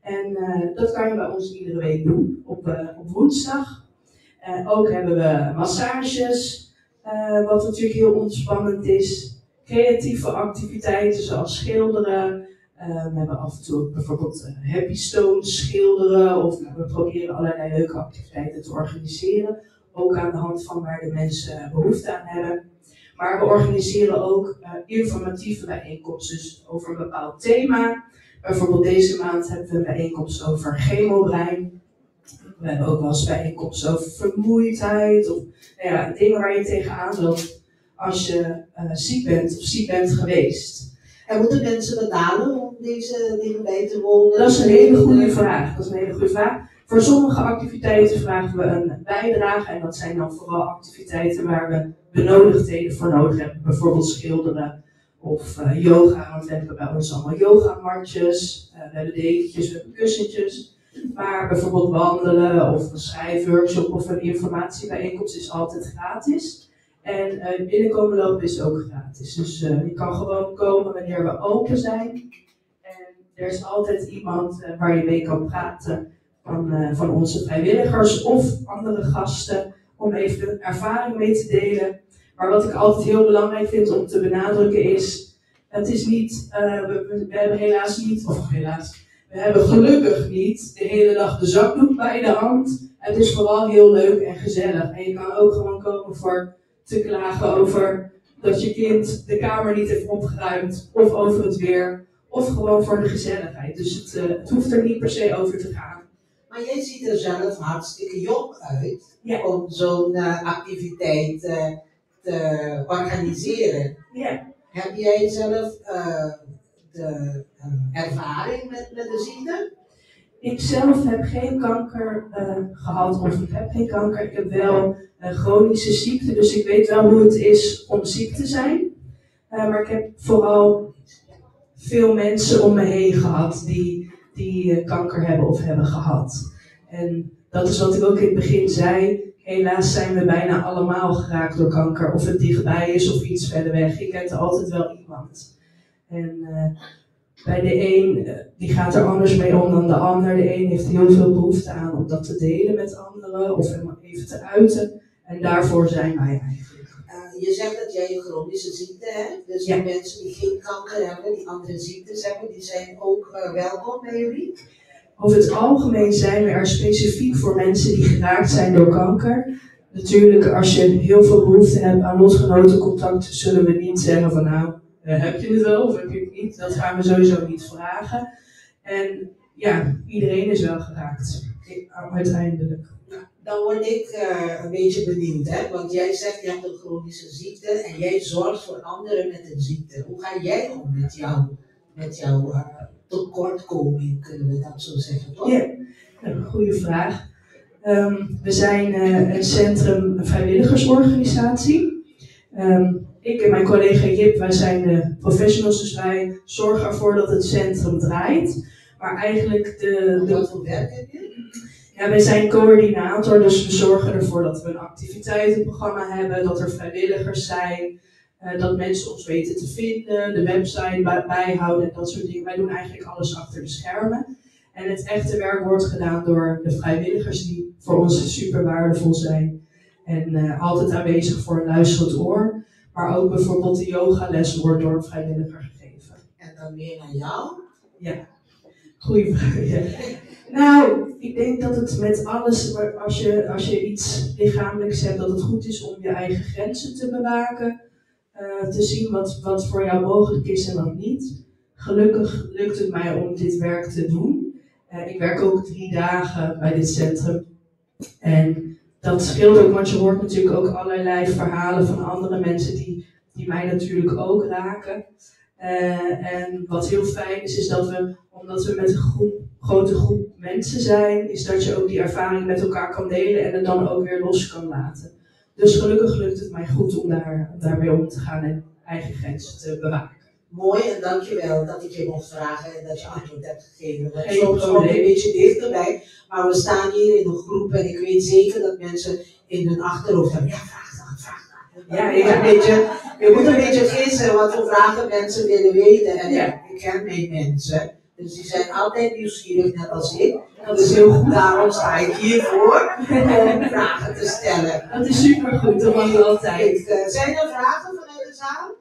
S18: En dat kan je bij ons iedere week doen, op woensdag. Ook hebben we massages, wat natuurlijk heel ontspannend is. Creatieve activiteiten zoals schilderen. We hebben af en toe ook bijvoorbeeld happy stones schilderen. Of we proberen allerlei leuke activiteiten te organiseren. Ook aan de hand van waar de mensen behoefte aan hebben. Maar we organiseren ook informatieve bijeenkomsten dus over een bepaald thema. Bijvoorbeeld deze maand hebben we een bijeenkomst over chemobrein. We hebben ook wel eens bijeenkomsten over vermoeidheid. Of dingen waar je tegenaan loopt als je ziek bent of ziek bent geweest.
S2: En moeten mensen betalen om deze dingen bij te wonen?
S18: Dat is een hele goede vraag. Voor sommige activiteiten vragen we een bijdrage. En dat zijn dan vooral activiteiten waar we benodigdheden voor nodig hebben. Bijvoorbeeld schilderen of yoga. Want we hebben bij ons allemaal yogamatjes. We hebben dekentjes, we hebben kussentjes. Maar bijvoorbeeld wandelen of een schrijfworkshop of een informatiebijeenkomst is altijd gratis. En binnenkomen lopen is ook gratis. Dus je kan gewoon komen wanneer we open zijn. En er is altijd iemand waar je mee kan praten van onze vrijwilligers of andere gasten. Om even een ervaring mee te delen. Maar wat ik altijd heel belangrijk vind om te benadrukken is, het is niet, we hebben we hebben gelukkig niet de hele dag de zakdoek bij de hand. Het is vooral heel leuk en gezellig. En je kan ook gewoon komen voor te klagen over dat je kind de kamer niet heeft opgeruimd, of over het weer, of gewoon voor de gezelligheid. Dus het hoeft er niet per se over te gaan.
S2: Maar jij ziet er zelf hartstikke jong uit om zo'n activiteit te organiseren.
S18: Ja.
S2: Heb jij zelf de ervaring met de ziekte?
S18: Ik zelf heb geen kanker gehad, of ik heb geen kanker. Ik heb wel een chronische ziekte, dus ik weet wel hoe het is om ziek te zijn. Maar ik heb vooral veel mensen om me heen gehad die kanker hebben of hebben gehad. En dat is wat ik ook in het begin zei. Helaas zijn we bijna allemaal geraakt door kanker. Of het dichtbij is of iets verder weg. Je kent er altijd wel iemand. En bij de een, die gaat er anders mee om dan de ander. De een heeft heel veel behoefte aan om dat te delen met anderen. Of helemaal even te uiten. En daarvoor zijn wij eigenlijk.
S2: Je zegt dat jij een chronische ziekte hebt. Dus die mensen die geen kanker hebben, die andere ziektes hebben, die zijn ook welkom bij jullie?
S18: Over het algemeen zijn we er specifiek voor mensen die geraakt zijn door kanker. Natuurlijk, als je heel veel behoefte hebt aan lotgenotencontact, zullen we niet zeggen van nou, heb je het wel of heb je het niet? Dat gaan we sowieso niet vragen. En ja, iedereen is wel geraakt, uiteindelijk.
S2: Dan word ik een beetje benieuwd, hè? Want jij zegt je hebt een chronische ziekte en jij zorgt voor anderen met een ziekte. Hoe ga jij om met jouw tekortkoming, kunnen we dat zo zeggen, toch?
S18: Ja, een goede vraag. We zijn een centrum, een vrijwilligersorganisatie. Ik en mijn collega Jip, wij zijn de professionals, dus wij zorgen ervoor dat het centrum draait. Maar eigenlijk
S2: Wat voor werk heb je?
S18: Ja, wij zijn coördinator, dus we zorgen ervoor dat we een activiteitenprogramma hebben, dat er vrijwilligers zijn, dat mensen ons weten te vinden, de website bijhouden en dat soort dingen. Wij doen eigenlijk alles achter de schermen. En het echte werk wordt gedaan door de vrijwilligers die voor ons super waardevol zijn. En altijd aanwezig voor een luisterend oor. Maar ook bijvoorbeeld de yogales wordt door een vrijwilliger gegeven.
S10: En dan meer naar jou?
S18: Ja, goeie vraag. Ja. Nou, ik denk dat het met alles, als je iets lichamelijks hebt, dat het goed is om je eigen grenzen te bewaken. Te zien wat voor jou mogelijk is en wat niet. Gelukkig lukt het mij om dit werk te doen. Ik werk ook 3 dagen bij dit centrum. En dat scheelt ook, want je hoort natuurlijk ook allerlei verhalen van andere mensen die mij natuurlijk ook raken. En wat heel fijn is dat we, omdat we met een grote groep mensen zijn, is dat je ook die ervaring met elkaar kan delen en het dan ook weer los kan laten. Dus gelukkig lukt het mij goed om daarmee om te gaan en eigen grenzen te bewaken.
S10: Mooi en dankjewel dat ik je mocht vragen en dat je antwoord hebt gegeven. Want
S18: Geen
S10: soms
S18: probleem.
S10: komt een beetje dichterbij, maar we staan hier in een groep en ik weet zeker dat mensen in hun achterhoofd hebben, ja, vraag dan. Ja, je moet een beetje gissen wat voor vragen mensen willen weten. En ja, ik ken mijn mensen, dus die zijn altijd nieuwsgierig, net als ik. Dat is heel goed, daarom sta ik hiervoor om vragen te stellen.
S18: Dat is supergoed, dat mag altijd.
S10: Zijn er vragen vanuit de zaal?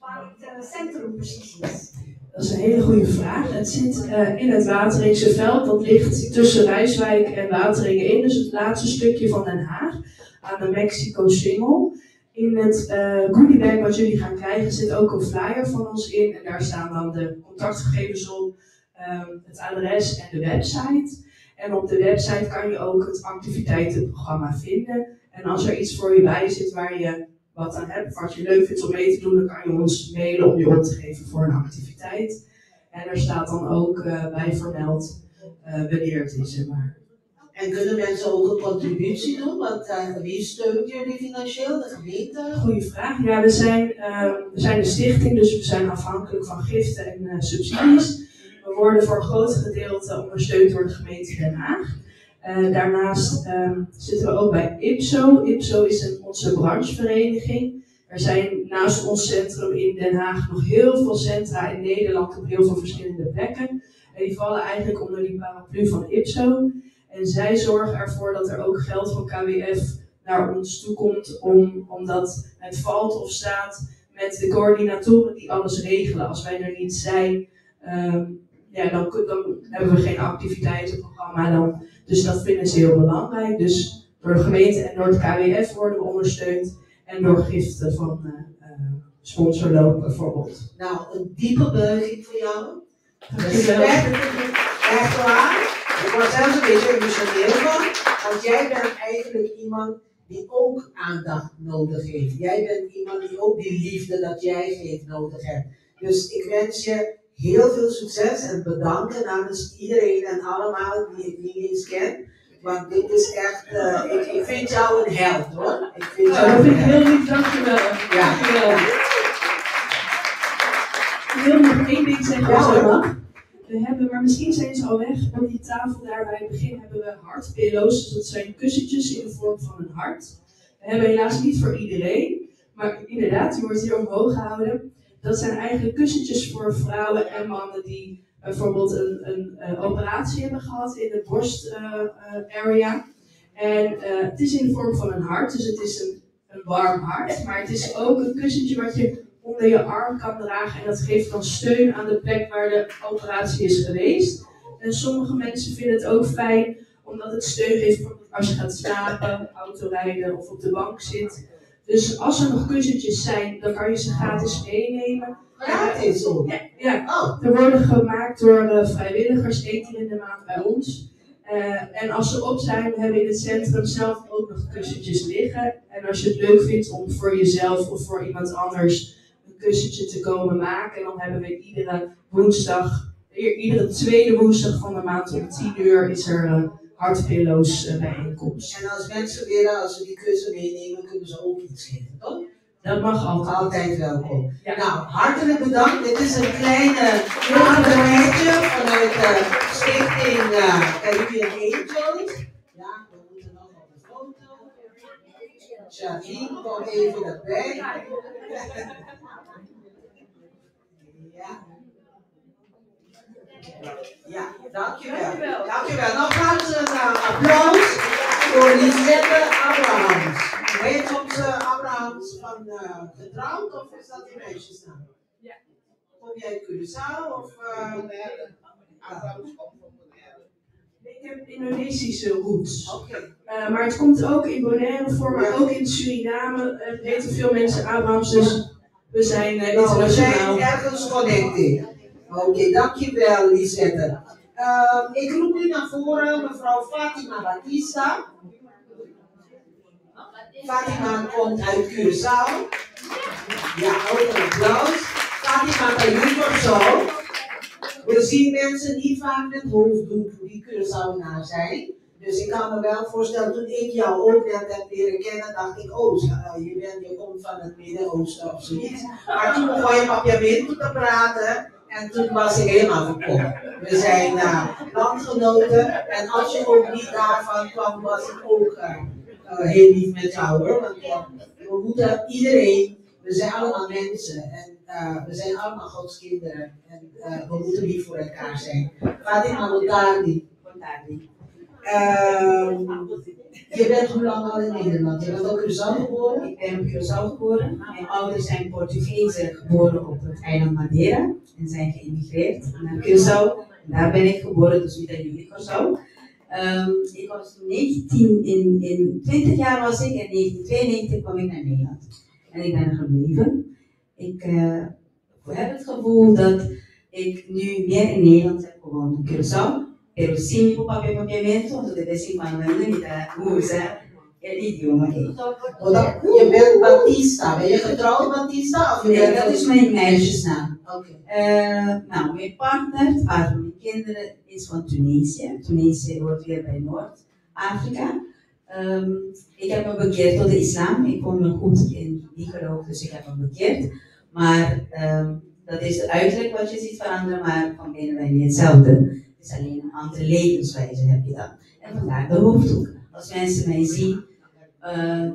S15: Waar het centrum precies is.
S18: Dat is een hele goede vraag. Het zit in het Wateringse veld. Dat ligt tussen Rijswijk en Wateringen in. Dus het laatste stukje van Den Haag. Aan de Mexico-singel. In het goodiebag wat jullie gaan krijgen zit ook een flyer van ons in. En daar staan dan de contactgegevens op. Het adres en de website. En op de website kan je ook het activiteitenprogramma vinden. En als er iets voor je bij zit waar je wat aan hebt, wat je leuk vindt om mee te doen, dan kan je ons mailen om je op te geven voor een activiteit. En er staat dan ook bij vermeld wanneer het is en waar.
S10: En kunnen mensen ook een contributie doen? Want wie steunt jullie financieel? De gemeente?
S18: Goeie vraag. Ja, we zijn een stichting, dus we zijn afhankelijk van giften en subsidies. We worden voor een groot gedeelte ondersteund door de gemeente Den Haag. Daarnaast zitten we ook bij IPSO. IPSO is onze branchevereniging. Er zijn naast ons centrum in Den Haag nog heel veel centra in Nederland op heel veel verschillende plekken. En die vallen eigenlijk onder die paraplu van IPSO. En zij zorgen ervoor dat er ook geld van KWF naar ons toe komt, omdat het valt of staat met de coördinatoren die alles regelen. Als wij er niet zijn, dan hebben we geen activiteitenprogramma. Dus dat vinden ze heel belangrijk. Dus door de gemeente en door het KWF worden we ondersteund. En door giften van sponsorloon bijvoorbeeld.
S10: Nou, een diepe buiging voor jou. Respect. Echt waar. Ik word zelfs een beetje emotioneel van. Want jij bent eigenlijk iemand die ook aandacht nodig heeft. Jij bent iemand die ook die liefde dat jij geeft nodig hebt. Dus ik wens je heel veel succes en bedanken namens iedereen en allemaal die ik niet eens ken. Want dit is echt, ik vind jou een held hoor. Ik vind jou
S18: dat vind ik heel lief, dankjewel.
S10: Ja.
S18: Dankjewel. Ik wil nog één ding zeggen als dat mag. We hebben, maar misschien zijn ze al weg, op die tafel daar bij het begin hebben we hartpillows. Dus dat zijn kussentjes in de vorm van een hart. We hebben helaas niet voor iedereen, maar inderdaad, die wordt hier omhoog gehouden. Dat zijn eigenlijk kussentjes voor vrouwen en mannen die bijvoorbeeld een operatie hebben gehad in de borst-area. En het is in de vorm van een hart, dus het is een warm hart. Maar het is ook een kussentje wat je onder je arm kan dragen. En dat geeft dan steun aan de plek waar de operatie is geweest. En sommige mensen vinden het ook fijn, omdat het steun geeft als je gaat slapen, autorijden of op de bank zit. Dus als er nog kussentjes zijn, dan kan je ze gratis meenemen.
S10: Gratis?
S18: Ja. Er worden gemaakt door vrijwilligers 1 keer in de maand bij ons. En als ze op zijn, we hebben in het centrum zelf ook nog kussentjes liggen. En als je het leuk vindt om voor jezelf of voor iemand anders een kussentje te komen maken, dan hebben we iedere tweede woensdag van de maand om 10 uur is er hartpillows bijeenkomst.
S10: En als mensen willen, als ze die kussen meenemen, kunnen ze ook iets geven, toch?
S18: Dat mag altijd.
S10: Altijd welkom. Ja. Nou, hartelijk bedankt. Dit is een kleine aandachtje vanuit de stichting Caribbean Angels. Ja, we moeten nog op de foto. Charlene, kom even erbij. Ja.
S2: Ja, dankjewel. Dankjewel. Nou gaan we een applaus voor Lisette Abrahams. Hoe heet onze Abrahams van getrouwd of is dat die meisjesnaam?
S18: Ja.
S2: Kom jij uit Curaçao of?
S3: Abrahams komt van Bonaire.
S18: Ik heb Indonesische roots. Maar het komt ook in Bonaire voor, maar ook in Suriname weten veel mensen Abrahams, dus we zijn internationaal.
S2: We zijn ergens connected. Oké, dankjewel Lisette. Ik roep nu naar voren mevrouw Fatima Batista. Fatima komt uit Curaçao. Ja, ook een applaus. Fatima kan liever zo. We zien mensen niet vaak met hoofddoek die Curaçaoenaar zijn. Dus ik kan me wel voorstellen, toen ik jou ook net heb leren kennen, dacht ik, oh, je komt van het Midden-Oosten of zoiets. Maar toen begon je papiament te praten en toen was ik helemaal verkocht. We zijn landgenoten en als je ook niet daarvan kwam, was ik ook heel lief met jou hoor. Want we moeten iedereen, we zijn allemaal mensen en we zijn allemaal Gods kinderen en we moeten lief voor elkaar zijn. Fatima Motardi. Je bent hoe lang al in Nederland? Je bent ook Curaçao geboren?
S9: Ik ben op Curaçao geboren. Mijn ouders zijn Portugezen geboren op het eiland Madeira en zijn geïmigreerd naar Curaçao. En daar ben ik geboren, dus niet aan jullie Curaçao. Ik was toen 20 jaar was ik en in 1992 kwam ik naar Nederland. En ik ben er gebleven. Ik heb het gevoel dat ik nu meer in Nederland heb gewoond dan Curaçao. Pero sim mi papiamento, so deve ser quando niet usa el idioma.
S2: Je bent Batista. Ben je getrouwd Batista? Of
S9: Nee, dat is mijn meisjesnaam.
S2: Oké.
S9: Nou, mijn partner, het vader van mijn kinderen, is van Tunesië. Tunesië hoort weer bij Noord-Afrika. Ik heb me bekeerd tot de islam. Ik kom me goed in die geloof, dus ik heb me bekeerd. Maar dat is de uiterlijk wat je ziet veranderen, maar van binnen ben je hetzelfde. Het is alleen een andere levenswijze heb je dan. En vandaar de hoofddoek. Als mensen mij zien,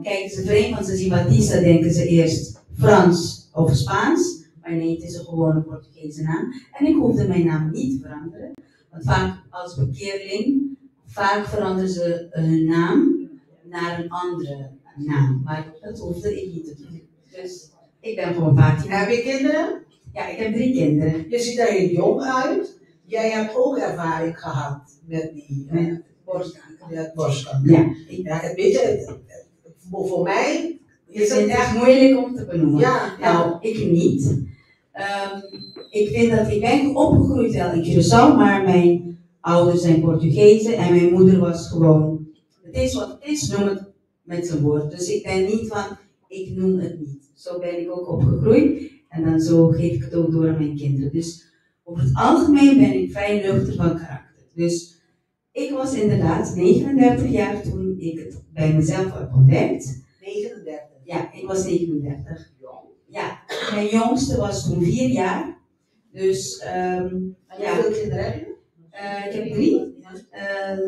S9: kijken ze vreemd, want ze zien Batista, denken ze eerst Frans of Spaans. Maar nee, het is een gewone Portugese naam. En ik hoefde mijn naam niet te veranderen. Want vaak als bekeerling, vaak veranderen ze hun naam naar een andere naam. Maar dat hoefde ik niet te doen. Dus ik ben gewoon Fatima.
S2: Heb je kinderen?
S9: Ja, ik heb 3 kinderen.
S2: Je ziet er heel jong uit. Jij hebt ook ervaring gehad met die borstkanker.
S9: Ja.
S2: Ja, weet je, voor mij
S9: is het echt moeilijk om te benoemen.
S2: Ja.
S9: Nou, ik niet. Ik vind dat ik ben opgegroeid wel in Curaçao, maar mijn ouders zijn Portugezen en mijn moeder was gewoon, het is wat het is, noem het met zijn woord. Dus ik ben niet van, ik noem het niet. Zo ben ik ook opgegroeid en dan zo geef ik het ook door aan mijn kinderen. Dus over het algemeen ben ik vrij nuchter van karakter. Dus ik was inderdaad 39 jaar toen ik het bij mezelf heb ontdekt.
S2: 39?
S9: Ja, ik was 39. Ja, mijn jongste was toen 4 jaar. Dus ja.
S2: Hoeveel kinderen heb je?
S9: Ik heb 3.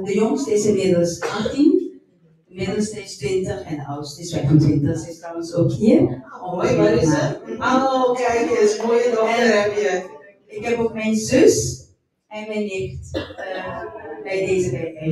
S9: De jongste is inmiddels 18. De middelste is 20 en de oudste is 25. Ze is trouwens ook hier.
S2: Oh, mooi, waar is ze? Oh, kijk eens, mooie dochter heb je.
S9: Ik heb ook mijn zus en mijn nicht bij deze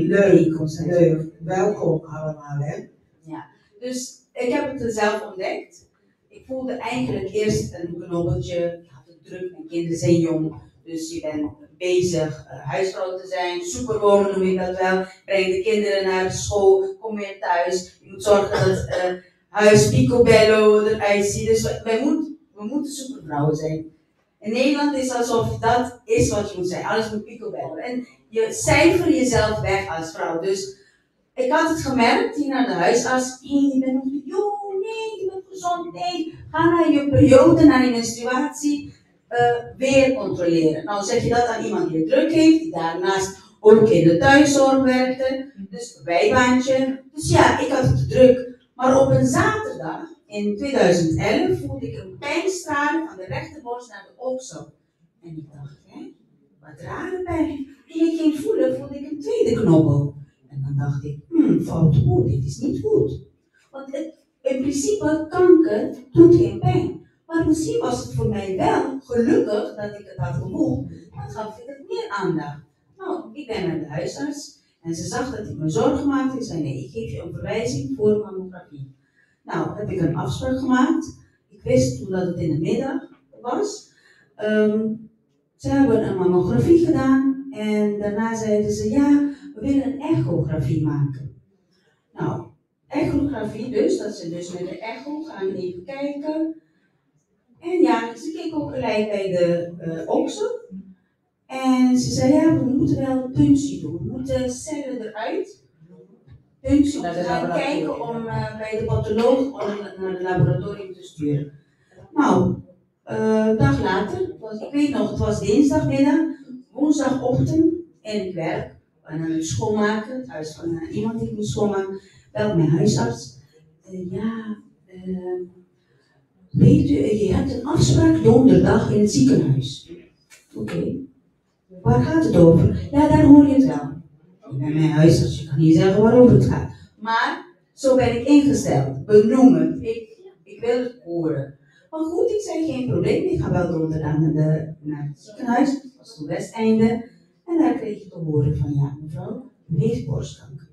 S9: bijeenkomst.
S2: Leuk, welkom allemaal hè.
S9: Ja, dus ik heb het zelf ontdekt. Ik voelde eigenlijk eerst een knobbeltje, je had het druk, mijn kinderen zijn jong, dus je bent bezig huisvrouw te zijn, superwonen noem ik dat wel. Breng de kinderen naar school, kom weer thuis. Je moet zorgen dat het huis picobello eruit ziet. Dus we moeten supervrouwen zijn. In Nederland is het alsof dat is wat je moet zijn. Alles moet picobello. En je cijfer jezelf weg als vrouw. Dus ik had het gemerkt hier naar de huisarts. Hey, je bent nog te jong, nee, je bent gezond, nee. Ga naar je periode, naar je menstruatie, weer controleren. Nou zeg je dat aan iemand die het druk heeft, die daarnaast ook in de thuiszorg werkte. Dus bijbaantje. Dus ja, ik had het te druk. Maar op een zaterdag in 2011 voelde ik een pijnstraling van de rechterborst naar de oksel. En ik dacht, hè, wat rare pijn. Toen ik ging voelen, voelde ik een tweede knobbel. En dan dacht ik, fout, dit is niet goed. Want in principe, kanker doet geen pijn. Maar misschien was het voor mij wel gelukkig dat ik het had gevoeld, dan gaf ik het meer aandacht. Nou, ik ben naar de huisarts en ze zag dat ik me zorgen maakte. Ik zei nee, ik geef je een verwijzing voor mammografie. Nou, heb ik een afspraak gemaakt. Ik wist toen dat het in de middag was. Ze hebben een mammografie gedaan en daarna zeiden ze ja, we willen een echografie maken. Nou, echografie dus, dat ze dus met de echo gaan even kijken. En ja, ze keek ook gelijk bij de oksel. En ze zei ja, we moeten wel punctie doen. We moeten cellen eruit. Punctie, om te gaan kijken om bij de patholoog naar het laboratorium te sturen. Nou, een dag later, ik weet nog, het was dinsdagmiddag, woensdagochtend en ik werk. En aan het schoonmaken, het huis van iemand die ik moest schoonmaken, belt mijn huisarts. Weet u, je hebt een afspraak donderdag in het ziekenhuis. Oké. Waar gaat het over? Ja, daar hoor je het wel. Ik ben mijn huisarts, je kan niet zeggen waarover het gaat. Maar zo ben ik ingesteld, benoemen. Ik wil het horen. Maar goed, ik zei geen probleem, ik ga wel donderdag naar het ziekenhuis. Dat was het Westeinde. En daar kreeg je te horen van ja, mevrouw, u heeft borstkanker.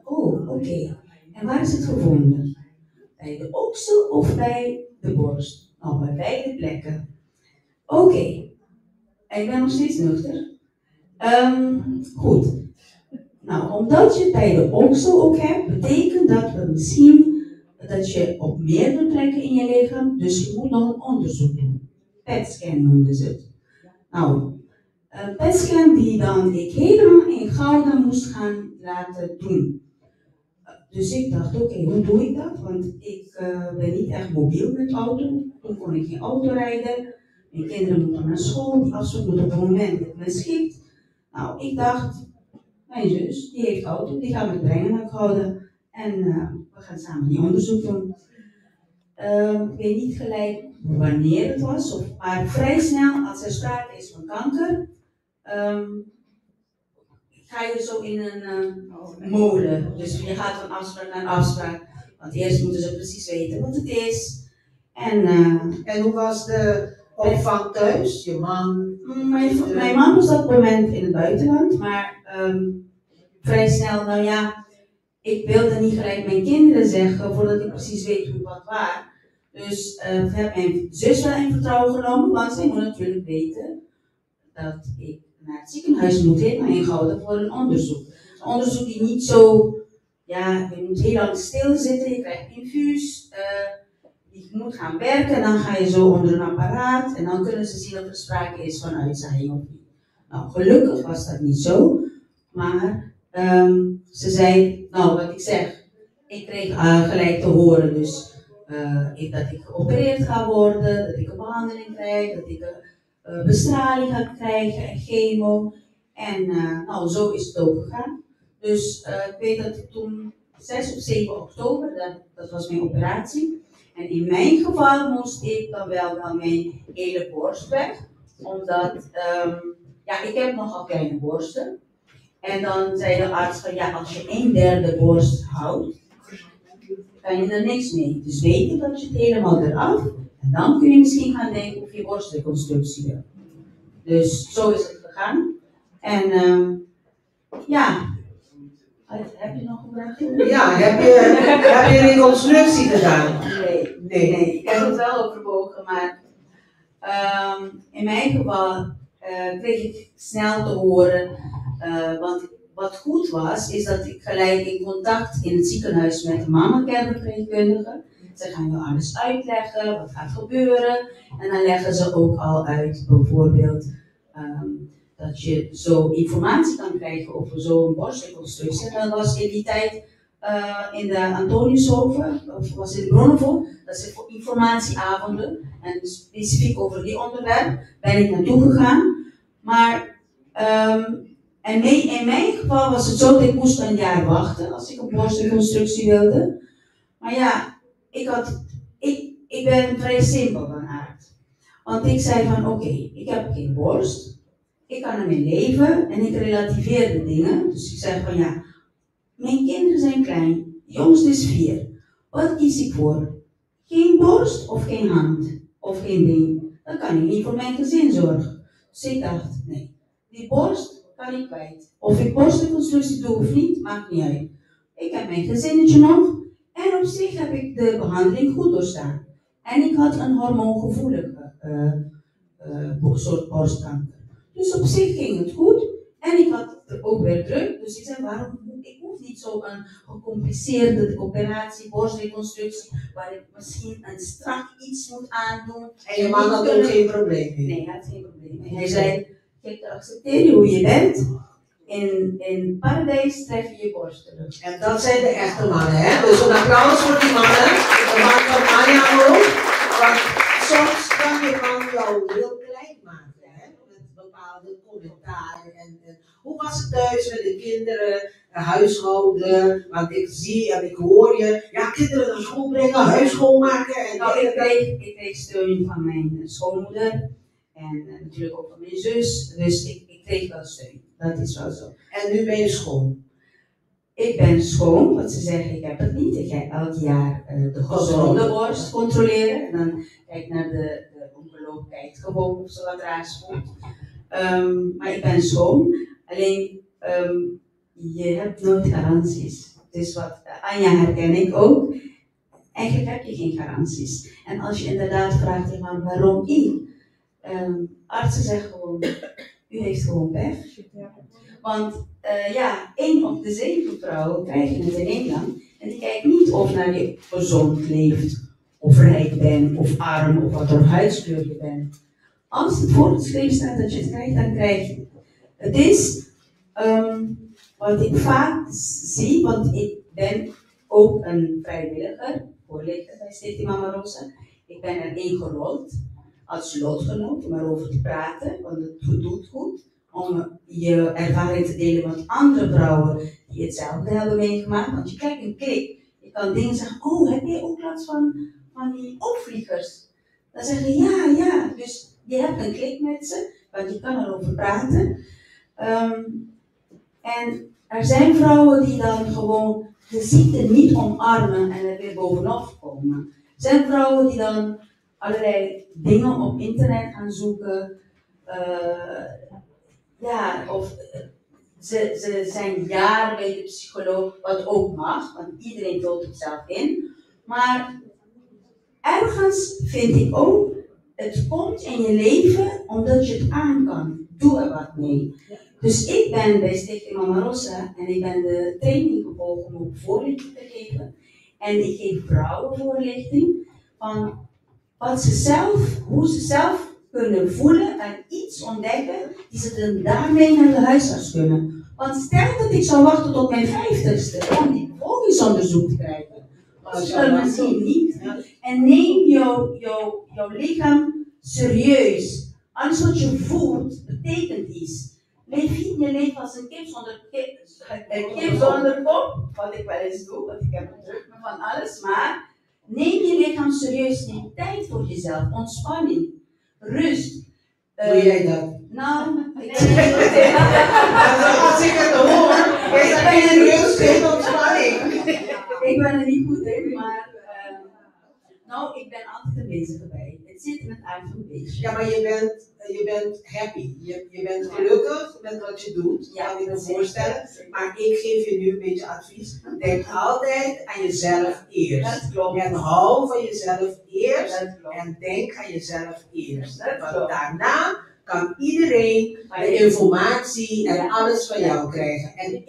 S9: Oh, oké. En waar is het gevonden? Bij de oksel of bij de borst? Nou, bij beide plekken. Oké. Ik ben nog steeds nuchter. Goed. Nou, omdat je het bij de oksel ook hebt, betekent dat we misschien dat je op meerdere plekken in je lichaam, dus je moet nog een onderzoek doen. PET-scan noemden ze het. Nou, een PET-scan die dan ik helemaal in Gouda moest gaan laten doen. Dus ik dacht, oké, hoe doe ik dat? Want ik ben niet echt mobiel met auto. Toen kon ik geen auto rijden. Mijn kinderen moeten naar school. Die afzoek moet op het moment dat men schikt. Nou, ik dacht, mijn zus, die heeft auto. Die gaat me brengen naar Gouda. En we gaan samen die onderzoek doen. Ik weet niet gelijk wanneer het was. Maar vrij snel, als er sprake is van kanker, ga je zo in een molen. Dus je gaat van afspraak naar afspraak. Want eerst moeten ze precies weten wat het is.
S2: En hoe was de opvang thuis? Je man?
S9: Mijn man was op dat moment in het buitenland. Maar vrij snel, nou ja, ik wilde niet gelijk mijn kinderen zeggen voordat ik precies weet hoe wat waar. Dus ik heb mijn zus wel in vertrouwen genomen. Want zij moet natuurlijk weten dat ik naar het ziekenhuis moet helemaal ingehouden voor een onderzoek. Een onderzoek die niet zo, ja, je moet heel lang stilzitten, je krijgt infuus, je moet gaan werken en dan ga je zo onder een apparaat en dan kunnen ze zien of er sprake is van uitzaaiing of niet. Nou, gelukkig was dat niet zo, maar ze zei, nou wat ik zeg, ik kreeg gelijk te horen dus dat ik geopereerd ga worden, dat ik een behandeling krijg, dat ik bestraling ga krijgen en chemo. En nou, zo is het ook gegaan. Dus ik weet dat ik toen 6 of 7 oktober, dat was mijn operatie. En in mijn geval moest ik dan wel mijn hele borst weg. Omdat, ja, ik heb nogal kleine borsten. En dan zei de arts van, ja, als je 1/3 borst houdt, kan je er niks mee. Dus weet je dat je het helemaal eraf. En dan kun je misschien gaan denken of je borstreconstructie wil. Dus zo is het gegaan. En ja. Heb je nog een vraag?
S2: Ja, heb je reconstructie gedaan?
S9: Nee. Ik heb het wel overwogen, maar in mijn geval kreeg ik snel te horen. Want wat goed was, is dat ik gelijk in contact in het ziekenhuis met de mama-care-verpleegkundige. Ze gaan je alles uitleggen, wat gaat gebeuren. En dan leggen ze ook al uit, bijvoorbeeld, dat je zo informatie kan krijgen over zo'n borstreconstructie. En dat was in die tijd in de Antoniushoven, of was in de Bronnenvoort, dat zijn voor informatieavonden. En specifiek over die onderwerp ben ik naartoe gegaan. Maar in mijn geval was het zo dat ik moest een jaar wachten als ik een borstreconstructie wilde. Maar ja, ik ben vrij simpel van aard. Want ik zei van oké, ik heb geen borst, ik kan ermee leven en ik relativeer de dingen. Dus ik zeg van ja, mijn kinderen zijn klein, de jongste is 4. Wat kies ik voor? Geen borst of geen hand? geen been, dan kan ik niet voor mijn gezin zorgen. Dus ik dacht, nee, die borst kan ik kwijt. Of ik borstreconstructie doe of niet, maakt niet uit. Ik heb mijn gezinnetje nog en op zich heb ik de behandeling goed doorstaan. En ik had een hormoongevoelige soort borstkanker. Dus op zich ging het goed. En ik had het ook weer druk. Dus ik zei, ik hoef niet zo'n gecompliceerde operatie, borstreconstructie, waar ik misschien een strak iets moet aandoen.
S2: En je man had ook geen probleem mee?
S9: Nee, hij had geen probleem mee. Hij zei, kijk, accepteer je hoe je bent. In paradijs tref je je borst terug.
S2: En dat zijn de echte mannen, hè? Dus een applaus voor die mannen. De man van Anja ook. Want soms kan je man jou heel klein maken, hè? Met bepaalde commentaren. En hoe was het thuis met de kinderen, huishouden? Want ik zie en ik hoor je, ja, kinderen naar school brengen, huis schoonmaken. En
S9: nou, ik kreeg steun van mijn schoonmoeder. En natuurlijk ook van mijn zus. Dus ik kreeg wel steun. Dat is wel zo.
S2: En nu ben je schoon?
S9: Ik ben schoon, want ze zeggen ik heb het niet. Ik ga elk jaar de gezonde borst controleren. En dan kijk naar de oncoloog, kijkt gewoon of ze wat raars voelt. Maar ik ben schoon. Alleen, je hebt nooit garanties. Dus wat Anja herken ik ook. Eigenlijk heb je geen garanties. En als je inderdaad vraagt, maar waarom ik? Artsen zeggen gewoon, u heeft gewoon pech. Want 1 op de 7 vrouwen krijgen het in Nederland. En die kijken niet of naar je gezond leeft, of rijk bent, of arm, of wat voor huidskleur je bent. Als het voorgeschreven staat dat je het krijgt, dan krijg je het. Het is wat ik vaak zie, want ik ben ook een vrijwilliger, voorlichter bij Stichting Mama Rosa. Ik ben erin gerold als lotgenoot om erover te praten, want het doet goed om je ervaring te delen met andere vrouwen die hetzelfde hebben meegemaakt. Want je krijgt een klik. Je kan dingen zeggen, oh, heb jij ook last van die opvliegers? Dan zeggen ze, ja. Dus je hebt een klik met ze, want je kan erover praten. En er zijn vrouwen die dan gewoon de ziekte niet omarmen en er weer bovenop komen. Er zijn vrouwen die dan allerlei dingen op internet gaan zoeken. Of ze zijn jaren bij de psycholoog, wat ook mag, want iedereen vult het zelf in. Maar ergens vind ik ook, het komt in je leven omdat je het aan kan. Doe er wat mee. Dus ik ben bij Stichting Mama Rosa en ik ben de training gevolgd om ook voorlichting te geven. En ik geef vrouwen voorlichting van hoe ze zelf kunnen voelen en iets ontdekken die ze dan daarmee naar de huisarts kunnen. Want stel dat ik zou wachten tot mijn 50ste om die bevolkingsonderzoek te krijgen. Dat kan misschien niet. En neem jouw lichaam serieus. Alles wat je voelt betekent iets. Leef niet je leven als een kip zonder kop, wat ik wel eens doe, want ik heb het druk met van alles, maar neem je lichaam serieus, neem tijd voor jezelf, ontspanning, rust.
S2: Doe jij dat?
S9: Nou,
S2: als ik het hoor, is er geen rust, geen ontspanning.
S9: Ik ben er niet goed in, maar ik ben altijd een bezige bij. Het zit in het aard van het beestje.
S2: Ja, maar je bent happy. Je bent gelukkig met wat je doet, kan ik me voorstellen. Maar ik geef je nu een beetje advies. Denk altijd aan jezelf eerst.
S9: Dat klopt.
S2: En hou van jezelf eerst. En denk aan jezelf eerst. Want daarna kan iedereen de informatie en alles van jou krijgen. En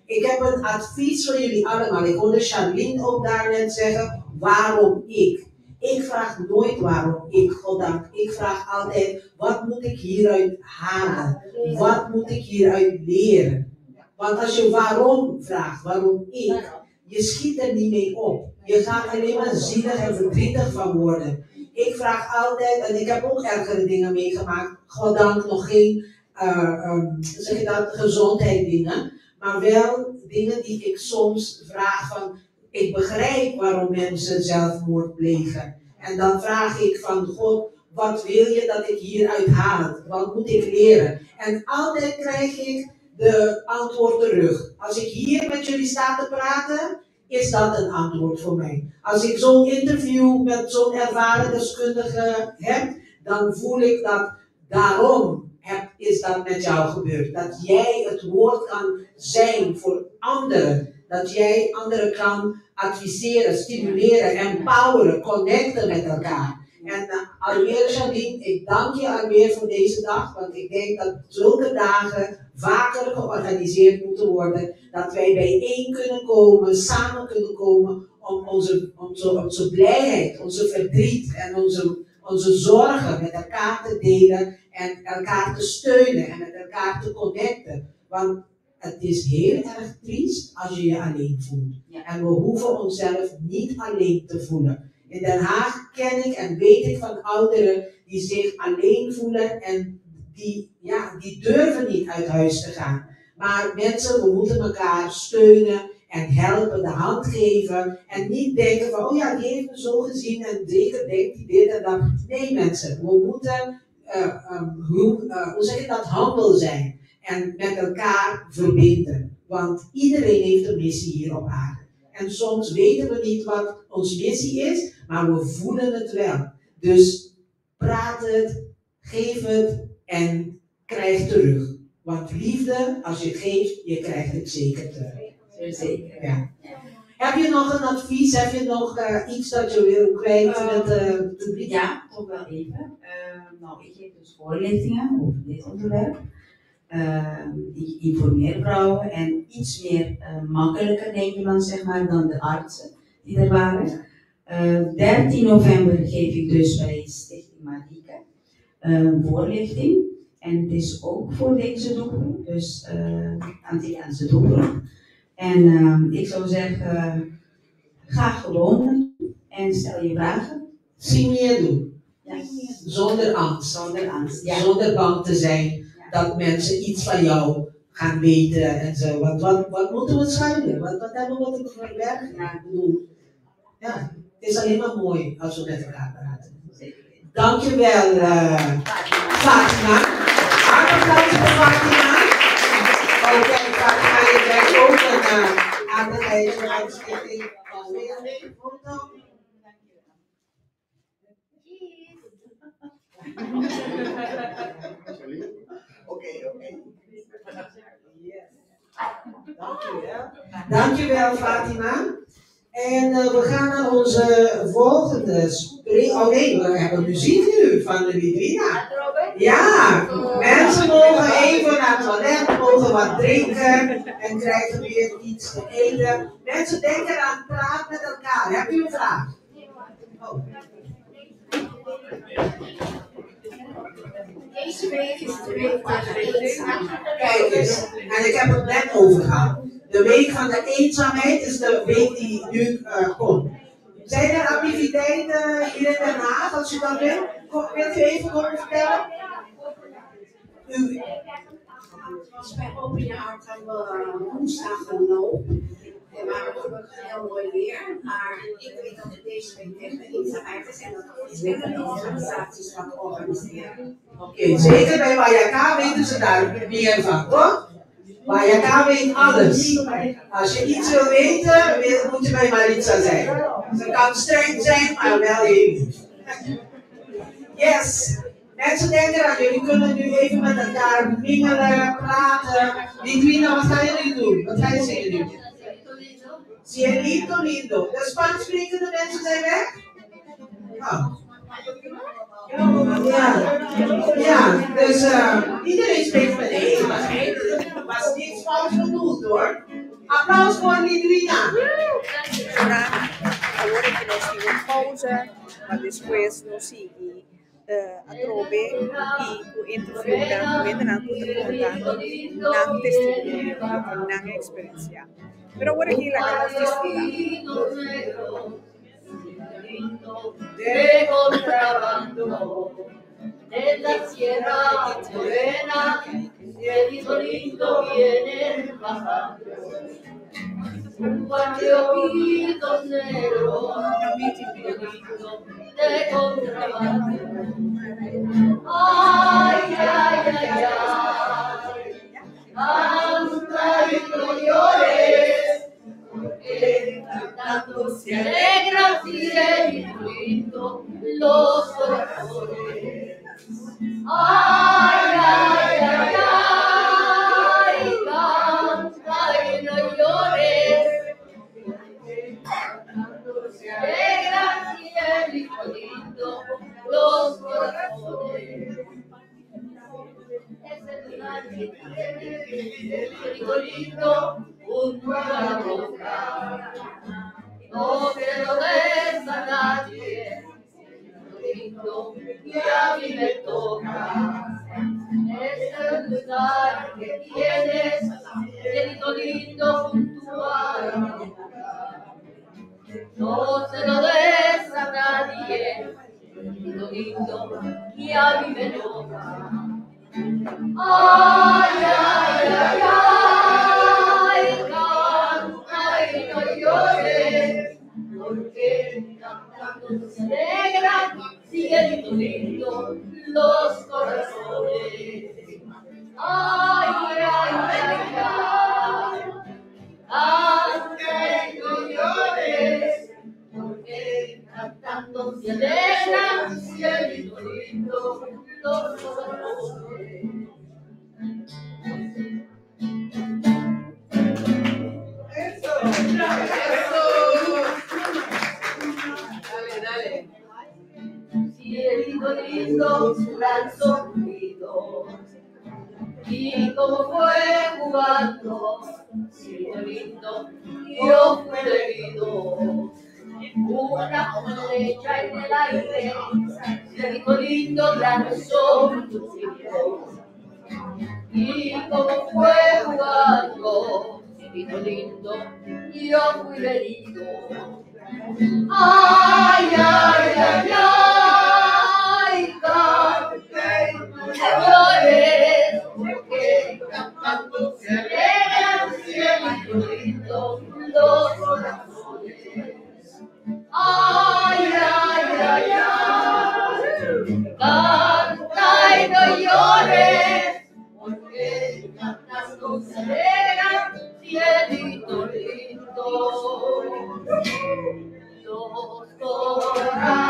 S2: ik heb een advies voor jullie allemaal. Ik hoorde Charlene ook daarnet zeggen, waarom ik? Ik vraag nooit waarom ik, goddank. Ik vraag altijd, wat moet ik hieruit halen? Wat moet ik hieruit leren? Want als je waarom vraagt, waarom ik, je schiet er niet mee op. Je gaat alleen maar zielig en verdrietig van worden. Ik vraag altijd, en ik heb ook ergere dingen meegemaakt, goddank nog geen, gezondheidsdingen, maar wel dingen die ik soms vraag van, ik begrijp waarom mensen zelfmoord plegen. En dan vraag ik van God, wat wil je dat ik hieruit haal? Wat moet ik leren? En altijd krijg ik de antwoord terug. Als ik hier met jullie sta te praten, is dat een antwoord voor mij. Als ik zo'n interview met zo'n ervaren deskundige heb, dan voel ik dat daarom is dat met jou gebeurd. Dat jij het woord kan zijn voor anderen. Dat jij anderen kan adviseren, stimuleren, empoweren, connecten met elkaar. En alweer, Janine, ik dank je alweer voor deze dag, want ik denk dat zulke dagen vaker georganiseerd moeten worden. Dat wij bijeen kunnen komen, samen kunnen komen om onze blijheid, onze verdriet en onze zorgen met elkaar te delen en elkaar te steunen en met elkaar te connecten. Want het is heel erg triest als je je alleen voelt. En we hoeven onszelf niet alleen te voelen. In Den Haag ken ik en weet ik van ouderen die zich alleen voelen en die durven niet uit huis te gaan. Maar mensen, we moeten elkaar steunen en helpen, de hand geven. En niet denken van, oh ja, die heeft me zo gezien en zeker denkt hij dit en dat. Nee mensen, we moeten, hoe zeg je dat, humble zijn. En met elkaar verbinden. Want iedereen heeft een missie hier op aarde. En soms weten we niet wat onze missie is, maar we voelen het wel. Dus praat het, geef het en krijg terug. Want liefde, als je het geeft, je krijgt het zeker terug.
S9: Zeker.
S2: Ja. Heb je nog een advies? Heb je nog iets dat je wil kwijt met het publiek?
S9: Ja, toch wel even. Ik geef dus voorlichtingen over dit onderwerp. Ik informeer vrouwen en iets meer makkelijker Nederlands zeg maar dan de artsen die er waren. 13 november geef ik dus bij Stichting Marieke voorlichting. En het is ook voor deze doelgroep, dus Antilliaanse doelgroep. En ik zou zeggen, ga gewoon en stel je vragen.
S2: Zie meer doen.
S9: Ja.
S2: Zonder angst.
S9: Zonder angst, ja.
S2: Zonder bang te zijn dat mensen iets van jou gaan weten en zo. Wat moeten we schuilen? Wat hebben we te verbergen? Ja, ik bedoel, ja, het is alleen maar mooi als we met elkaar praten. Dankjewel, Fatima. Applaus voor Fatima. Oké, Fatima, je krijgt ook een aardigheid vanuit de stichting. Oké. Dankjewel, Fatima. En we gaan naar onze volgende spreker. Oh nee, we hebben muziek nu van de Lidwina. Ja, mensen mogen even naar het toilet, mogen wat drinken en krijgen weer iets te eten. Mensen denken aan praat met elkaar. Heb je een vraag? Oh.
S15: Deze week is de week van de eenzaamheid.
S2: Kijk eens, en ik heb het net over gehad. De week van de eenzaamheid is de week die nu komt. Zijn er activiteiten hier in Den Haag, als u dat wil? Wilt u even komen vertellen?
S19: Als bij open jaar gaan we woensdag een loop. En we hebben gelukkig heel mooi weer. Maar ik weet dat het deze week tegen de eenzaamheid is en dat er verschillende organisaties wat organiseren.
S2: Oké, zeker bij Wayaka weten ze daar meer van, toch? Wayaka weet alles. Als je iets wil weten, moet je bij Maritza zijn. Ze kan streng zijn, maar wel heel lief. Yes! Mensen denken aan jullie kunnen nu even met elkaar mingelen, praten. Lidwina, wat gaan jullie doen? Wat ga je zingen nu? Cielito lindo. De Spaans sprekende mensen zijn weg? Oh. Ja, dus iedereen spreekt met één, maar was niet fout bedoeld hoor. Applaus voor Lidwina.
S20: Agora que nós tivemos pausa, mas depois nós seguimos a trobe e o interview dan met een goede contact na testimonio na experiencia. Pero ahora aquí la que nos
S15: de contrabando de la sierra morena, el lindo viene bajando. Un guardiolito negro de contrabando. Ay, ay, ay, ay, anda y no llores, porque cielito lindo, junto a la boca. No se lo des a nadie, lindo, y a mí me toca. Es el lugar que tienes, cielito lindo, junto a la boca. No se lo des a nadie, lindo, lindo, y a mí me toca. Ay, ay, ay, ay, canta y no llores, porque cantando se alegran, cielito lindo, los corazones. Ay, ay, ay, ay, canta y no llores, porque cantando se alegran, cielito lindo, los corazones.
S3: Dale.
S15: Cielito lindo, gran sonido. Y como fue jugando, cielito lindo, yo fui herido. Una flecha en el aire, cielito lindo, gran sonido. Y como fue jugando, cielito lindo, yo fui herido. Ay, ay, ay, ay, cante y no llores, porque cantando se alegran, cielito lindo, los corazones. Ay, ay, ay, ay, canta y no llores, porque cantando se alegran, cielito lindo, los corazones.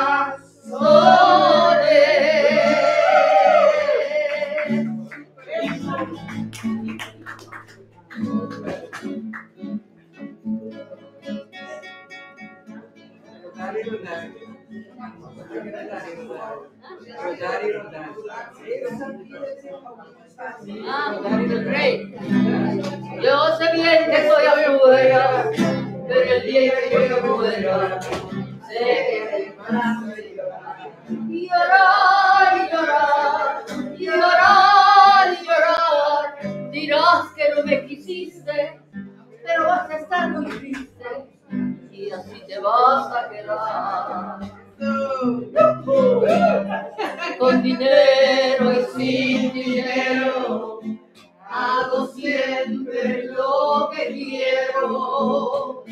S15: Rey, yo sé bien que soy afuera, pero el día que yo muera, sé que me van a llorar. Y llorar, y llorar, y llorar, y llorar. Dirás que no me quisiste, pero vas a estar muy triste, y así te vas a quedar. Con dinero y sin dinero, hago siempre lo que quiero,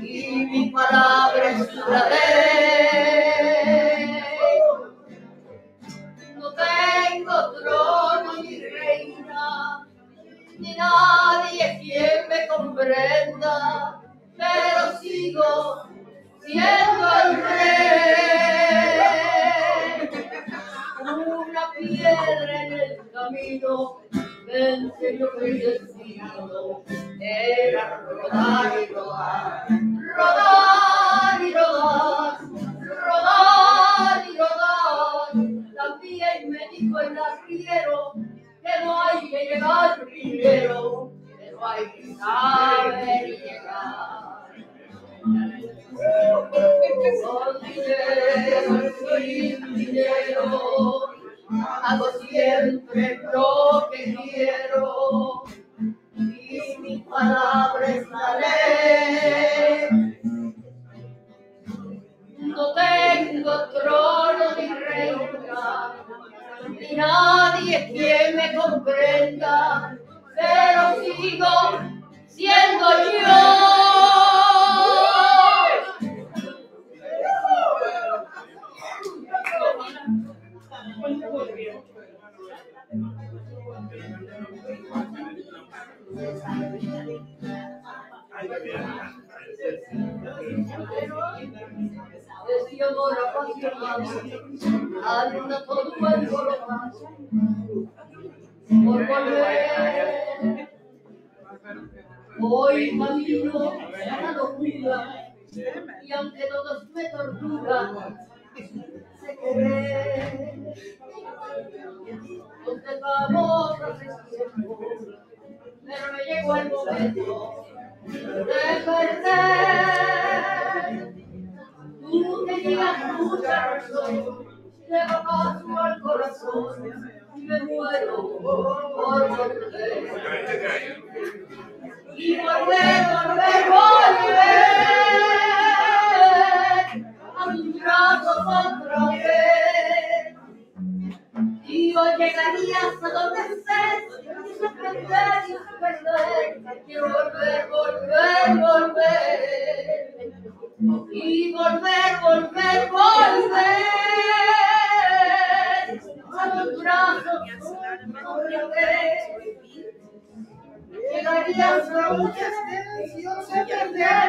S15: y mi palabra es la ley. No tengo trono ni reina, ni nadie quien me comprenda, pero sigo siendo el rey. Una piedra en el camino me enseñó que el destino era rodar y rodar, rodar y rodar, rodar y rodar. También me dijo el arriero que no hay que llegar primero, pero hay que saber llegar. Con dinero, sin dinero, hago siempre lo que quiero, y mi palabra es la ley. No tengo trono ni reina, ni nadie quien me comprenda, pero sigo siendo yo. Decía amor apasionado, anda todo el colorado por volver. Hoy camino a la locura, y aunque todos me torturan, sé querer. Nos dejamos hace tiempo, pero llegó el momento de perder. Tú tenías mucha razón, le paso al corazón y me muero por volver. Y volver a tus brazos otra vez. Y hoy llegarías a donde estés, y se perder, quiero volver. Y volver a tus brazos otra vez. Llegarías a donde estés, y se perder,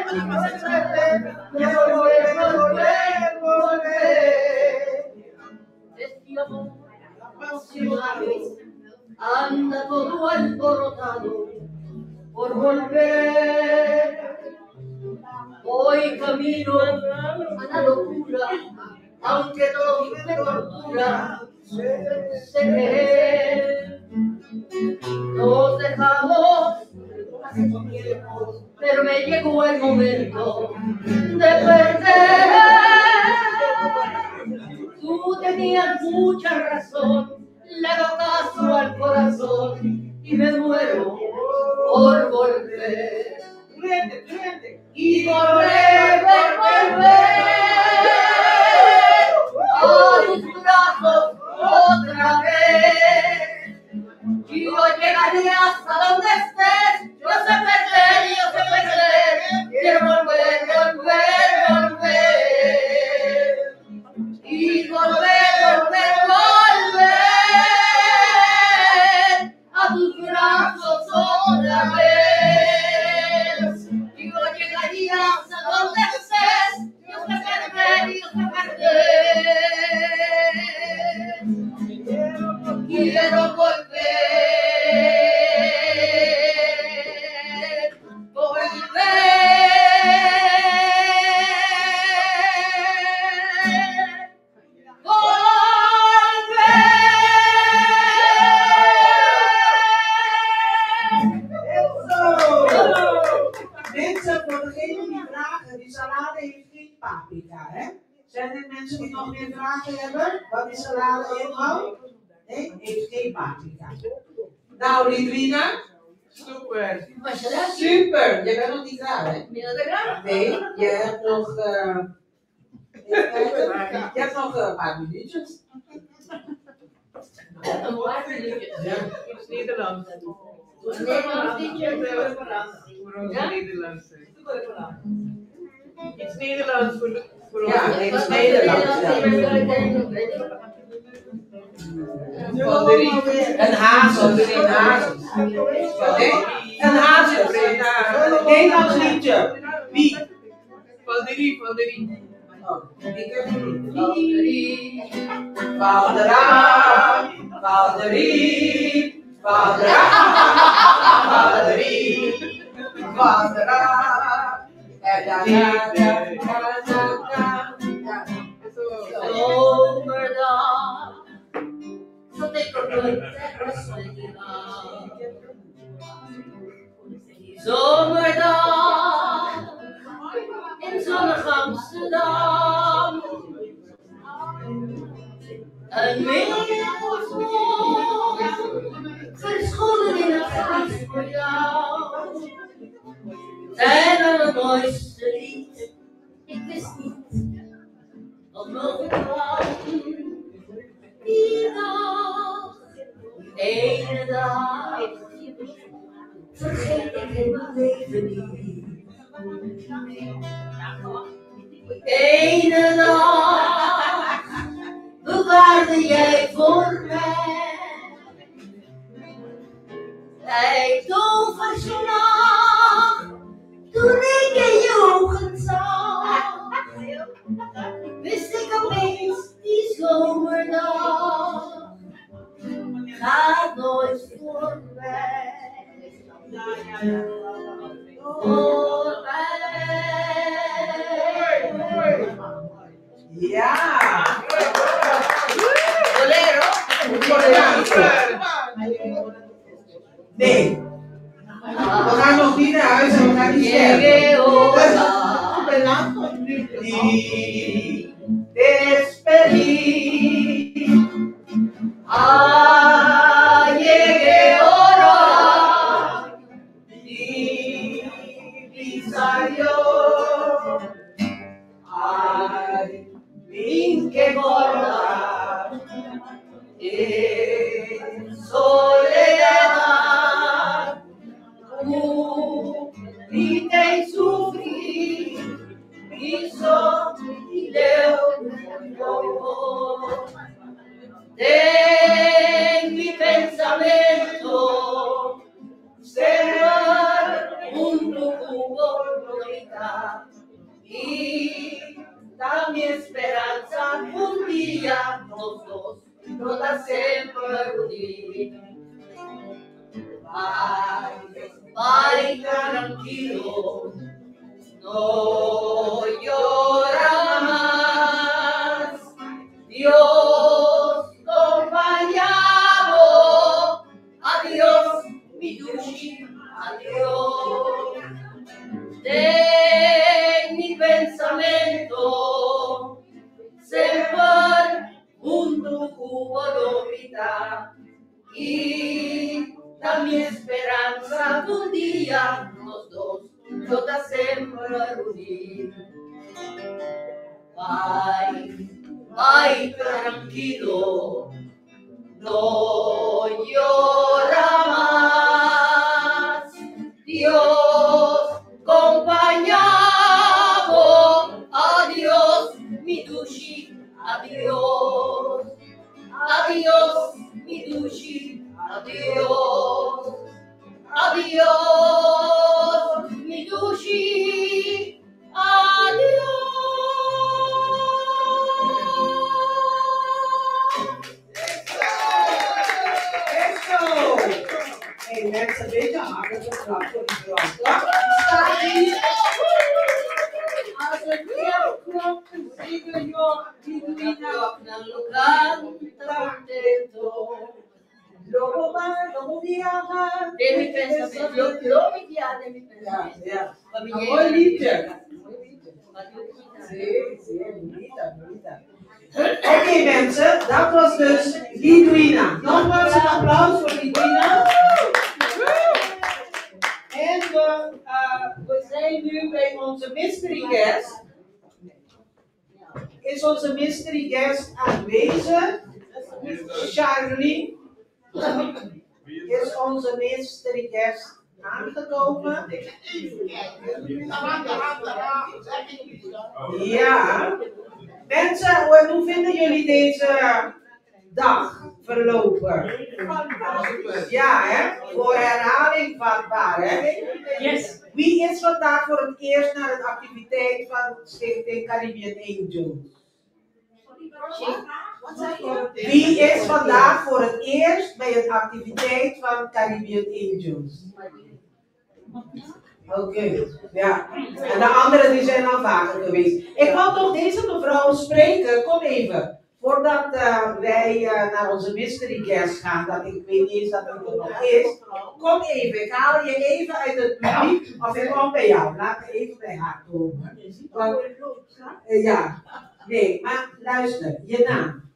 S15: quiero volver. Este amor apasionado anda todo alborotado por volver. Hoy camino a la locura, aunque todo me tortura, sé querer. Nos dejamos hace tiempo, pero me llegó el momento de perder. Tú tenías mucha razón, le hago caso al corazón y me muero por volver. Y volver a tus brazos otra vez. Y hoy llegaré hasta donde estés, yo sé perder, quiero volver. Y volver a tus brazos otra vez. Y hoy llegaría hasta donde estés, yo sé perder. Quiero
S10: Mensen, voor degenen die vragen, die salade heeft geen paprika, hè? Zijn er mensen die nog meer vragen hebben? Wat die salade inhoudt? Nee, heeft geen paprika. Nou, Lidwina. Super. Super. Je bent nog niet klaar, hè? Nee, je hebt nog... je hebt nog een paar minuutjes.
S15: Een paar minuutjes.
S10: Ja.
S15: Iets Nederlands.
S3: Iets Nederlands voor ons.
S10: Ja, iets Nederlands. Een hazel, een hazel. Nee, een hazel. Een Nederlands liedje. Wie?
S3: Valderie.
S10: Oh, ik heb het niet. Valderie.
S15: Zomerdag, zat ik op een terras met je aan. Zomerdag, in zonnig Amsterdam. Een meelwoord, verscholen in het gras voor jou. Zij wel het mooiste lied, ik wist niet wat me kwam. Die dag, ene dag, vergeet ik in mijn leven niet. Ene dag, bewaarde jij voor mij. Hij toverslag, toen ik in je ogen zag, wist ik opeens die zomerdag gaat nooit voorbij.
S10: Ja!
S15: Bolero!
S10: Nee.
S15: en soledad. Grité y sufrí, hizo y de mi pensamiento cerrar un tubo bonita y da mi esperanza un día los dos nos la siempre unir. Ay, tranquilo, no llora más. Dios acompañado, adiós, mi Dushi, adiós. De mi pensamiento se fue un tubo dormita y da mi esperanza que un día los dos nos la siempre unir. Ay, tranquilo, no llora más. Dios acompañado, adiós, mi Dushi, adiós. Adiós, mi Dushi, adiós. Adiós, mi Dushi, adiós.
S2: Hey, mensen, een beetje hartelijk bedankt voor die vrouw.
S15: Als een klok zingen joh, die klok naar lokaal contento. Loco viaja, de mi pensamiento, lo mi viaja de mi pensamiento.
S2: Ja. Een mooi liedje. Oké mensen, dat was dus Lidwina. Nogmaals een applaus voor Lidwina. En we zijn nu bij onze mystery guest. Is onze mystery guest aanwezig? Charlie. Is onze mystery guest aangekomen? Ja. Mensen, hoe vinden jullie deze dag verlopen? Ja, hè? Voor herhaling vatbaar, hè? Yes. Wie is vandaag voor het eerst naar een activiteit van Stichting Caribbean Angels? Wie is vandaag voor het eerst bij een activiteit van Caribbean Angels? Oké, ja. En de anderen die zijn al vaker geweest. Ik wil toch deze mevrouw spreken. Kom even. Voordat wij naar onze mystery guest gaan, dat ik weet niet eens dat het er nog is. Kom even, ik haal je even uit het publiek. Of ik kom bij jou. Laat me even bij haar komen. Want, ja, nee, maar luister, je naam.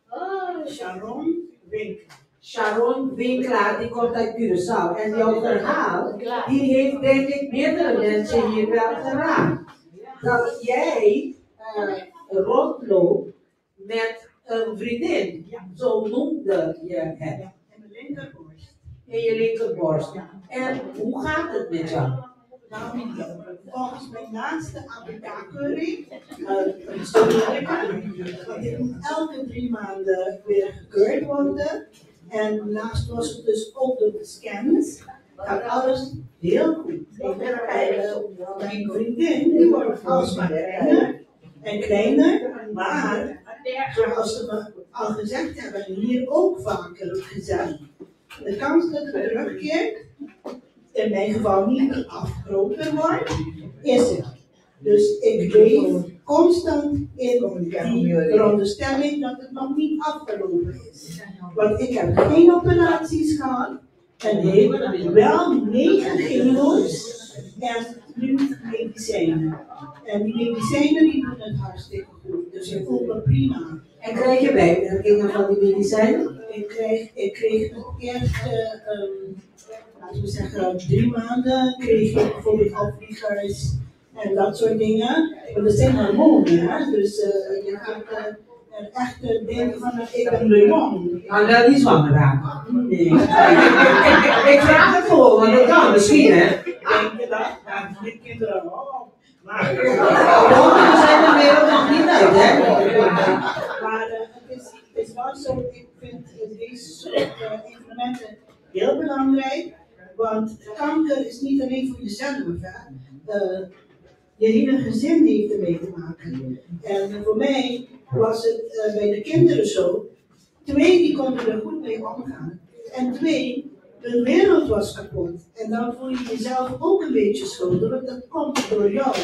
S10: Sharon Winkler.
S2: Sharon Winkler, die komt uit Curaçao. En jouw verhaal, die heeft denk ik meerdere mensen hier wel geraakt. Dat jij rondloopt met een vriendin, zo noemde je het.
S10: In mijn linkerborst.
S2: In je linkerborst. En hoe gaat het met jou?
S10: Nou, volgens mijn laatste APK-keuring, want ik moet elke 3 maanden weer gekeurd worden. En naast was het dus ook door de scans, gaat alles heel goed. Mijn vriendin, die wordt alsmaar kleiner en kleiner, maar zoals ze me al gezegd hebben, hier ook vaker gezegd. De kans dat het terugkeert, in mijn geval niet groter wordt, is er. Dus ik leef constant in die veronderstelling dat het nog niet afgelopen is. Want ik heb geen operaties gehad en heb wel 9 kilo's en nu medicijnen. En die medicijnen die doen het hartstikke goed, dus ik voel me prima.
S2: En krijg je bijwerkingen van die medicijnen?
S10: Ik kreeg het eerste, laten we zeggen, 3 maanden kreeg ik bijvoorbeeld opvliegers en dat soort dingen. Maar dat zijn hormonen, hè? Dus je gaat En echt denken van, ik ben de jong.
S2: Maar wel niet zwanger raken.
S10: Nee.
S2: Ik vraag het gewoon, want dat kan misschien, hè?
S10: Denk je dat? Ja, die kinderen al. Maar
S2: we zijn de wereld nog niet uit, hè?
S10: Maar het is wel zo, ik vind deze soort evenementen heel belangrijk. Want kanker is niet alleen voor jezelf, hè. Je hele gezin heeft ermee te maken. En voor mij was het bij de kinderen zo. 2, die konden er goed mee omgaan. En 2, de wereld was kapot. En dan voel je jezelf ook een beetje schuldig, want dat komt door jou.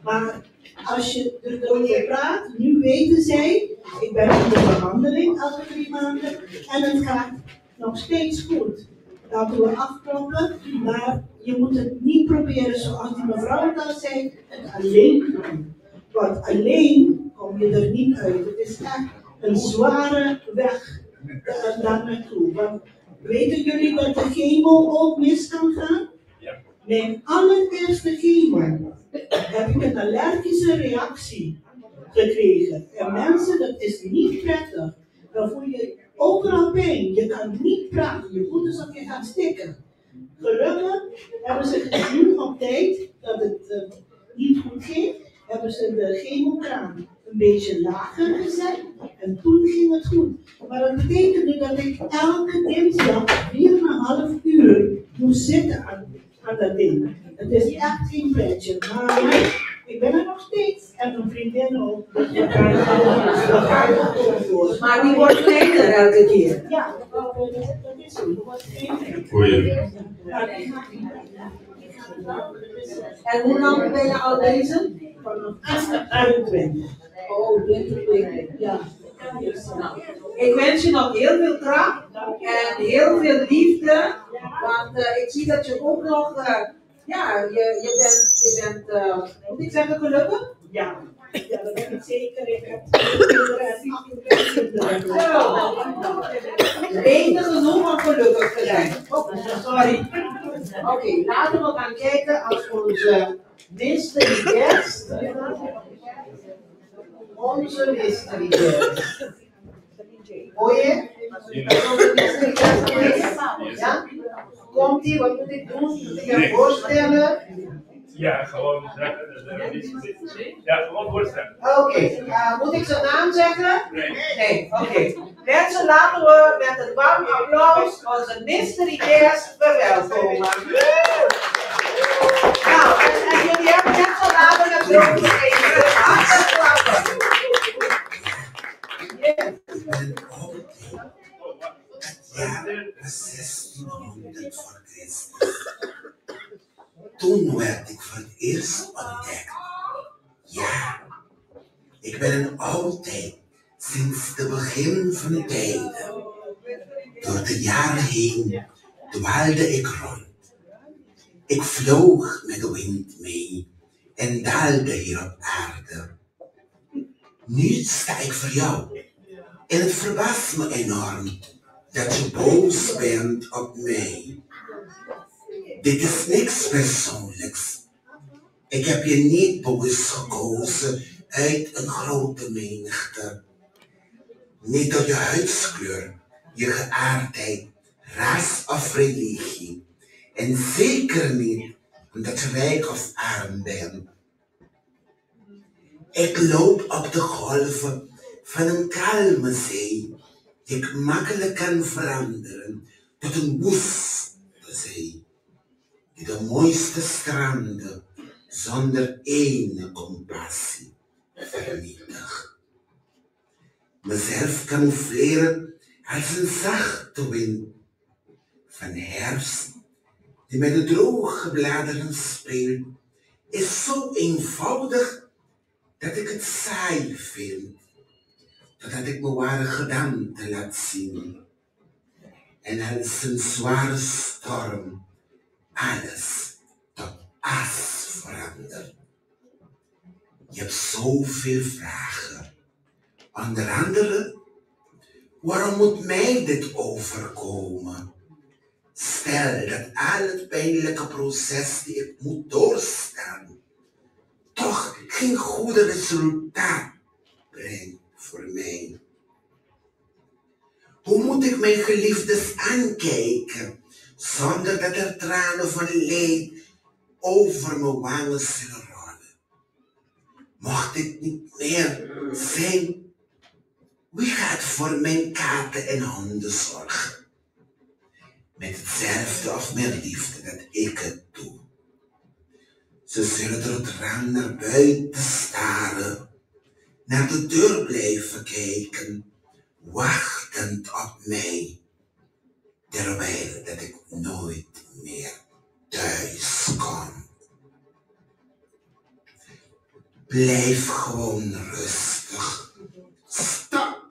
S10: Maar als je erover praat, nu weten zij, ik ben in de behandeling elke 3 maanden en het gaat nog steeds goed. Laten we afkloppen, maar je moet het niet proberen zoals die mevrouw het al zei, het alleen doen. Want alleen kom je er niet uit. Het is echt een zware weg daar naartoe. Want weten jullie dat de chemo ook mis kan gaan? Mijn allereerste chemo heb ik een allergische reactie gekregen. En mensen, dat is niet prettig. Dan voel je overal pijn. Je kan niet praten. Je voelt alsof je gaat stikken. Gelukkig hebben ze gezien op tijd dat het niet goed ging. Hebben ze de chemokraam een beetje lager gezet. En toen ging het goed. Maar dat betekende dat ik elke dinsdag 4,5 uur moest zitten aan dat ding. Het is echt geen pretje. Maar ik ben er nog steeds. En mijn vriendin ook. Dus we gaan er gewoon voor.
S2: Maar die wordt kleiner elke keer.
S10: Ja, dat is zo. Die wordt kleiner.
S6: Goeie.
S2: En hoe lang ben je al bezig?
S10: Vanaf 21.
S2: Oh, 20. Ja. Nou, ik wens je nog heel veel kracht en heel veel liefde. Want ik zie dat je ook nog, je bent moet ik zeggen, gelukkig?
S10: Ja, dat ben ik zeker. Ik heb kinderen en 8
S2: Reden genoeg om gelukkig te zijn. Oh, sorry. Oké, laten we gaan kijken als onze mystery guest. Onze mystery guest. Hoor je? Ja? Komt ie, wat moet ik doen? Moet ik je voorstellen?
S8: Ja, gewoon zeggen. Ja, gewoon voorstellen.
S2: Oké, moet ik zijn naam zeggen?
S8: Nee.
S2: Nee, oké. Mensen, laten we met een warm applaus onze mystery guest verwelkomen. Nou, en jullie hebben net zo laten natuurlijk nog even hartelijk klappen.
S1: Jaren 1600 voor Christus. Toen werd ik voor het eerst ontdekt. Ja, ik ben een altijd, sinds het begin van de tijden. Door de jaren heen dwaalde ik rond. Ik vloog met de wind mee en daalde hier op aarde. Nu sta ik voor jou en het verbaast me enorm dat je boos bent op mij. Dit is niks persoonlijks. Ik heb je niet bewust gekozen uit een grote menigte. Niet door je huidskleur, je geaardheid, ras of religie. En zeker niet omdat je rijk of arm bent. Ik loop op de golven van een kalme zee, die ik makkelijk kan veranderen tot een woeste zee, die de mooiste stranden zonder ene compassie vernietigt. Mezelf camoufleren als een zachte wind van herfst die met de droge bladeren speelt, is zo eenvoudig dat ik het saai vind, totdat ik mijn ware gedaante laat zien. En als een zware storm alles tot as verandert. Je hebt zoveel vragen. Onder andere, waarom moet mij dit overkomen? Stel dat al het pijnlijke proces die ik moet doorstaan, toch geen goede resultaat brengt voor mij. Hoe moet ik mijn geliefdes aankijken, zonder dat er tranen van leed over mijn wangen zullen rollen? Mocht ik niet meer zijn, wie gaat voor mijn katten en honden zorgen? Met hetzelfde of meer liefde dat ik het doe. Ze zullen door het raam naar buiten staren, naar de deur blijven kijken, wachtend op mij, terwijl dat ik nooit meer thuis kom. Blijf gewoon rustig. Stop.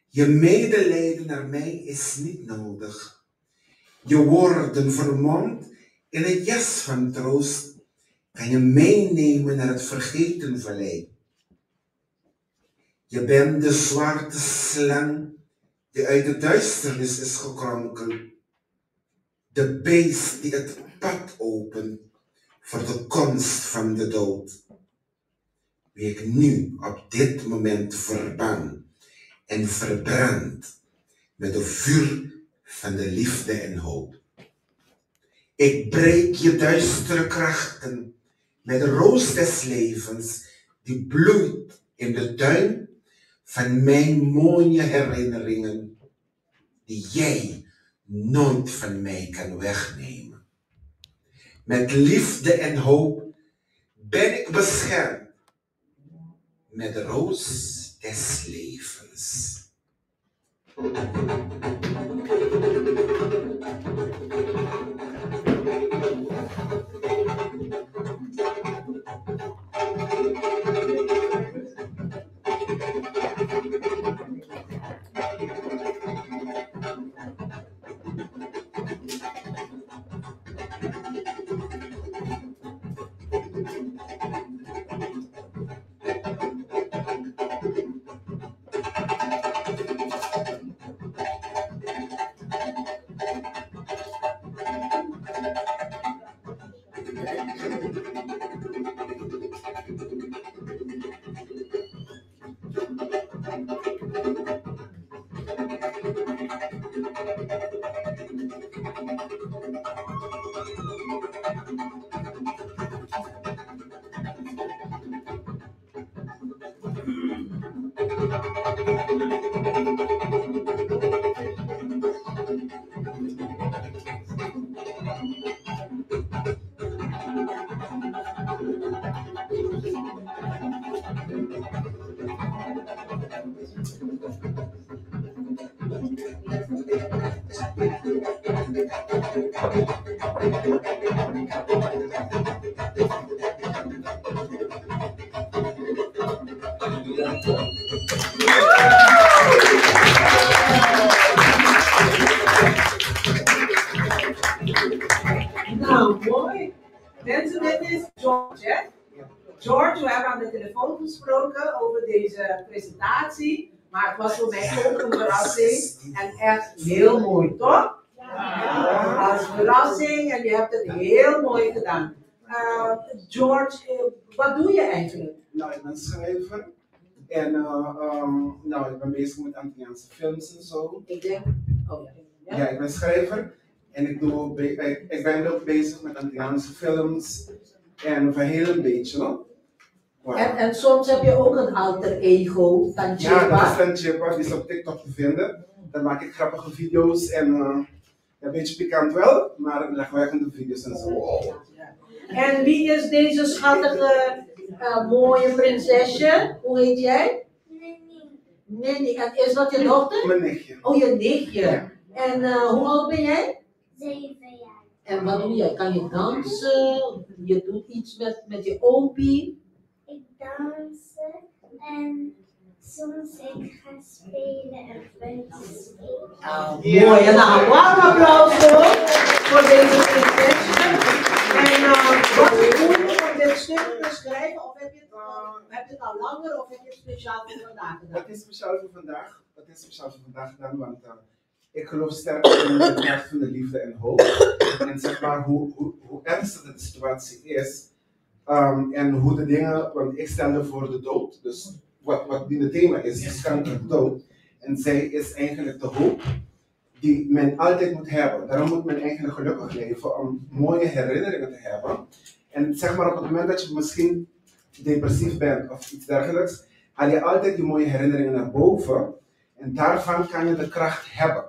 S1: Je medelijden naar mij is niet nodig. Je woorden vermomd in een jas van troost kan je meenemen naar het vergetenvallei. Je bent de zwarte slang die uit de duisternis is gekronkeld. De beest die het pad opent voor de komst van de dood. Wie ik nu op dit moment verban en verbrand met de vuur van de liefde en hoop. Ik breek je duistere krachten met de roos des levens die bloeit in de tuin van mijn mooie herinneringen die jij nooit van mij kan wegnemen. Met liefde en hoop ben ik beschermd met de roos des levens.
S2: Nou, mooi. Mensen, dit is George, hè? George, we hebben aan de telefoon gesproken over deze presentatie. Maar het was voor mij ook een verrassing. En echt heel mooi, toch? Ja. Als verrassing en je hebt het heel mooi gedaan. George, wat doe je eigenlijk?
S21: Nou, ik ben schrijver. En nou, ik ben bezig met Antilliaanse films en zo.
S2: Ik denk, oh ja.
S21: Ja, ik ben schrijver. En ik ben ook bezig met Antilliaanse films. En van heel een beetje, no? Wow.
S2: En soms heb je ook een alter ego, Tanchepa.
S21: Ja, dat is Tanchepa, die is op TikTok te vinden. Daar maak ik grappige video's en een beetje pikant wel, maar lachwekkende video's en zo.
S2: En wie is deze schattige, mooie prinsesje? Hoe heet jij? Nenny. En is dat je dochter?
S21: Mijn nichtje.
S2: Oh, je nichtje. Ja. En hoe oud ben jij?
S22: 7 jaar.
S2: En wat doe jij? Kan je dansen? Je doet iets met je opie?
S22: Ik dans en soms ik ga spelen en buiten spelen.
S2: Mooi. En nou, een warm applaus voor deze prinsesje. En wat doe je om dit stuk te schrijven? Of heb je het al langer of heb je het speciaal voor vandaag gedaan?
S21: Het is speciaal voor vandaag. Het is speciaal voor vandaag gedaan, want ik geloof sterk in het kracht van de liefde en hoop. En zeg maar, hoe ernstig de situatie is, En hoe de dingen, want ik stelde voor de dood, dus wat die het thema is kanker, de dood. En zij is eigenlijk de hoop die men altijd moet hebben. Daarom moet men eigenlijk gelukkig leven om mooie herinneringen te hebben. En zeg maar op het moment dat je misschien depressief bent of iets dergelijks, haal je altijd die mooie herinneringen naar boven. En daarvan kan je de kracht hebben.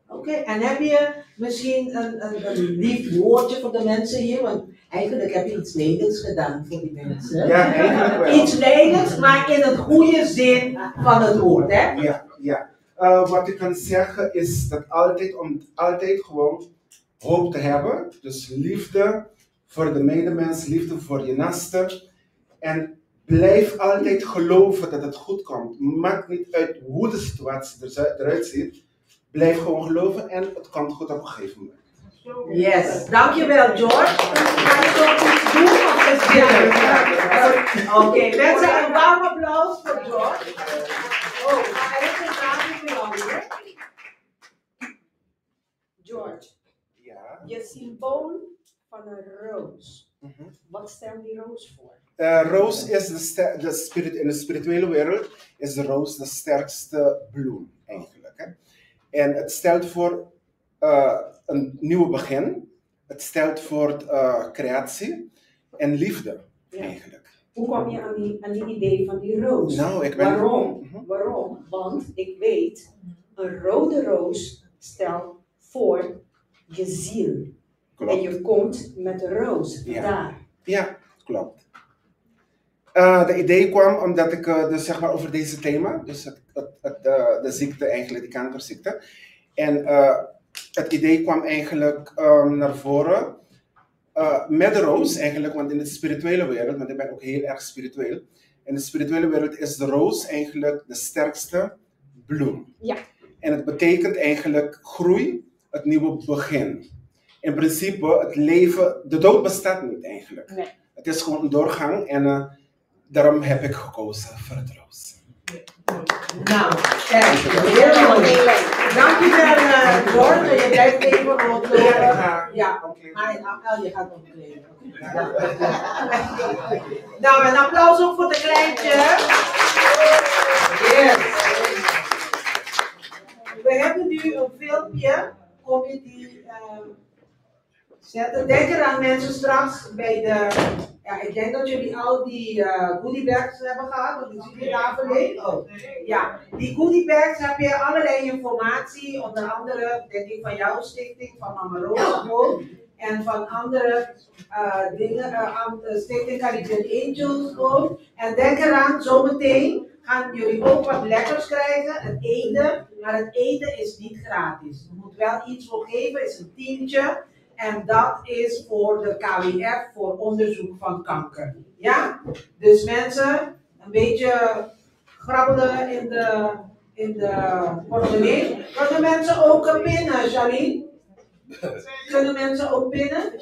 S2: Oké, en heb je misschien een lief woordje voor de mensen hier? Want eigenlijk heb je iets lelijks gedaan voor die mensen.
S21: Ja, eigenlijk wel.
S2: Iets lelijks, maar in het goede zin van het woord, hè?
S21: Ja, ja. Wat ik kan zeggen is dat altijd gewoon hoop te hebben. Dus liefde voor de medemens, liefde voor je naaste. En blijf altijd geloven dat het goed komt. Maakt niet uit hoe de situatie eruit ziet. Blijf gewoon geloven en het komt goed op een gegeven moment.
S2: Yes, dankjewel George. Ga je toch iets doen of is dit? Oké, mensen, een warm applaus voor George. Oh, maar er is een vraag voor jou hier.
S4: George,
S21: ja?
S4: Je symbool van een roos. Wat stelt die roos voor?
S21: Roos is in de spirituele wereld is de roos de sterkste bloem eigenlijk. Hè? En het stelt voor een nieuw begin. Het stelt voor creatie en liefde eigenlijk.
S4: Hoe kom je aan die idee van die roos?
S21: Nou,
S4: Waarom? Waarom? Want ik weet, een rode roos stelt voor je ziel.
S21: Klopt.
S4: En je komt met de roos daar.
S21: Ja, klopt. De idee kwam omdat ik dus zeg maar over deze thema, dus de ziekte eigenlijk, de kankerziekte. En het idee kwam eigenlijk naar voren met de roos eigenlijk, want in de spirituele wereld, want ik ben ook heel erg spiritueel. In de spirituele wereld is de roos eigenlijk de sterkste bloem.
S4: Ja.
S21: En het betekent eigenlijk groei, het nieuwe begin. In principe, het leven, de dood bestaat niet eigenlijk.
S4: Nee.
S21: Het is gewoon een doorgang en daarom heb ik gekozen voor het roos.
S2: Nou, heel mooi. Dankjewel George, je blijft even rondlopen. Ja, maar je gaat omkleden. Nou, een applaus ook voor de kleintje. Yes. We hebben nu een filmpje. Kom je die zetten? Denk eraan mensen straks bij de... Ja, ik denk dat jullie al die goodiebags hebben gehad, want ik zie die tafel heen. Oh. Ja, die goodiebags heb je allerlei informatie, onder andere denk ik van jouw stichting, van Mama Rosa en van andere dingen, stichting Caribbean Angels ook. En denk eraan, zometeen gaan jullie ook wat lekkers krijgen, het eten, maar het eten is niet gratis. Je moet wel iets voor geven, is een tientje. En dat is voor de KWF, voor onderzoek van kanker. Ja? Dus mensen, een beetje grabbelen in de portemonnee. Kunnen mensen ook pinnen, Charlene? Kunnen mensen ook pinnen?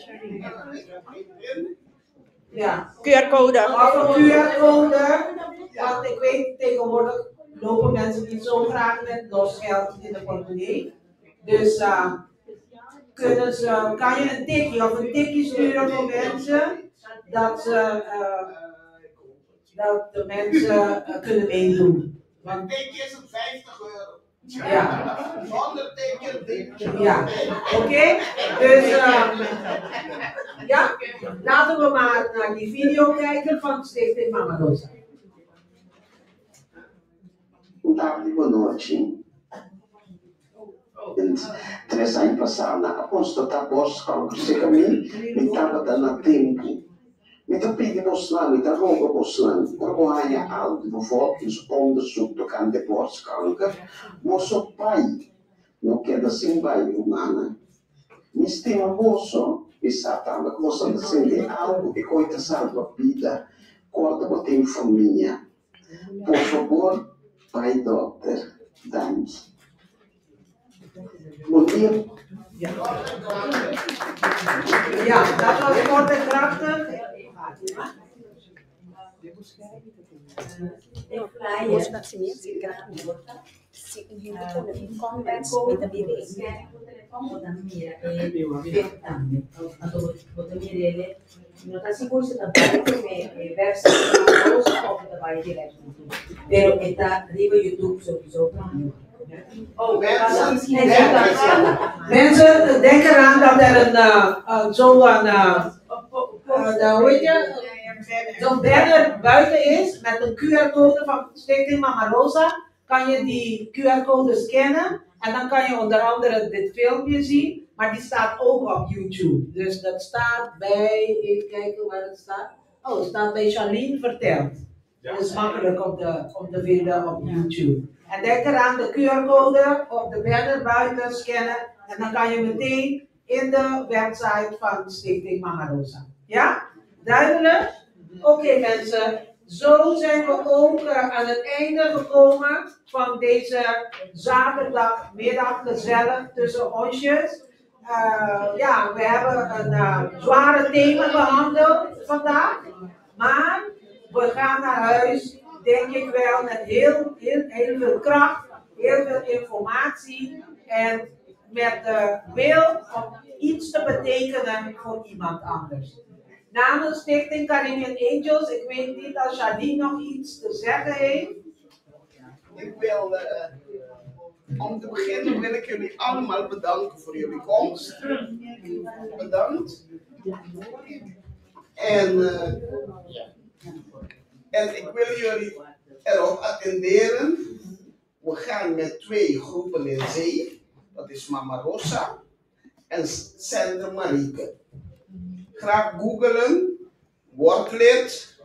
S2: Ja.
S20: QR-code.
S2: Of een QR-code. Want ik weet, tegenwoordig lopen mensen niet zo graag met los geld in de portemonnee. Dus... kan je een tikkie of een tikkie sturen voor mensen, dat de mensen kunnen meedoen.
S11: Een tikkie is een €50.
S2: Ja.
S11: Zonder tikkie.
S2: Ja, oké. Dus ja, laten we maar naar die video kijken van Stichting Mama Rosa.
S23: Boa noite. Três anos passados, a constatar borstkanker, zeker me estava dando tempo. Met een piggy bosland, met een hoge bosland, maar we hebben je al de bevolkingsonderzoek door aan de borstkanker, maar zo pai, não queda sem pai humana. Me estima moço, e satana, que você não sente algo que coita salva a vida, corta para ter família. Por favor, pai dokter, dank.
S2: Ja, dat was kort en krachtig.
S9: Pero está arriba YouTube sowieso.
S2: Oh, mensen, denk eraan dat er zo'n banner buiten is met een QR-code van Stichting Mama Rosa. Kan je die QR-code scannen en dan kan je onder andere dit filmpje zien, maar die staat ook op YouTube. Dus dat staat bij, even kijken waar het staat. Oh, het staat bij Charlene Vertelt. Dat is makkelijk om te vinden op YouTube. En denk eraan de QR-code op de banner buiten scannen en dan kan je meteen in de website van Stichting Mama Rosa. Ja? Duidelijk? Oké, mensen, zo zijn we ook aan het einde gekomen van deze zaterdagmiddag gezellig tussen onsjes. Ja, we hebben een zware thema behandeld vandaag, maar we gaan naar huis, denk ik wel, met heel veel kracht, heel veel informatie en met de wil om iets te betekenen voor iemand anders. Namens Stichting Caribbean Angels, ik weet niet als Charlene nog iets te zeggen heeft.
S11: Ik wil, om te beginnen wil ik jullie allemaal bedanken voor jullie komst. Bedankt. En ik wil jullie erop attenderen. We gaan met 2 groepen in zee. Dat is Mama Rosa en Centrum Marieke. Graag googelen, word lid.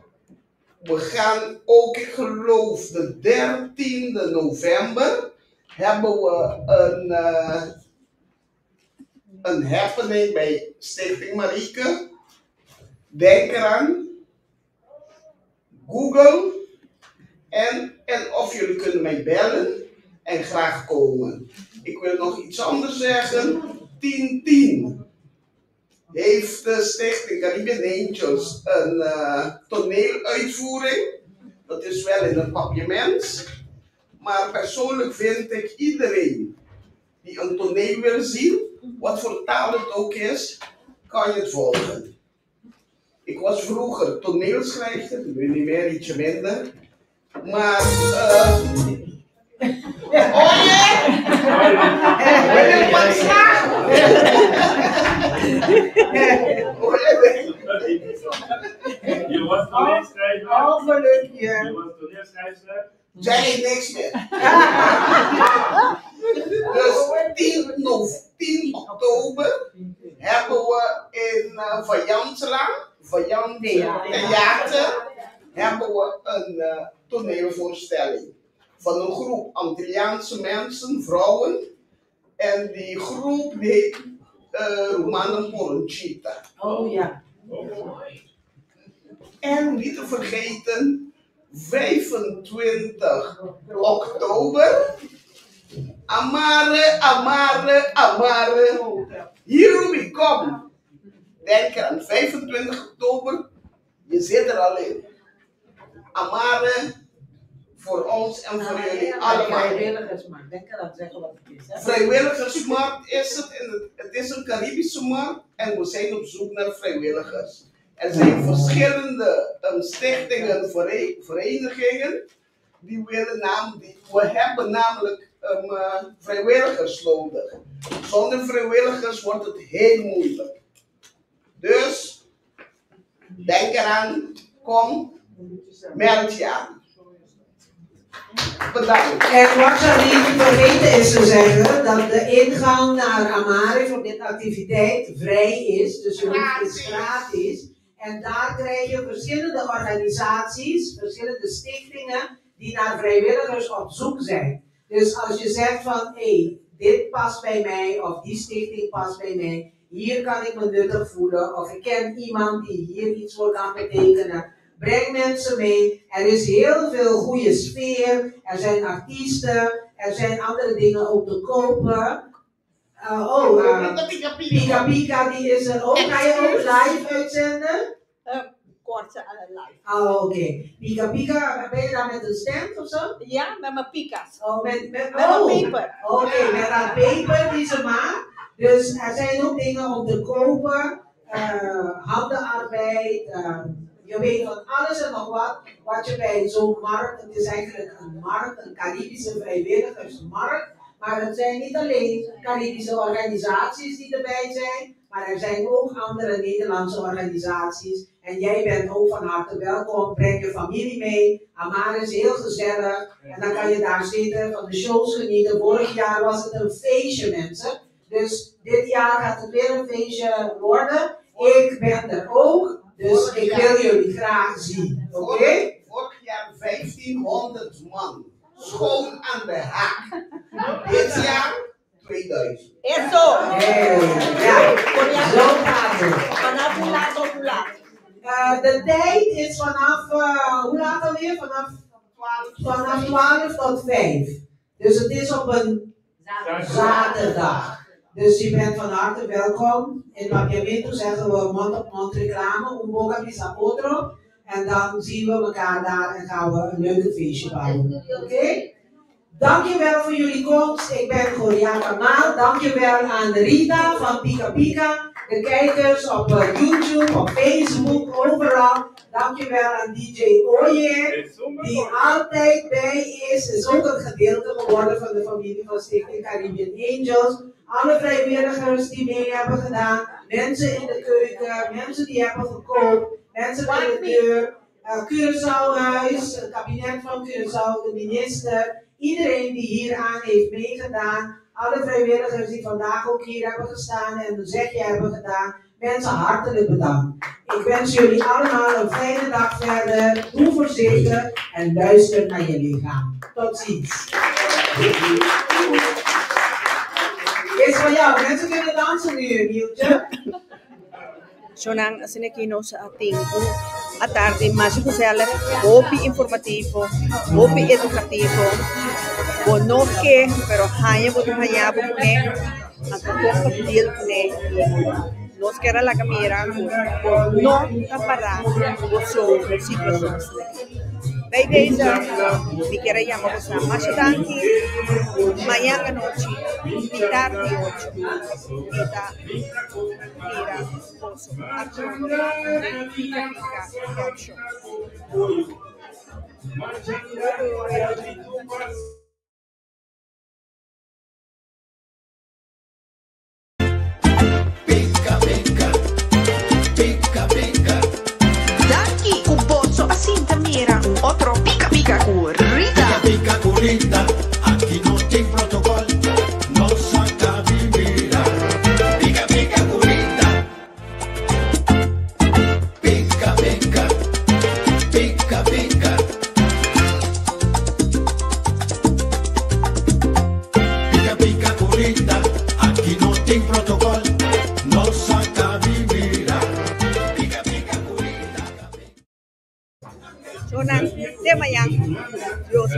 S11: We gaan ook, ik geloof, de 13e november hebben we een happening bij Stichting Marieke. Denk eraan, Google en of jullie kunnen mij bellen en graag komen. Ik wil nog iets anders zeggen. 10-10 heeft de Stichting Caribbean Angels een toneeluitvoering. Dat is wel in het papiermens. Maar persoonlijk vind ik iedereen die een toneel wil zien, wat voor taal het ook is, kan je het volgen. Ik was vroeger toneelschrijver, nu niet meer, ietsje minder. Maar, oh ja! Wil je wat vragen?
S8: Je was toneelschrijver.
S2: Al gelukje.
S8: Je was toneelschrijver.
S11: Zei niks meer. Dus 10 oktober hebben we in Vajantla, Vajant Theater, hebben we een toneelvoorstelling van een groep Antilliaanse mensen, vrouwen. En die groep heet Romana Poronchita.
S2: Oh ja.
S11: En niet te vergeten, 25 oktober. Amare, amare, amare. Here we come. Denk aan 25 oktober. Je zit er al in. Amare voor ons en voor jullie allemaal.
S2: Vrijwilligersmarkt. Denk eraan zeggen wat het is. Hè?
S11: Vrijwilligersmarkt is het. Het is een Caribische markt en we zijn op zoek naar vrijwilligers. Er zijn verschillende stichtingen, verenigingen die willen we hebben namelijk vrijwilligers nodig. Zonder vrijwilligers wordt het heel moeilijk. Dus denk eraan, kom, meld je aan. Bedankt.
S2: En wat Charlene vergeten is te zeggen, dat de ingang naar Amare voor dit activiteit vrij is. Dus het is gratis. En daar krijg je verschillende organisaties, verschillende stichtingen die naar vrijwilligers op zoek zijn. Dus als je zegt van, hé, dit past bij mij of die stichting past bij mij, hier kan ik me nuttig voelen of ik ken iemand die hier iets voor kan betekenen. Breng mensen mee. Er is heel veel goede sfeer. Er zijn artiesten. Er zijn andere dingen ook te kopen. Pika Pika die is er ook. Ga je ook live uitzenden?
S19: korte live.
S2: Oh, oké. Pika Pika, ben je daar met een stand of zo?
S19: Ja, met mijn pika's.
S2: Oh, met
S19: mijn peper.
S2: Oké, met haar peper die ze maakt. Dus er zijn ook dingen om te kopen. Handenarbeid. Je weet van alles en nog wat je bij zo'n markt, het is eigenlijk een markt, een Caribische vrijwilligersmarkt. Maar het zijn niet alleen Caribische organisaties die erbij zijn, maar er zijn ook andere Nederlandse organisaties. En jij bent ook van harte welkom. Breng je familie mee. Amar is heel gezellig. En dan kan je daar zitten, van de shows genieten. Vorig jaar was het een feestje, mensen. Dus dit jaar gaat het weer een feestje worden. Ik ben er ook. Dus ik wil jullie graag zien. Oké?
S11: Vorig jaar 1500 man. Schoon aan de haak. Dit jaar 2000.
S19: Is zo.
S2: Ja, zo gaat het.
S19: Vanaf hoe laat tot hoe laat?
S2: De tijd is vanaf, hoe laat alweer? Vanaf 12 tot 5. Dus het is op een zaterdag. Dus je bent van harte welkom. In Papiamento zeggen we mond-op-mond reclame, Umboga Bisa Otro. En dan zien we elkaar daar en gaan we een leuke feestje bouwen. Oké? Dankjewel voor jullie komst. Ik ben Gloria Kamal. Dankjewel aan Rita van Pika Pika. De kijkers op YouTube, op Facebook, overal. Dankjewel aan DJ Oye, die altijd bij is. Is ook een gedeelte geworden van de familie van Stichting Caribbean Angels. Alle vrijwilligers die mee hebben gedaan. Mensen in de keuken, mensen die hebben gekookt. Mensen bij de deur. Curaçao-huis, het kabinet van Curaçao, de minister. Iedereen die hier aan heeft meegedaan. Alle vrijwilligers die vandaag ook hier hebben gestaan en een zegje hebben gedaan. Mensen hartelijk bedankt. Ik wens jullie allemaal een fijne dag verder. Doe voorzichtig en luister naar je lichaam. Tot ziens. Is van jou. Mensen kunnen dansen nu, Nieltje.
S20: Sonang sinekino sa ating atarte mas gezellig, hopi informativo, hopi educativo, bonoke pero hanya boto hanya bukne, ang kung deal ne, nos kera la kamera, no tapara, so situations ne. Bij deze, mi kera yama ko sa masyadanki, mayang anochi, pitar di ocho, kita, mira, poso, at pika yacho.
S5: Daqui o bolso assim mira outro pica pica currida. Pica pica currida, aqui não tem protocolo, não saca mira. Pica pica currida. Pica pica, pica pica. Pica pica currida, aqui não tem protocolo, não saca mira. Pica pica currida.
S20: Sonang tema yang Dios